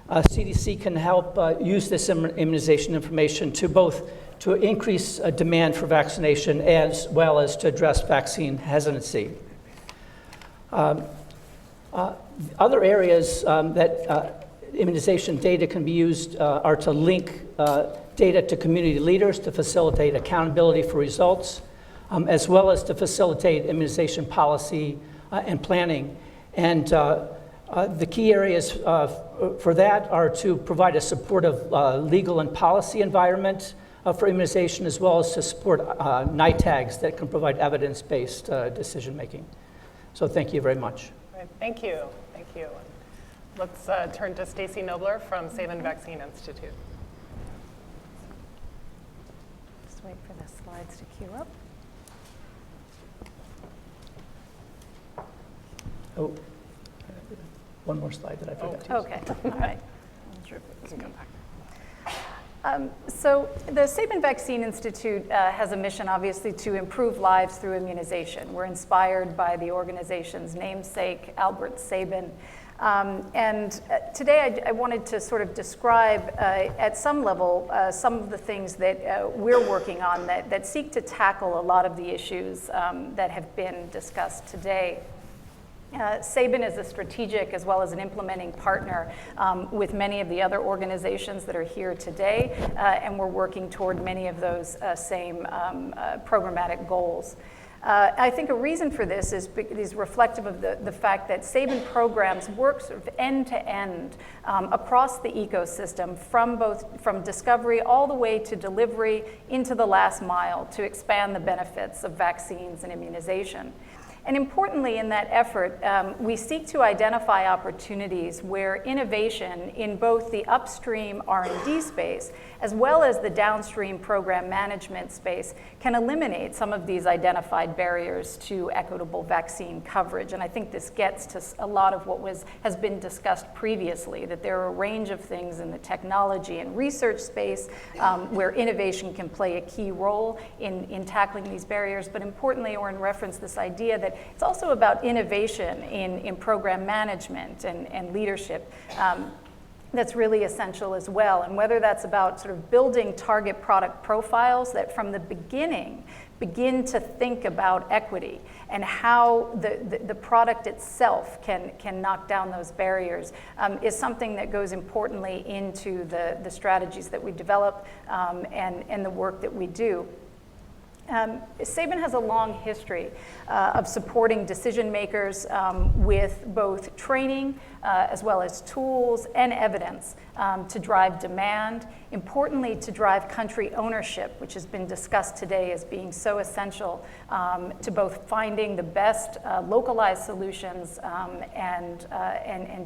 CDC can help use this immunization information to increase demand for vaccination as well as to address vaccine hesitancy. Other areas that immunization data can be used are to link data to community leaders to facilitate accountability for results, as well as to facilitate immunization policy and planning. And the key areas for that are to provide a supportive legal and policy environment for immunization, as well as to support NITAGs that can provide evidence-based decision-making. So thank you very much. Right. Thank you. Thank you. Let's turn to Stacy Nobler from Sabin Vaccine Institute. Just wait for the slides to queue up. Oh, one more slide that I forgot to use. Okay, all right. I'm sure we can come back. So the Sabin Vaccine Institute has a mission, obviously, to improve lives through immunization. We're inspired by the organization's namesake, Albert Sabin. And today I wanted to sort of describe at some level some of the things that we're working on that seek to tackle a lot of the issues that have been discussed today. Sabin is a strategic as well as an implementing partner with many of the other organizations that are here today, and we're working toward many of those same programmatic goals. I think a reason for this is reflective of the fact that Sabin programs work sort of end to end across the ecosystem from discovery all the way to delivery into the last mile to expand the benefits of vaccines and immunization. And importantly, in that effort, we seek to identify opportunities where innovation in both the upstream R&D space as well as the downstream program management space can eliminate some of these identified barriers to equitable vaccine coverage. And I think this gets to a lot of what has been discussed previously, that there are a range of things in the technology and research space where innovation can play a key role in tackling these barriers. But importantly, Oren referenced this idea that it's also about innovation in program management and leadership. that's really essential as well. And whether that's about sort of building target product profiles that from the beginning begin to think about equity and how the product itself can knock down those barriers is something that goes importantly into the strategies that we develop and the work that we do. Sabin has a long history of supporting decision makers with both training as well as tools and evidence to drive demand, importantly to drive country ownership, which has been discussed today as being so essential to both finding the best localized solutions and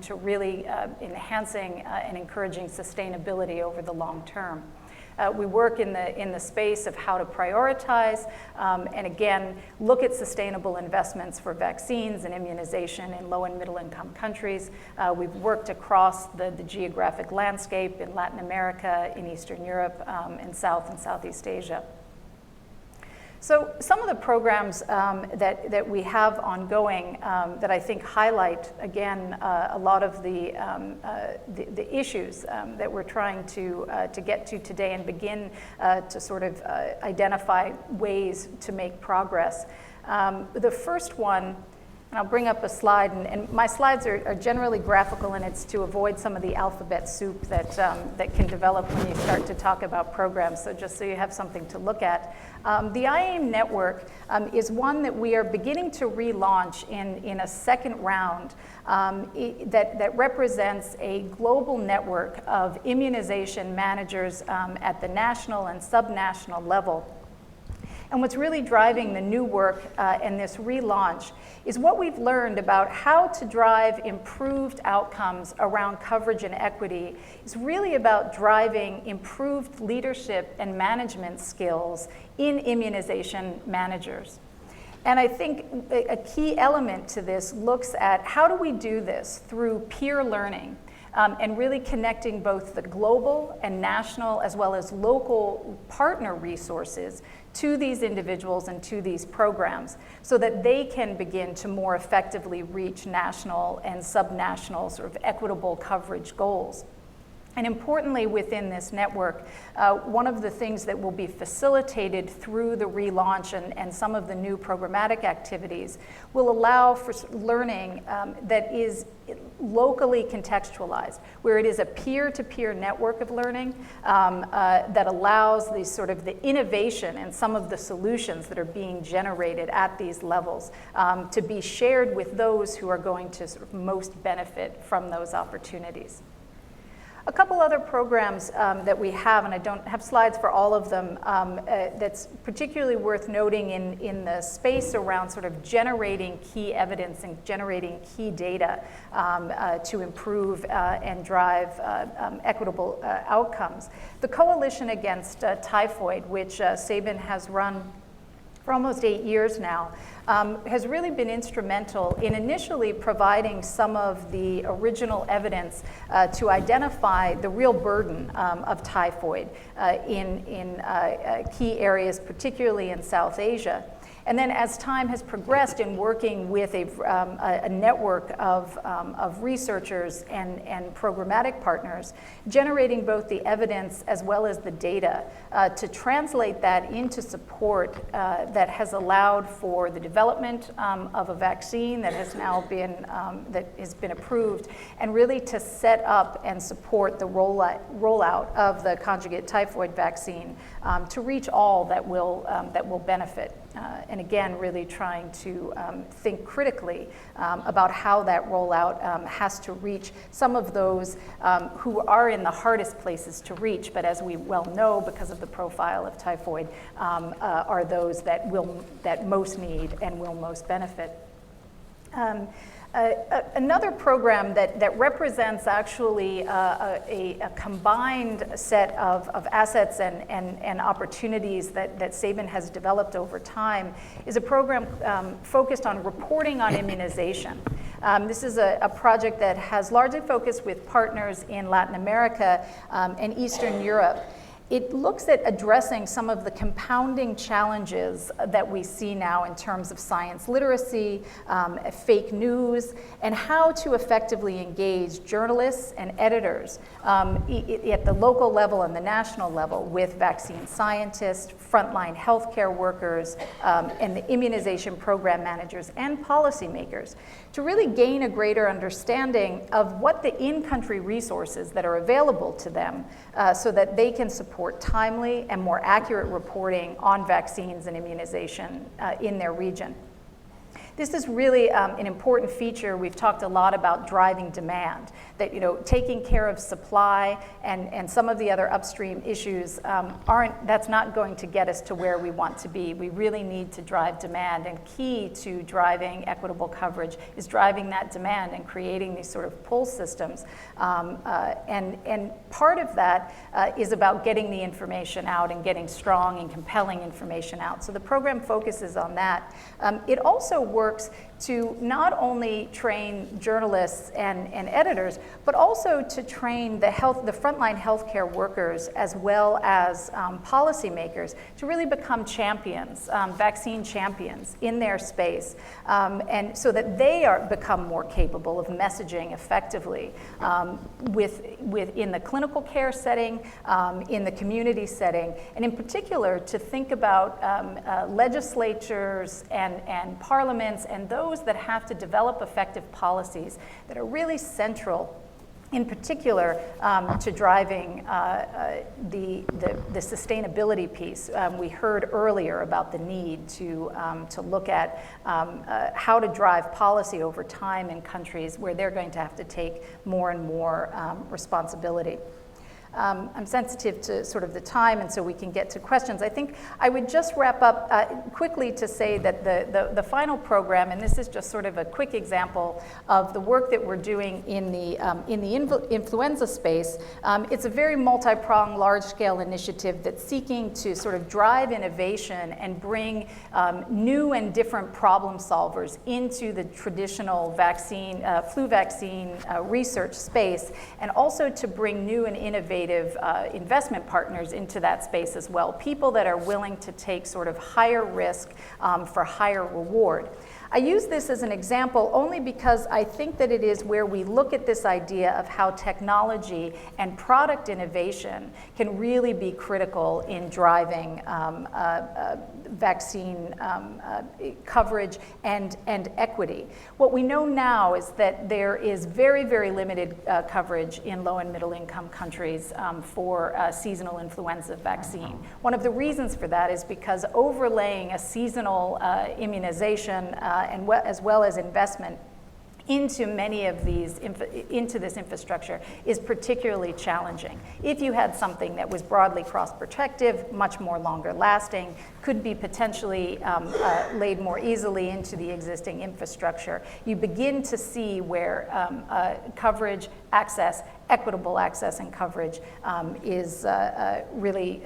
to really enhancing and encouraging sustainability over the long term. We work in the space of how to prioritize and again, look at sustainable investments for vaccines and immunization in low and middle income countries. We've worked across the geographic landscape in Latin America, in Eastern Europe, and South and Southeast Asia. So some of the programs that we have ongoing that I think highlight, again, a lot of the issues that we're trying to get to today and begin to sort of identify ways to make progress. The first one, and I'll bring up a slide, and my slides are generally graphical, and it's to avoid some of the alphabet soup that can develop when you start to talk about programs, so just so you have something to look at. The IAIM network is one that we are beginning to relaunch in a second round that represents a global network of immunization managers at the national and subnational level. And what's really driving the new work and this relaunch is what we've learned about how to drive improved outcomes around coverage and equity. It's really about driving improved leadership and management skills in immunization managers. And I think a key element to this looks at how do we do this through peer learning and really connecting both the global and national as well as local partner resources to these individuals and to these programs so that they can begin to more effectively reach national and subnational sort of equitable coverage goals. And importantly, within this network, one of the things that will be facilitated through the relaunch and some of the new programmatic activities will allow for learning that is locally contextualized, where it is a peer-to-peer network of learning that allows the sort of the innovation and some of the solutions that are being generated at these levels to be shared with those who are going to sort of most benefit from those opportunities. A couple other programs that we have, and I don't have slides for all of them, that's particularly worth noting in the space around sort of generating key evidence and generating key data to improve and drive equitable outcomes. The Coalition Against Typhoid, which Sabin has run for almost 8 years now, has really been instrumental in initially providing some of the original evidence to identify the real burden of typhoid in key areas, particularly in South Asia. And then as time has progressed in working with a network of researchers and programmatic partners, generating both the evidence as well as the data to translate that into support that has allowed for the development of a vaccine that has now been approved, and really to set up and support the rollout of the conjugate typhoid vaccine to reach all that will benefit. And again, really trying to think critically about how that rollout has to reach some of those who are in the hardest places to reach, but as we well know, because of the profile of typhoid, are those that most need and will most benefit. Another program that represents actually a combined set of assets and opportunities that Sabin has developed over time is a program focused on reporting on immunization. This is a project that has largely focused with partners in Latin America and Eastern Europe. it looks at addressing some of the compounding challenges that we see now in terms of science literacy, fake news, and how to effectively engage journalists and editors at the local level and the national level with vaccine scientists, frontline healthcare workers, and the immunization program managers and policymakers to really gain a greater understanding of what the in-country resources that are available to them so that they can support timely and more accurate reporting on vaccines and immunization in their region. This is really an important feature. We've talked a lot about driving demand, that taking care of supply and some of the other upstream issues that's not going to get us to where we want to be. We really need to drive demand, and key to driving equitable coverage is driving that demand and creating these sort of pull systems. And part of that is about getting the information out and getting strong and compelling information out. So the program focuses on that. It also works to not only train journalists and editors, but also to train the frontline healthcare workers as well as policymakers to really become champions, vaccine champions in their space, and so that they become more capable of messaging effectively in the clinical care setting, in the community setting, and in particular to think about legislatures and parliaments and those that have to develop effective policies that are really central in particular to driving the sustainability piece. We heard earlier about the need to look at how to drive policy over time in countries where they're going to have to take more and more responsibility. I'm sensitive to sort of the time, and so we can get to questions. I think I would just wrap up quickly to say that the final program, and this is just sort of a quick example of the work that we're doing in the influenza space. It's a very multi-pronged, large-scale initiative that's seeking to sort of drive innovation and bring new and different problem solvers into the traditional flu vaccine research space, and also to bring new and innovative investment partners into that space as well, people that are willing to take sort of higher risk for higher reward. I use this as an example only because I think that it is where we look at this idea of how technology and product innovation can really be critical in driving vaccine coverage and equity. What we know now is that there is very, very limited coverage in low and middle income countries for seasonal influenza vaccine. One of the reasons for that is because overlaying a seasonal immunization as well as investment into many of these, into this infrastructure is particularly challenging. If you had something that was broadly cross-protective, much more longer lasting, could be potentially laid more easily into the existing infrastructure, you begin to see where coverage, access, equitable access and coverage is really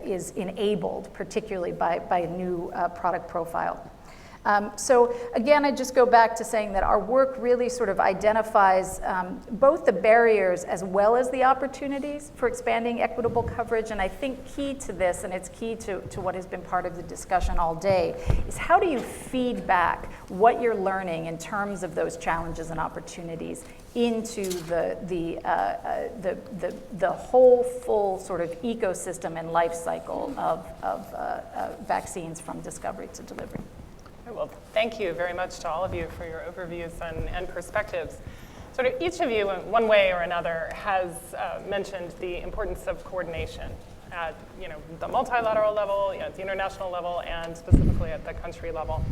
is enabled, particularly by a new product profile. So again, I just go back to saying that our work really sort of identifies both the barriers as well as the opportunities for expanding equitable coverage. And I think key to this, and it's key to what has been part of the discussion all day, is how do you feed back what you're learning in terms of those challenges and opportunities into the whole full sort of ecosystem and life cycle of vaccines from discovery to delivery. Well, thank you very much to all of you for your overviews and perspectives. Sort of each of you, in one way or another, has mentioned the importance of coordination at the multilateral level, at the international level, and specifically at the country level.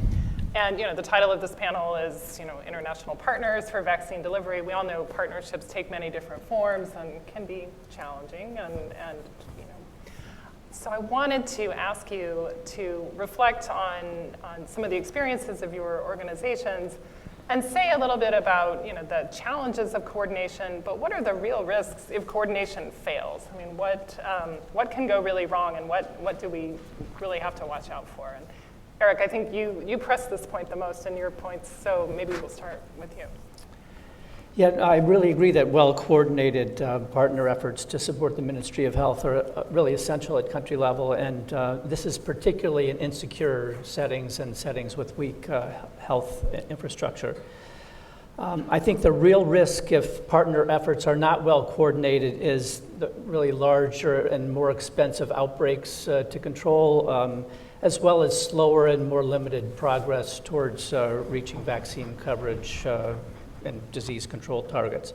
And the title of this panel is International Partners for Vaccine Delivery. We all know partnerships take many different forms and can be challenging, and so I wanted to ask you to reflect on some of the experiences of your organizations and say a little bit about the challenges of coordination, but what are the real risks if coordination fails? I mean, what can go really wrong, and what do we really have to watch out for? And Eric, I think you pressed this point the most in your points, so maybe we'll start with you. Yeah, I really agree that well-coordinated partner efforts to support the Ministry of Health are really essential at country level, and this is particularly in insecure settings and settings with weak health infrastructure. I think the real risk if partner efforts are not well-coordinated is the really larger and more expensive outbreaks to control, as well as slower and more limited progress towards reaching vaccine coverage and disease control targets.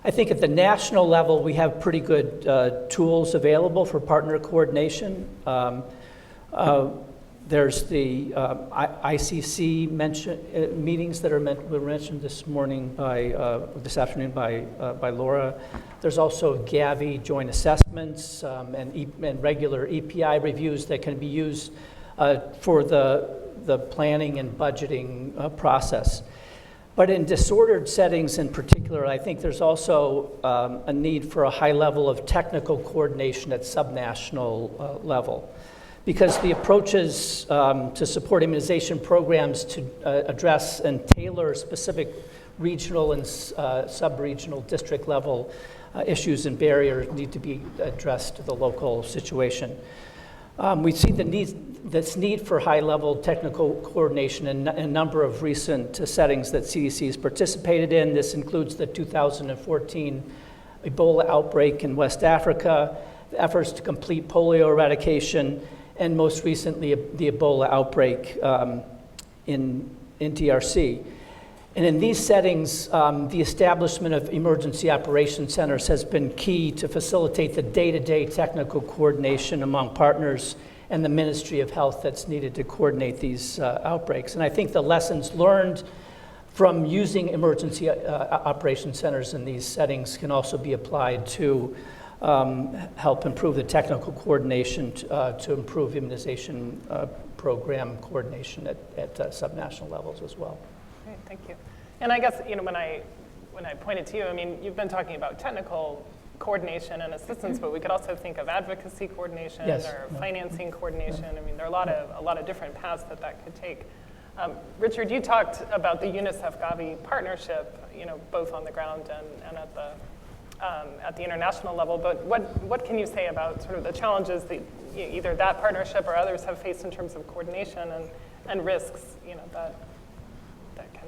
I think at the national level, we have pretty good tools available for partner coordination. There's the ICC meetings that were mentioned this afternoon by Laura. There's also Gavi joint assessments and regular EPI reviews that can be used for the planning and budgeting process. But in disordered settings in particular, I think there's also a need for a high level of technical coordination at subnational level, because the approaches to support immunization programs to address and tailor specific regional and sub-regional district level issues and barriers need to be addressed to the local situation. We see this need for high-level technical coordination in a number of recent settings that CDC has participated in. This includes the 2014 Ebola outbreak in West Africa, the efforts to complete polio eradication, and most recently the Ebola outbreak in DRC. And in these settings, the establishment of emergency operations centers has been key to facilitate the day-to-day technical coordination among partners and the Ministry of Health that's needed to coordinate these outbreaks. And I think the lessons learned from using emergency operations centers in these settings can also be applied to help improve the technical coordination to improve immunization program coordination at subnational levels as well. Great, thank you. And I guess, you know, when I pointed to you, I mean, you've been talking about technical coordination and assistance, but we could also think of advocacy coordination or financing coordination. I mean, there are a lot of different paths that could take. Richard, you talked about the UNICEF Gavi partnership, you know, both on the ground and at the international level. But what can you say about sort of the challenges that either that partnership or others have faced in terms of coordination and risks, you know, that can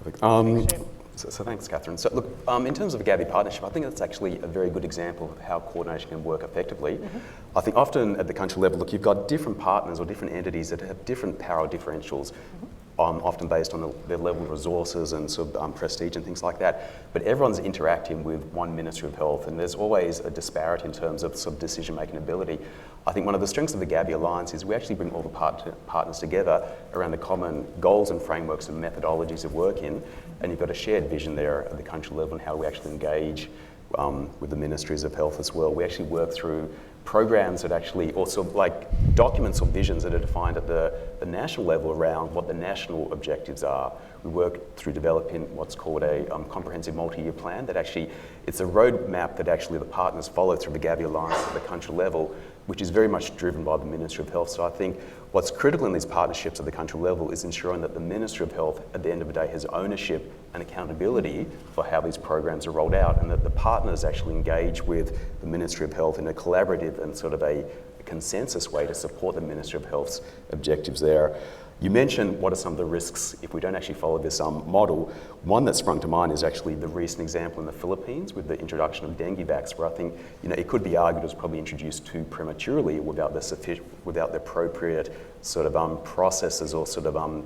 take shape? So thanks, Catherine. So look, in terms of a Gavi partnership, I think that's actually a very good example of how coordination can work effectively. I think often at the country level, look, you've got different partners or different entities that have different power differentials, often based on their level of resources and sort of prestige and things like that. But everyone's interacting with one Ministry of Health, and there's always a disparity in terms of sort of decision-making ability. I think one of the strengths of the Gavi Alliance is we actually bring all the partners together around the common goals and frameworks and methodologies of working, and you've got a shared vision there at the country level and how we actually engage with the Ministries of Health as well. We actually work through programs that actually also like documents or visions that are defined at the national level around what the national objectives are. We work through developing what's called a comprehensive multi-year plan that actually, it's a roadmap that actually the partners follow through the Gavi Alliance at the country level, which is very much driven by the Ministry of Health. So I think what's critical in these partnerships at the country level is ensuring that the Ministry of Health at the end of the day has ownership and accountability for how these programs are rolled out, and that the partners actually engage with the Ministry of Health in a collaborative and sort of a consensus way to support the Ministry of Health's objectives there. You mentioned what are some of the risks if we don't actually follow this model. One that sprung to mind is actually the recent example in the Philippines with the introduction of dengue vax, where I think it could be argued it was probably introduced too prematurely without the appropriate sort of processes or sort of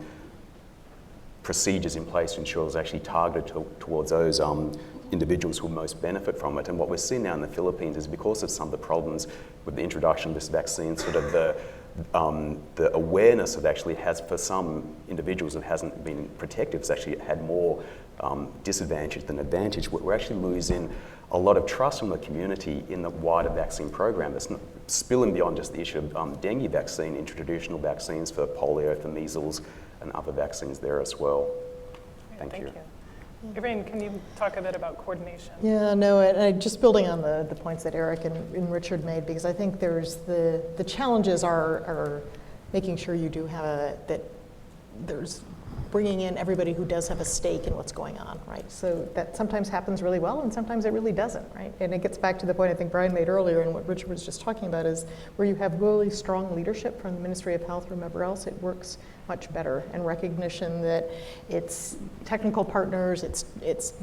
procedures in place to ensure it was actually targeted towards those individuals who will most benefit from it. And what we're seeing now in the Philippines is because of some of the problems with the introduction of this vaccine, sort of the awareness it actually has for some individuals it hasn't been protective. It's actually had more disadvantage than advantage. We're actually losing a lot of trust from the community in the wider vaccine program. It's not spilling beyond just the issue of dengue vaccine into traditional vaccines for polio, for measles, and other vaccines there as well. Thank you. Irene, can you talk a bit about coordination? Yeah, no, and just building on the points that Eric and Richard made, because I think there's the challenges are making sure you do have that there's bringing in everybody who does have a stake in what's going on, right? So that sometimes happens really well and sometimes it really doesn't, right? And it gets back to the point I think Brian made earlier and what Richard was just talking about is where you have really strong leadership from the Ministry of Health or whomever else, it works much better, and recognition that it's technical partners, it's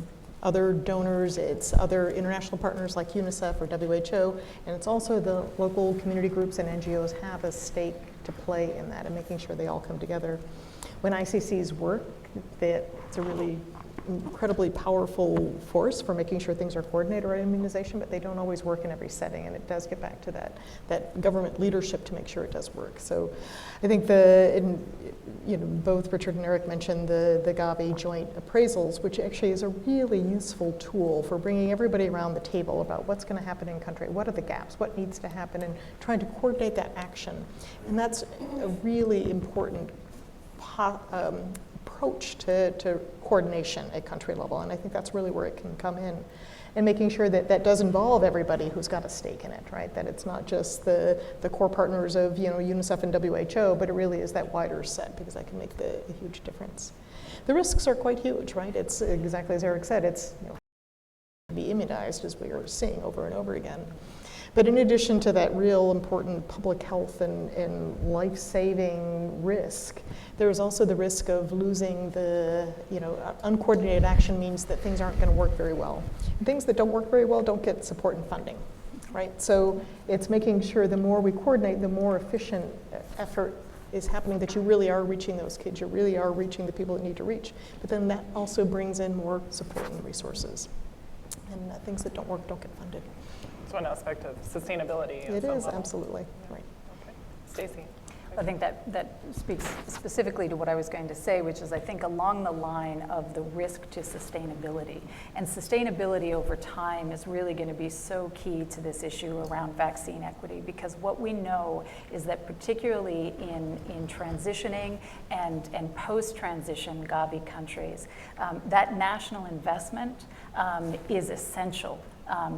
other donors, it's other international partners like UNICEF or WHO, and it's also the local community groups and NGOs have a stake to play in that and making sure they all come together. When ICCs work, it's a really incredibly powerful force for making sure things are coordinated around immunization, but they don't always work in every setting, and it does get back to that government leadership to make sure it does work. So I think both Richard and Eric mentioned the Gavi joint appraisals, which actually is a really useful tool for bringing everybody around the table about what's going to happen in country, what are the gaps, what needs to happen, and trying to coordinate that action. And that's a really important approach to coordination at country level, and I think that's really where it can come in, and making sure that that does involve everybody who's got a stake in it, right? That it's not just the core partners of UNICEF and WHO, but it really is that wider set, because that can make a huge difference. The risks are quite huge, right? It's exactly as Eric said, it's to be immunized, as we are seeing over and over again. But in addition to that real important public health and life-saving risk, there's also the risk of losing uncoordinated action means that things aren't going to work very well. And things that don't work very well don't get support and funding, right? So it's making sure the more we coordinate, the more efficient effort is happening, that you really are reaching those kids, you really are reaching the people that need to reach. But then that also brings in more support and resources. And things that don't work don't get funded. It's one aspect of sustainability. It is, absolutely. Right. Okay. Stacey. I think that speaks specifically to what I was going to say, which is I think along the line of the risk to sustainability. And sustainability over time is really going to be so key to this issue around vaccine equity, because what we know is that particularly in transitioning and post-transition Gavi countries, that national investment is essential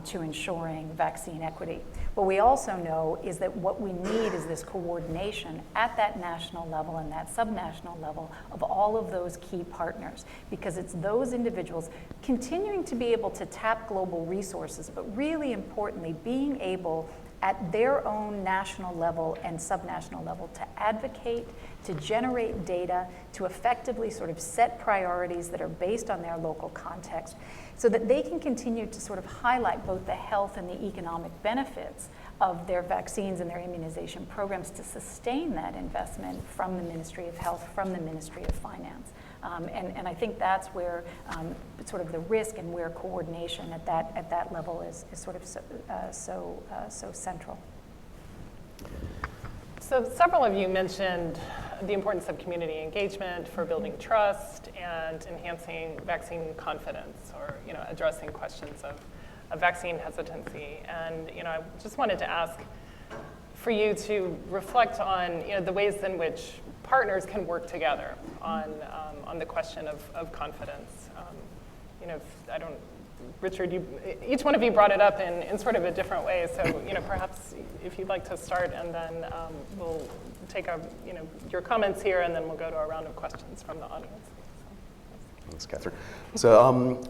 to ensuring vaccine equity. What we also know is that what we need is this coordination at that national level and that subnational level of all of those key partners, because it's those individuals continuing to be able to tap global resources, but really importantly, being able at their own national level and subnational level to advocate, to generate data, to effectively sort of set priorities that are based on their local context, so that they can continue to sort of highlight both the health and the economic benefits of their vaccines and their immunization programs to sustain that investment from the Ministry of Health, from the Ministry of Finance. And I think that's where sort of the risk and where coordination at that level is sort of so central. So several of you mentioned the importance of community engagement for building trust and enhancing vaccine confidence, or addressing questions of vaccine hesitancy. And I just wanted to ask for you to reflect on the ways in which partners can work together on the question of confidence. Richard, each one of you brought it up in sort of a different way. So perhaps if you'd like to start, and then we'll take your comments here, and then we'll go to a round of questions from the audience. Thanks, Catherine. So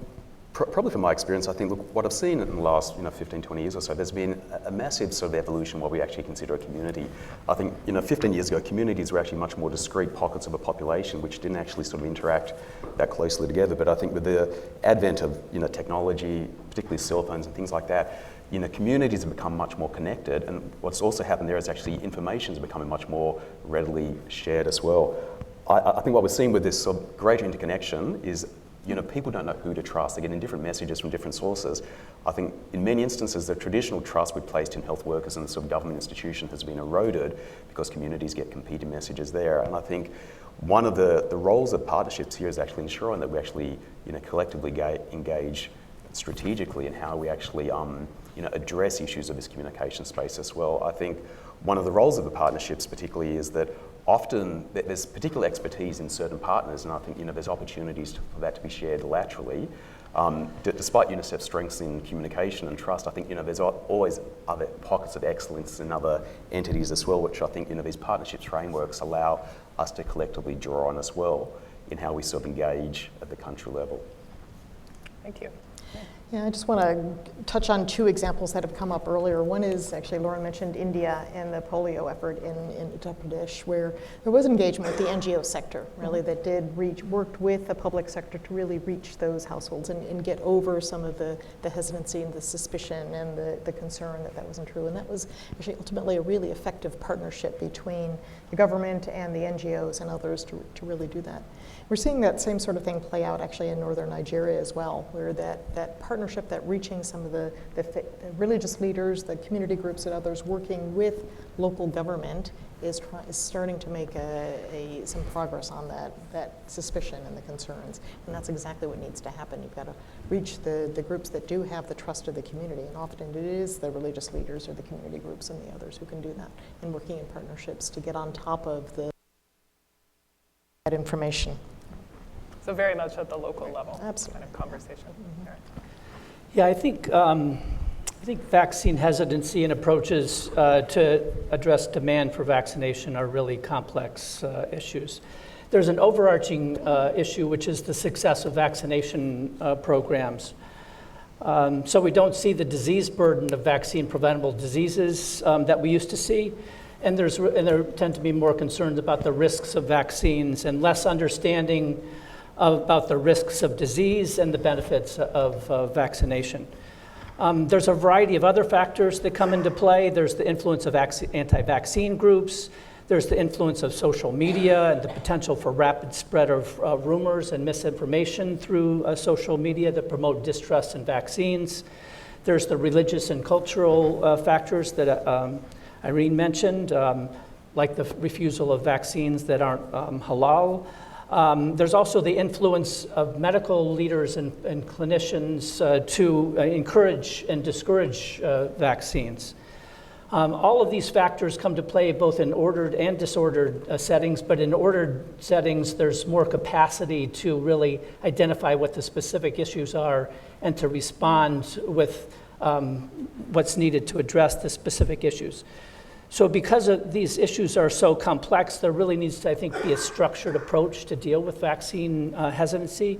probably from my experience, I think, look, what I've seen in the last 15, 20 years or so, there's been a massive sort of evolution what we actually consider a community. I think 15 years ago, communities were actually much more discrete pockets of a population which didn't actually sort of interact that closely together. But I think with the advent of technology, particularly cell phones and things like that, communities have become much more connected, and what's also happened there is actually information is becoming much more readily shared as well. I think what we're seeing with this sort of greater interconnection is people don't know who to trust. They're getting different messages from different sources. I think in many instances, the traditional trust we've placed in health workers and sort of government institutions has been eroded because communities get competing messages there. And I think one of the roles of partnerships here is actually ensuring that we actually collectively engage strategically in how we actually address issues of this communication space as well. I think one of the roles of the partnerships particularly is that often there's particular expertise in certain partners, and I think there's opportunities for that to be shared laterally. Despite UNICEF's strengths in communication and trust, I think there's always other pockets of excellence in other entities as well, which I think these partnerships frameworks allow us to collectively draw on as well. in how we sort of engage at the country level. Thank you. Yeah, I just want to touch on two examples that have come up earlier. One is actually Laura mentioned India and the polio effort in Uttar Pradesh, where there was engagement with the NGO sector, really, that worked with the public sector to really reach those households and get over some of the hesitancy and the suspicion and the concern that wasn't true. And that was actually ultimately a really effective partnership between the government and the NGOs and others to really do that. We're seeing that same sort of thing play out actually in northern Nigeria as well, where that partnership, that reaching some of the religious leaders, the community groups and others working with local government is starting to make some progress on that suspicion and the concerns. And that's exactly what needs to happen. You've got to reach the groups that do have the trust of the community, and often it is the religious leaders or the community groups and the others who can do that, and working in partnerships to get on top of that information. So very much at the local level. Absolutely. Kind of conversation. All right. Yeah, I think vaccine hesitancy and approaches to address demand for vaccination are really complex issues. There's an overarching issue, which is the success of vaccination programs. So we don't see the disease burden of vaccine-preventable diseases that we used to see. And there tend to be more concerns about the risks of vaccines and less understanding about the risks of disease and the benefits of vaccination. There's a variety of other factors that come into play. There's the influence of anti-vaccine groups. There's the influence of social media and the potential for rapid spread of rumors and misinformation through social media that promote distrust in vaccines. There's the religious and cultural factors that Irene mentioned, like the refusal of vaccines that aren't halal. There's also the influence of medical leaders and clinicians to encourage and discourage vaccines. All of these factors come to play both in ordered and disordered settings, but in ordered settings, there's more capacity to really identify what the specific issues are and to respond with what's needed to address the specific issues. So because these issues are so complex, there really needs to, I think, be a structured approach to deal with vaccine hesitancy.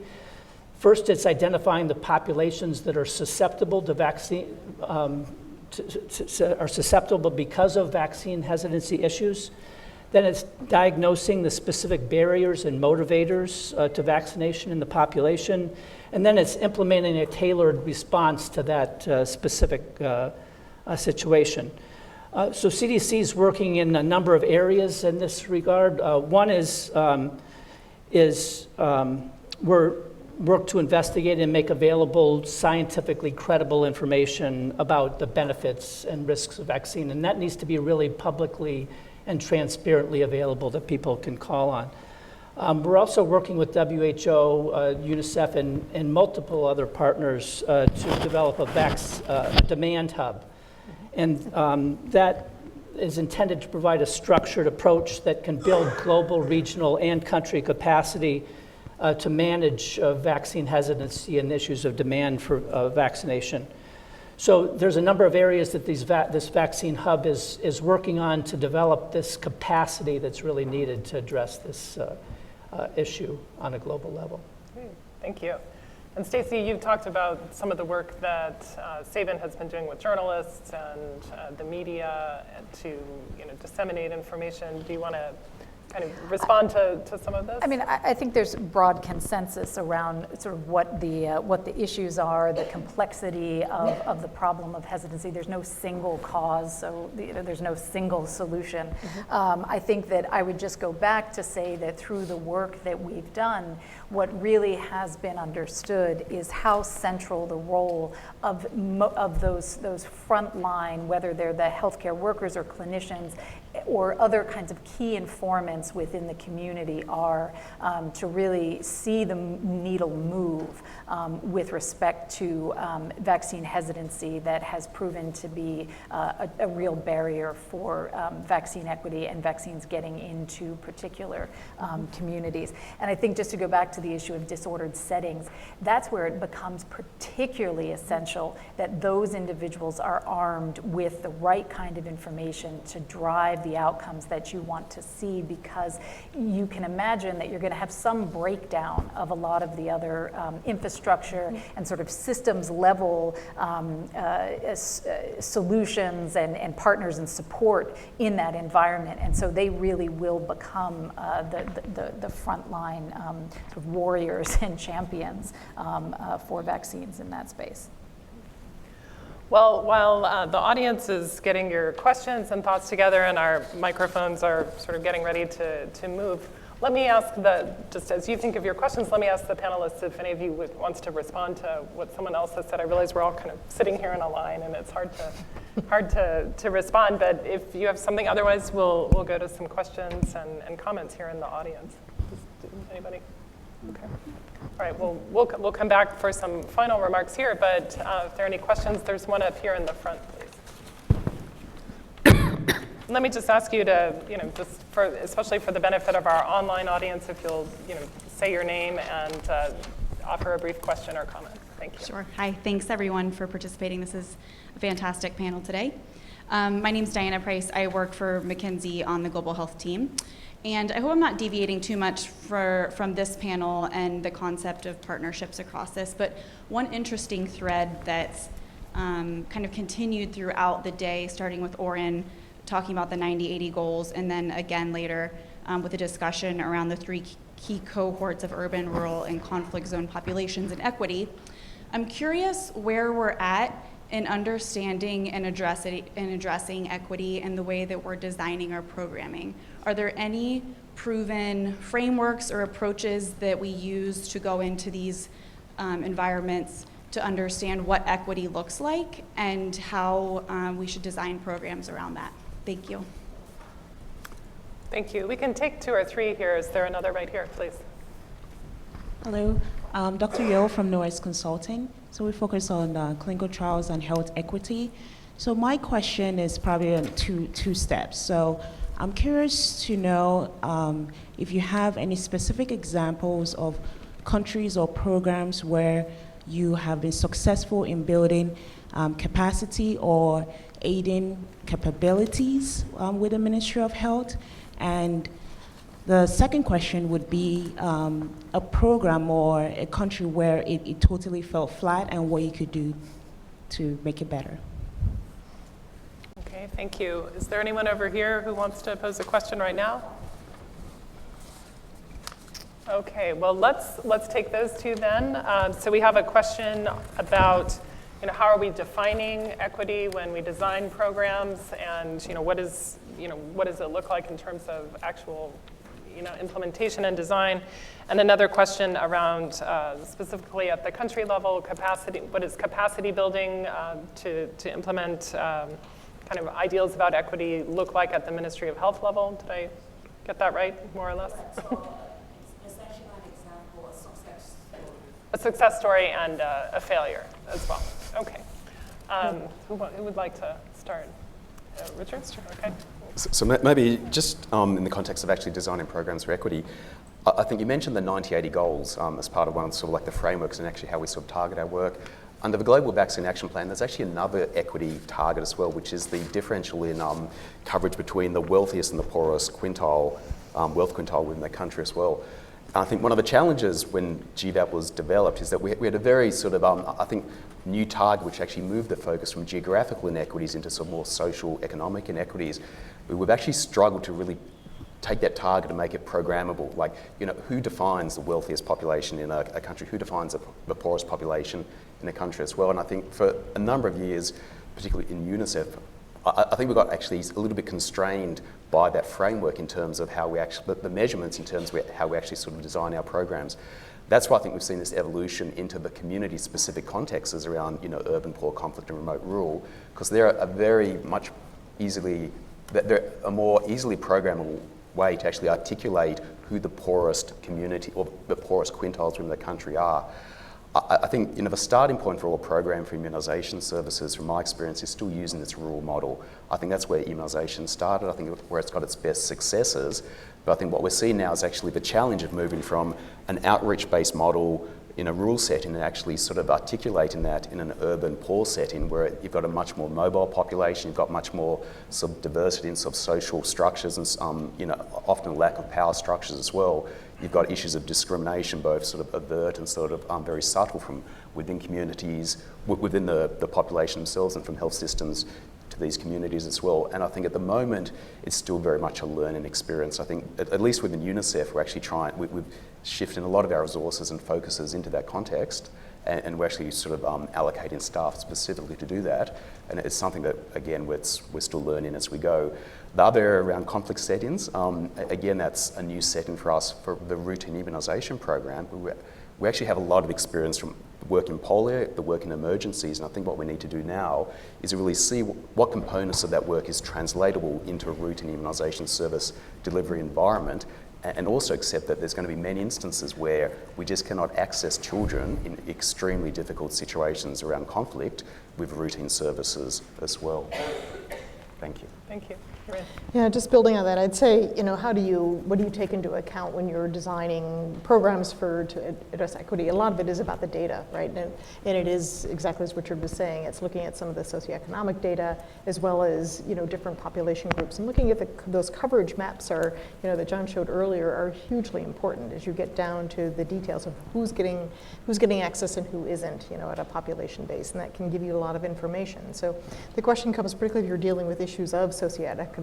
First, it's identifying the populations that are susceptible to vaccine, are susceptible because of vaccine hesitancy issues. Then it's diagnosing the specific barriers and motivators to vaccination in the population. And then it's implementing a tailored response to that specific situation. So CDC is working in a number of areas in this regard. One is we're work to investigate and make available scientifically credible information about the benefits and risks of vaccine, and that needs to be really publicly and transparently available that people can call on. We're also working with WHO, UNICEF, and multiple other partners to develop a demand hub. And that is intended to provide a structured approach that can build global, regional, and country capacity to manage vaccine hesitancy and issues of demand for vaccination. So there's a number of areas that this vaccine hub is working on to develop this capacity that's really needed to address this issue on a global level. Great. Thank you. And Stacey, you've talked about some of the work that Sabin has been doing with journalists and the media to disseminate information. Do you want to kind of respond to some of this? I mean, I think there's broad consensus around sort of what the issues are, the complexity of the problem of hesitancy. There's no single cause, so there's no single solution. I think that I would just go back to say that through the work that we've done, what really has been understood is how central the role of those frontline, whether they're the healthcare workers or clinicians, or other kinds of key informants within the community are to really see the needle move with respect to vaccine hesitancy that has proven to be a real barrier for vaccine equity and vaccines getting into particular communities. And I think just to go back to the issue of disordered settings, that's where it becomes particularly essential that those individuals are armed with the right kind of information to drive the outcomes that you want to see, because you can imagine that you're going to have some breakdown of a lot of the other infrastructure and sort of systems level solutions and partners and support in that environment. And so they really will become the frontline sort of warriors and champions for vaccines in that space. Well, while the audience is getting your questions and thoughts together and our microphones are sort of getting ready to move, let me ask just as you think of your questions, let me ask the panelists if any of you wants to respond to what someone else has said. I realize we're all kind of sitting here in a line and it's hard to respond, but if you have something, otherwise we'll go to some questions and comments here in the audience. Anybody? Okay. All right, well, we'll come back for some final remarks here, but if there are any questions, there's one up here in the front, please. Let me just ask you to, just especially for the benefit of our online audience, if you'll, say your name and offer a brief question or comment. Thank you. Sure. Hi, thanks everyone for participating. This is a fantastic panel today. My name's Diana Price. I work for McKinsey on the global health team. And I hope I'm not deviating too much from this panel and the concept of partnerships across this, but one interesting thread that's kind of continued throughout the day, starting with Oren talking about the 90-80 goals, and then again later with a discussion around the 3 key cohorts of urban, rural, and conflict zone populations and equity. I'm curious where we're at in understanding and addressing equity in the way that we're designing our programming. Are there any proven frameworks or approaches that we use to go into these environments to understand what equity looks like and how we should design programs around that? Thank you. Thank you. We can take 2 or 3 here. Is there another right here, please? Hello, Dr. Yo from Noise Consulting. So we focus on clinical trials and health equity. So my question is probably on two steps. So I'm curious to know if you have any specific examples of countries or programs where you have been successful in building capacity or aiding capabilities with the Ministry of Health. And the second question would be a program or a country where it totally fell flat and what you could do to make it better. Okay, thank you. Is there anyone over here who wants to pose a question right now? Okay, well, let's take those 2 then. So we have a question about, how are we defining equity when we design programs, and what does it look like in terms of actual implementation and design? And another question around specifically at the country level, capacity. What is capacity building to implement kind of ideals about equity look like at the Ministry of Health level? Did I get that right, more or less? Essentially an example, a success story. A success story and a failure as well. Okay. Who would like to start? Richard? Okay. So maybe just in the context of actually designing programs for equity, I think you mentioned the 90-80 goals as part of one, sort of like the frameworks and actually how we sort of target our work. Under the Global Vaccine Action Plan, there's actually another equity target as well, which is the differential in coverage between the wealthiest and the poorest quintile, wealth quintile within the country as well. I think one of the challenges when GVAP was developed is that we had a very sort of, I think, new target which actually moved the focus from geographical inequities into some more social, economic inequities. We've actually struggled to really take that target and make it programmable. Like, who defines the wealthiest population in a country? Who defines the poorest population in a country as well? And I think for a number of years, particularly in UNICEF, I think we got actually a little bit constrained by that framework in terms of how we actually, the measurements in terms of how we actually sort of design our programs. That's why I think we've seen this evolution into the community-specific contexts around, urban, poor, conflict, and remote rural, because they're a very much they're a more easily programmable way to actually articulate who the poorest community or the poorest quintiles within the country are. I think the starting point for all program for immunisation services, from my experience, is still using this rural model. I think that's where immunisation started. I think where it's got its best successes. But I think what we're seeing now is actually the challenge of moving from an outreach-based model, in a rural setting and actually sort of articulating that in an urban poor setting where you've got a much more mobile population, you've got much more sort of diversity in sort of social structures and often a lack of power structures as well. You've got issues of discrimination, both sort of overt and sort of very subtle from within communities, within the population themselves and from health systems to these communities as well. And I think at the moment, it's still very much a learning experience. I think, at least within UNICEF, we're actually we've shifted a lot of our resources and focuses into that context, and we're actually sort of allocating staff specifically to do that. And it's something that, again, we're still learning as we go. The other area around conflict settings, again, that's a new setting for us for the routine immunisation program. We actually have a lot of experience from work in polio, the work in emergencies, and I think what we need to do now is really see what components of that work is translatable into a routine immunisation service delivery environment, and also accept that there's going to be many instances where we just cannot access children in extremely difficult situations around conflict with routine services as well. Thank you. Thank you. Yeah, just building on that, I'd say, what do you take into account when you're designing programs to address equity? A lot of it is about the data, right? And it is exactly as Richard was saying. It's looking at some of the socioeconomic data as well as different population groups, and looking at those coverage maps that John showed earlier are hugely important as you get down to the details of who's getting access and who isn't, at a population base, and that can give you a lot of information. So the question comes particularly if you're dealing with issues of socioeconomic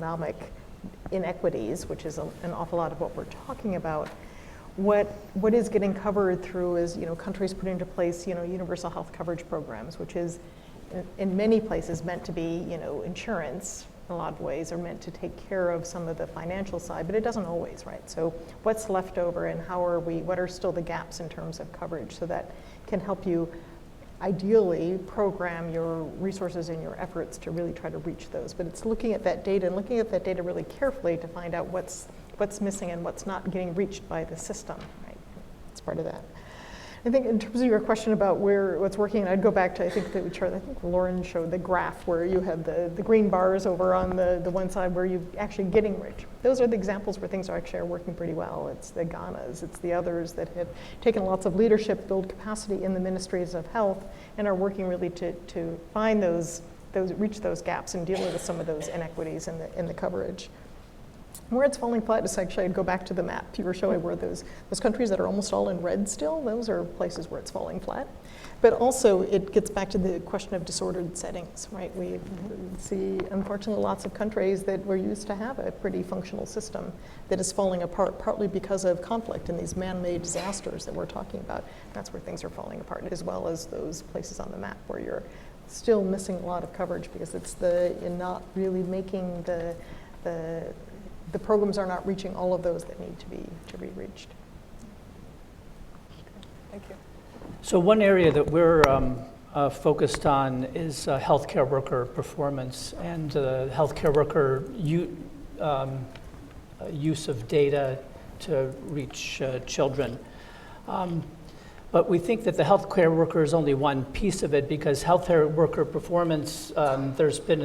inequities, which is an awful lot of what we're talking about. What is getting covered through is countries putting into place universal health coverage programs, which is in many places meant to be insurance in a lot of ways, are meant to take care of some of the financial side, but it doesn't always, right? So what's left over and what are still the gaps in terms of coverage, so that can help you ideally program your resources and your efforts to really try to reach those. But it's looking at that data and looking at that data really carefully to find out what's missing and what's not getting reached by the system, right? It's part of that. I think in terms of your question about what's working, and I'd go back to, I think Lauren showed the graph where you have the green bars over on the one side where you're actually getting rich. Those are the examples where things are working pretty well. It's the Ghanas, it's the others that have taken lots of leadership, build capacity in the ministries of health, and are working really to find reach those gaps and deal with some of those inequities in the coverage. Where it's falling flat is actually, I'd go back to the map you were showing where those countries that are almost all in red still, those are places where it's falling flat. But also it gets back to the question of disordered settings, right? We see, unfortunately, lots of countries that were used to have a pretty functional system that is falling apart, partly because of conflict and these man-made disasters that we're talking about. That's where things are falling apart, as well as those places on the map where you're still missing a lot of coverage because it's in not really making the programs are not reaching all of those that need to be reached. Thank you. So one area that we're focused on is healthcare worker performance and healthcare worker use of data to reach children. But we think that the healthcare worker is only one piece of it, because healthcare worker performance, there's been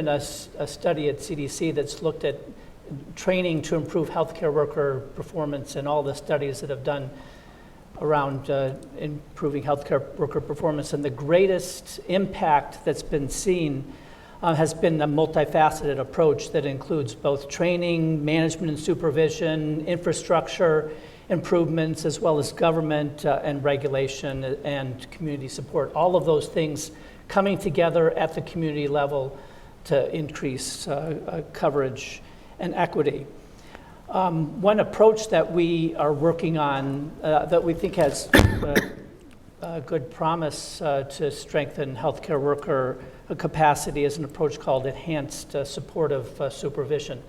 a study at CDC that's looked at training to improve healthcare worker performance, and all the studies that have done around improving healthcare worker performance. And the greatest impact that's been seen has been a multifaceted approach that includes both training, management and supervision, infrastructure improvements, as well as government and regulation and community support. All of those things coming together at the community level to increase coverage and equity. One approach that we are working on that we think has good promise to strengthen healthcare worker capacity is an approach called enhanced supportive supervision.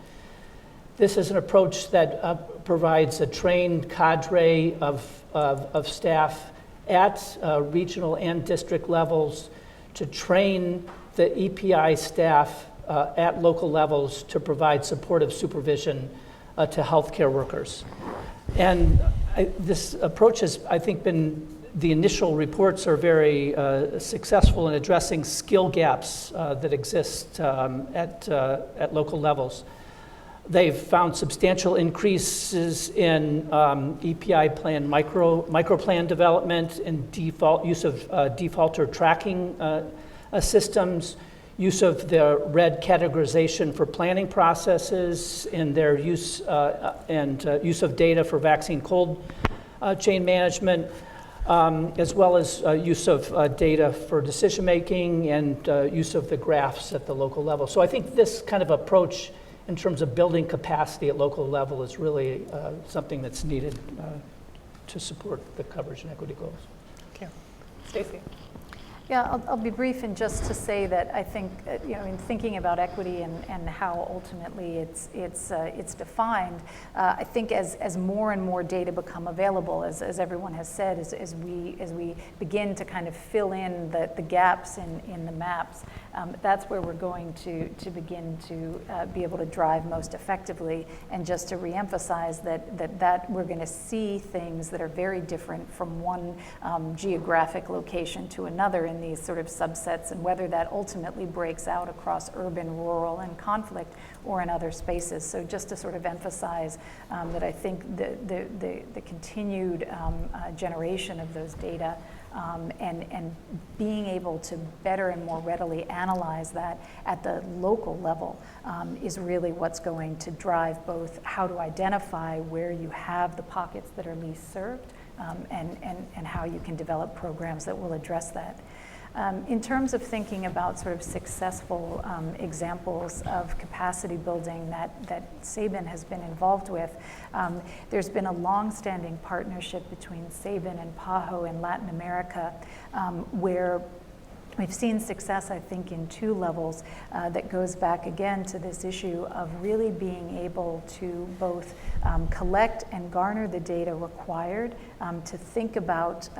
This is an approach that provides a trained cadre of staff at regional and district levels to train the EPI staff at local levels to provide supportive supervision to healthcare workers. And this approach has, I think, the initial reports are very successful in addressing skill gaps that exist at local levels. They've found substantial increases in EPI plan microplan development and use of defaulter tracking systems, use of the red categorization for planning processes, and their use use of data for vaccine cold chain management, as well as use of data for decision making and use of the graphs at the local level. So I think this kind of approach in terms of building capacity at local level is really something that's needed to support the coverage and equity goals. Thank you. Stacey. Yeah, I'll be brief and just to say that I think, in thinking about equity and how ultimately it's defined, I think as more and more data become available, as everyone has said, as we begin to kind of fill in the gaps in the maps, that's where we're going to begin to be able to drive most effectively. And just to reemphasize that we're going to see things that are very different from one geographic location to another in these sort of subsets, and whether that ultimately breaks out across urban, rural, and conflict, or in other spaces. So just to sort of emphasize that I think the continued generation of those data and being able to better and more readily analyze that at the local level is really what's going to drive both how to identify where you have the pockets that are least served and how you can develop programs that will address that. In terms of thinking about sort of successful examples of capacity building that Sabin has been involved with, there's been a long-standing partnership between Sabin and PAHO in Latin America, where we've seen success, I think, in two levels that goes back again to this issue of really being able to both collect and garner the data required to think about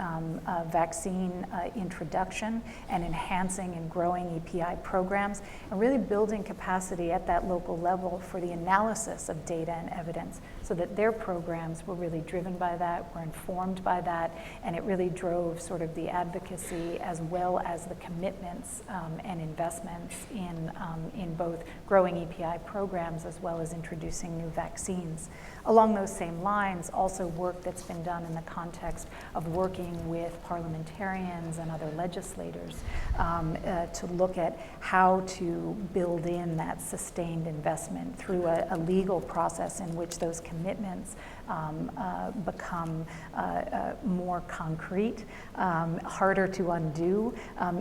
vaccine introduction and enhancing and growing EPI programs, and really building capacity at that local level for the analysis of data and evidence, so that their programs were really driven by that, were informed by that, and it really drove sort of the advocacy as well as the commitments and investments in both growing EPI programs as well as introducing new vaccines. Along those same lines, also work that's been done in the context of working with parliamentarians and other legislators to look at how to build in that sustained investment through a legal process in which those commitments become more concrete, harder to undo,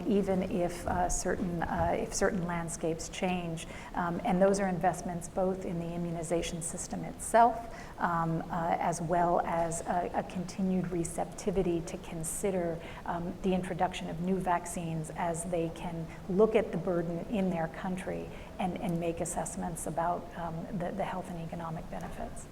even if certain landscapes change. And those are investments both in the immunization system itself, as well as a continued receptivity to consider the introduction of new vaccines as they can look at the burden in their country and make assessments about the health and economic benefits.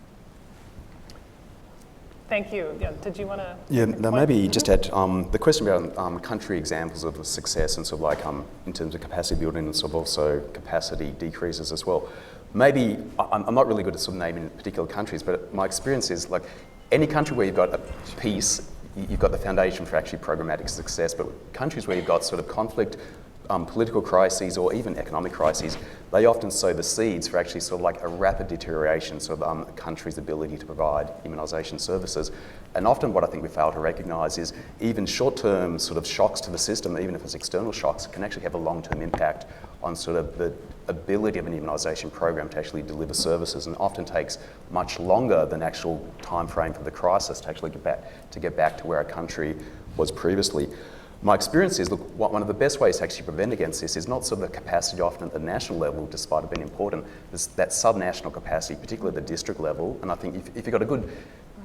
Thank you. Yeah, did you want to? Yeah, now maybe just add the question about country examples of success and sort of like in terms of capacity building and sort of also capacity decreases as well. Maybe, I'm not really good at sort of naming particular countries, but my experience is like any country where you've got a peace, you've got the foundation for actually programmatic success, but countries where you've got sort of conflict, political crises or even economic crises, they often sow the seeds for actually sort of like a rapid deterioration of a country's ability to provide immunisation services. And often what I think we fail to recognise is even short-term sort of shocks to the system, even if it's external shocks, can actually have a long-term impact on sort of the ability of an immunisation program to actually deliver services, and often takes much longer than actual time frame for the crisis to actually get back to where a country was previously. My experience is, look, one of the best ways to actually prevent against this is not sort of the capacity often at the national level, despite it being important, is that subnational capacity, particularly at the district level. And I think if you've got a good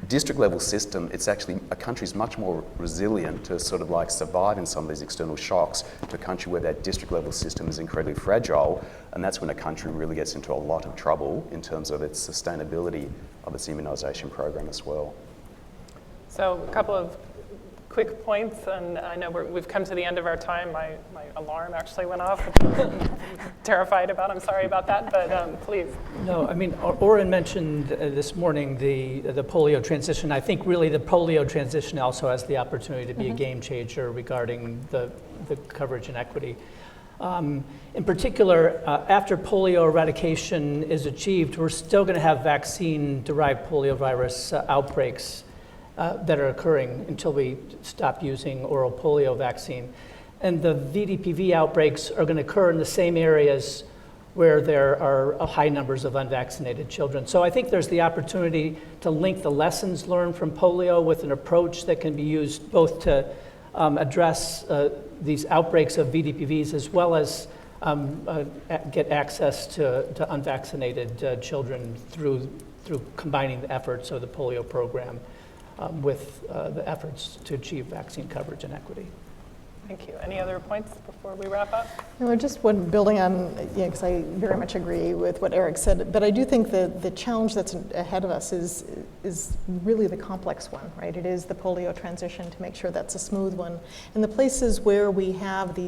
district level system, it's actually, a country's much more resilient to sort of like survive in some of these external shocks to a country where that district level system is incredibly fragile. And that's when a country really gets into a lot of trouble in terms of its sustainability of its immunisation program as well. So a couple of quick points, and I know we've come to the end of our time. My alarm actually went off, which I'm terrified about. I'm sorry about that, but please. No, I mean, Oren mentioned this morning the polio transition. I think really the polio transition also has the opportunity to be a game changer regarding the coverage and equity. In particular, after polio eradication is achieved, we're still going to have vaccine-derived poliovirus outbreaks that are occurring until we stop using oral polio vaccine. And the VDPV outbreaks are going to occur in the same areas where there are high numbers of unvaccinated children. So I think there's the opportunity to link the lessons learned from polio with an approach that can be used both to address these outbreaks of VDPVs as well as get access to unvaccinated children through combining the efforts of the polio program with the efforts to achieve vaccine coverage and equity. Thank you. Any other points before we wrap up? No, just one building on, because I very much agree with what Eric said, but I do think that the challenge that's ahead of us is really the complex one, right? It is the polio transition to make sure that's a smooth one. And the places where we have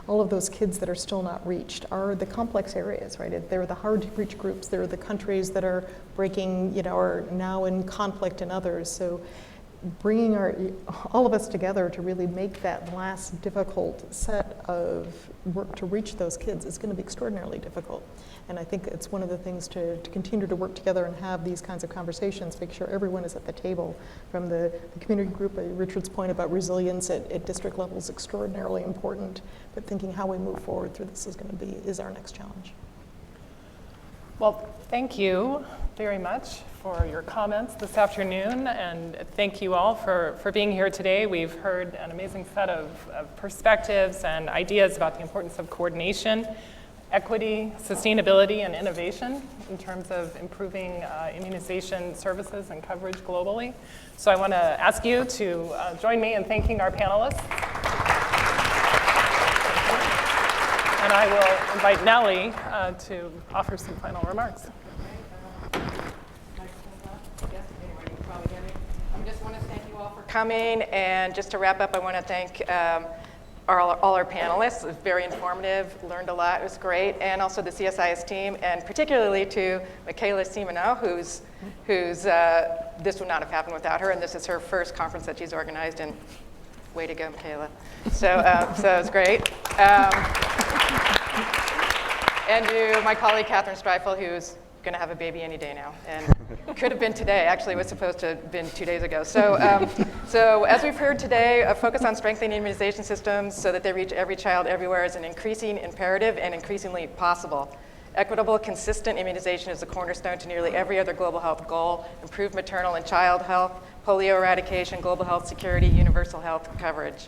all of those kids that are still not reached are the complex areas, right? They're the hard to reach groups. They're the countries that are breaking, are now in conflict and others. So bringing all of us together to really make that last difficult set of work to reach those kids is going to be extraordinarily difficult. And I think it's one of the things to continue to work together and have these kinds of conversations, make sure everyone is at the table. From the community group, Richard's point about resilience at district level is extraordinarily important, but thinking how we move forward through this is our next challenge. Well, thank you very much for your comments this afternoon, and thank you all for being here today. We've heard an amazing set of perspectives and ideas about the importance of coordination, equity, sustainability, and innovation in terms of improving immunization services and coverage globally. So I want to ask you to join me in thanking our panelists. And I will invite Nellie to offer some final remarks. I just want to thank you all for coming, and just to wrap up, I want to thank all our panelists. It was very informative, learned a lot, it was great, and also the CSIS team, and particularly to Michaela Simoneau, who's this would not have happened without her, and this is her first conference that she's organized, and way to go, Michaela. So it was great. And to my colleague, Catherine Streifel, who's going to have a baby any day now, and could have been today. Actually, it was supposed to have been 2 days ago. So as we've heard today, a focus on strengthening immunization systems so that they reach every child everywhere is an increasing imperative and increasingly possible. Equitable, consistent immunization is the cornerstone to nearly every other global health goal: improved maternal and child health, polio eradication, global health security, universal health coverage.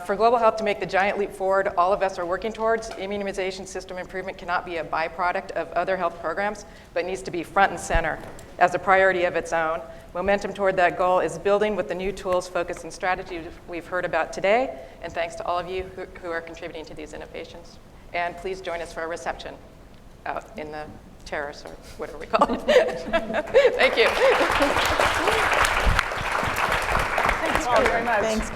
For global health to make the giant leap forward all of us are working towards, immunization system improvement cannot be a byproduct of other health programs, but needs to be front and center as a priority of its own. Momentum toward that goal is building with the new tools, focus, and strategies we've heard about today, and thanks to all of you who are contributing to these innovations. And please join us for a reception out in the terrace, or whatever we call it. Thank you. Thank you all very much. Thanks.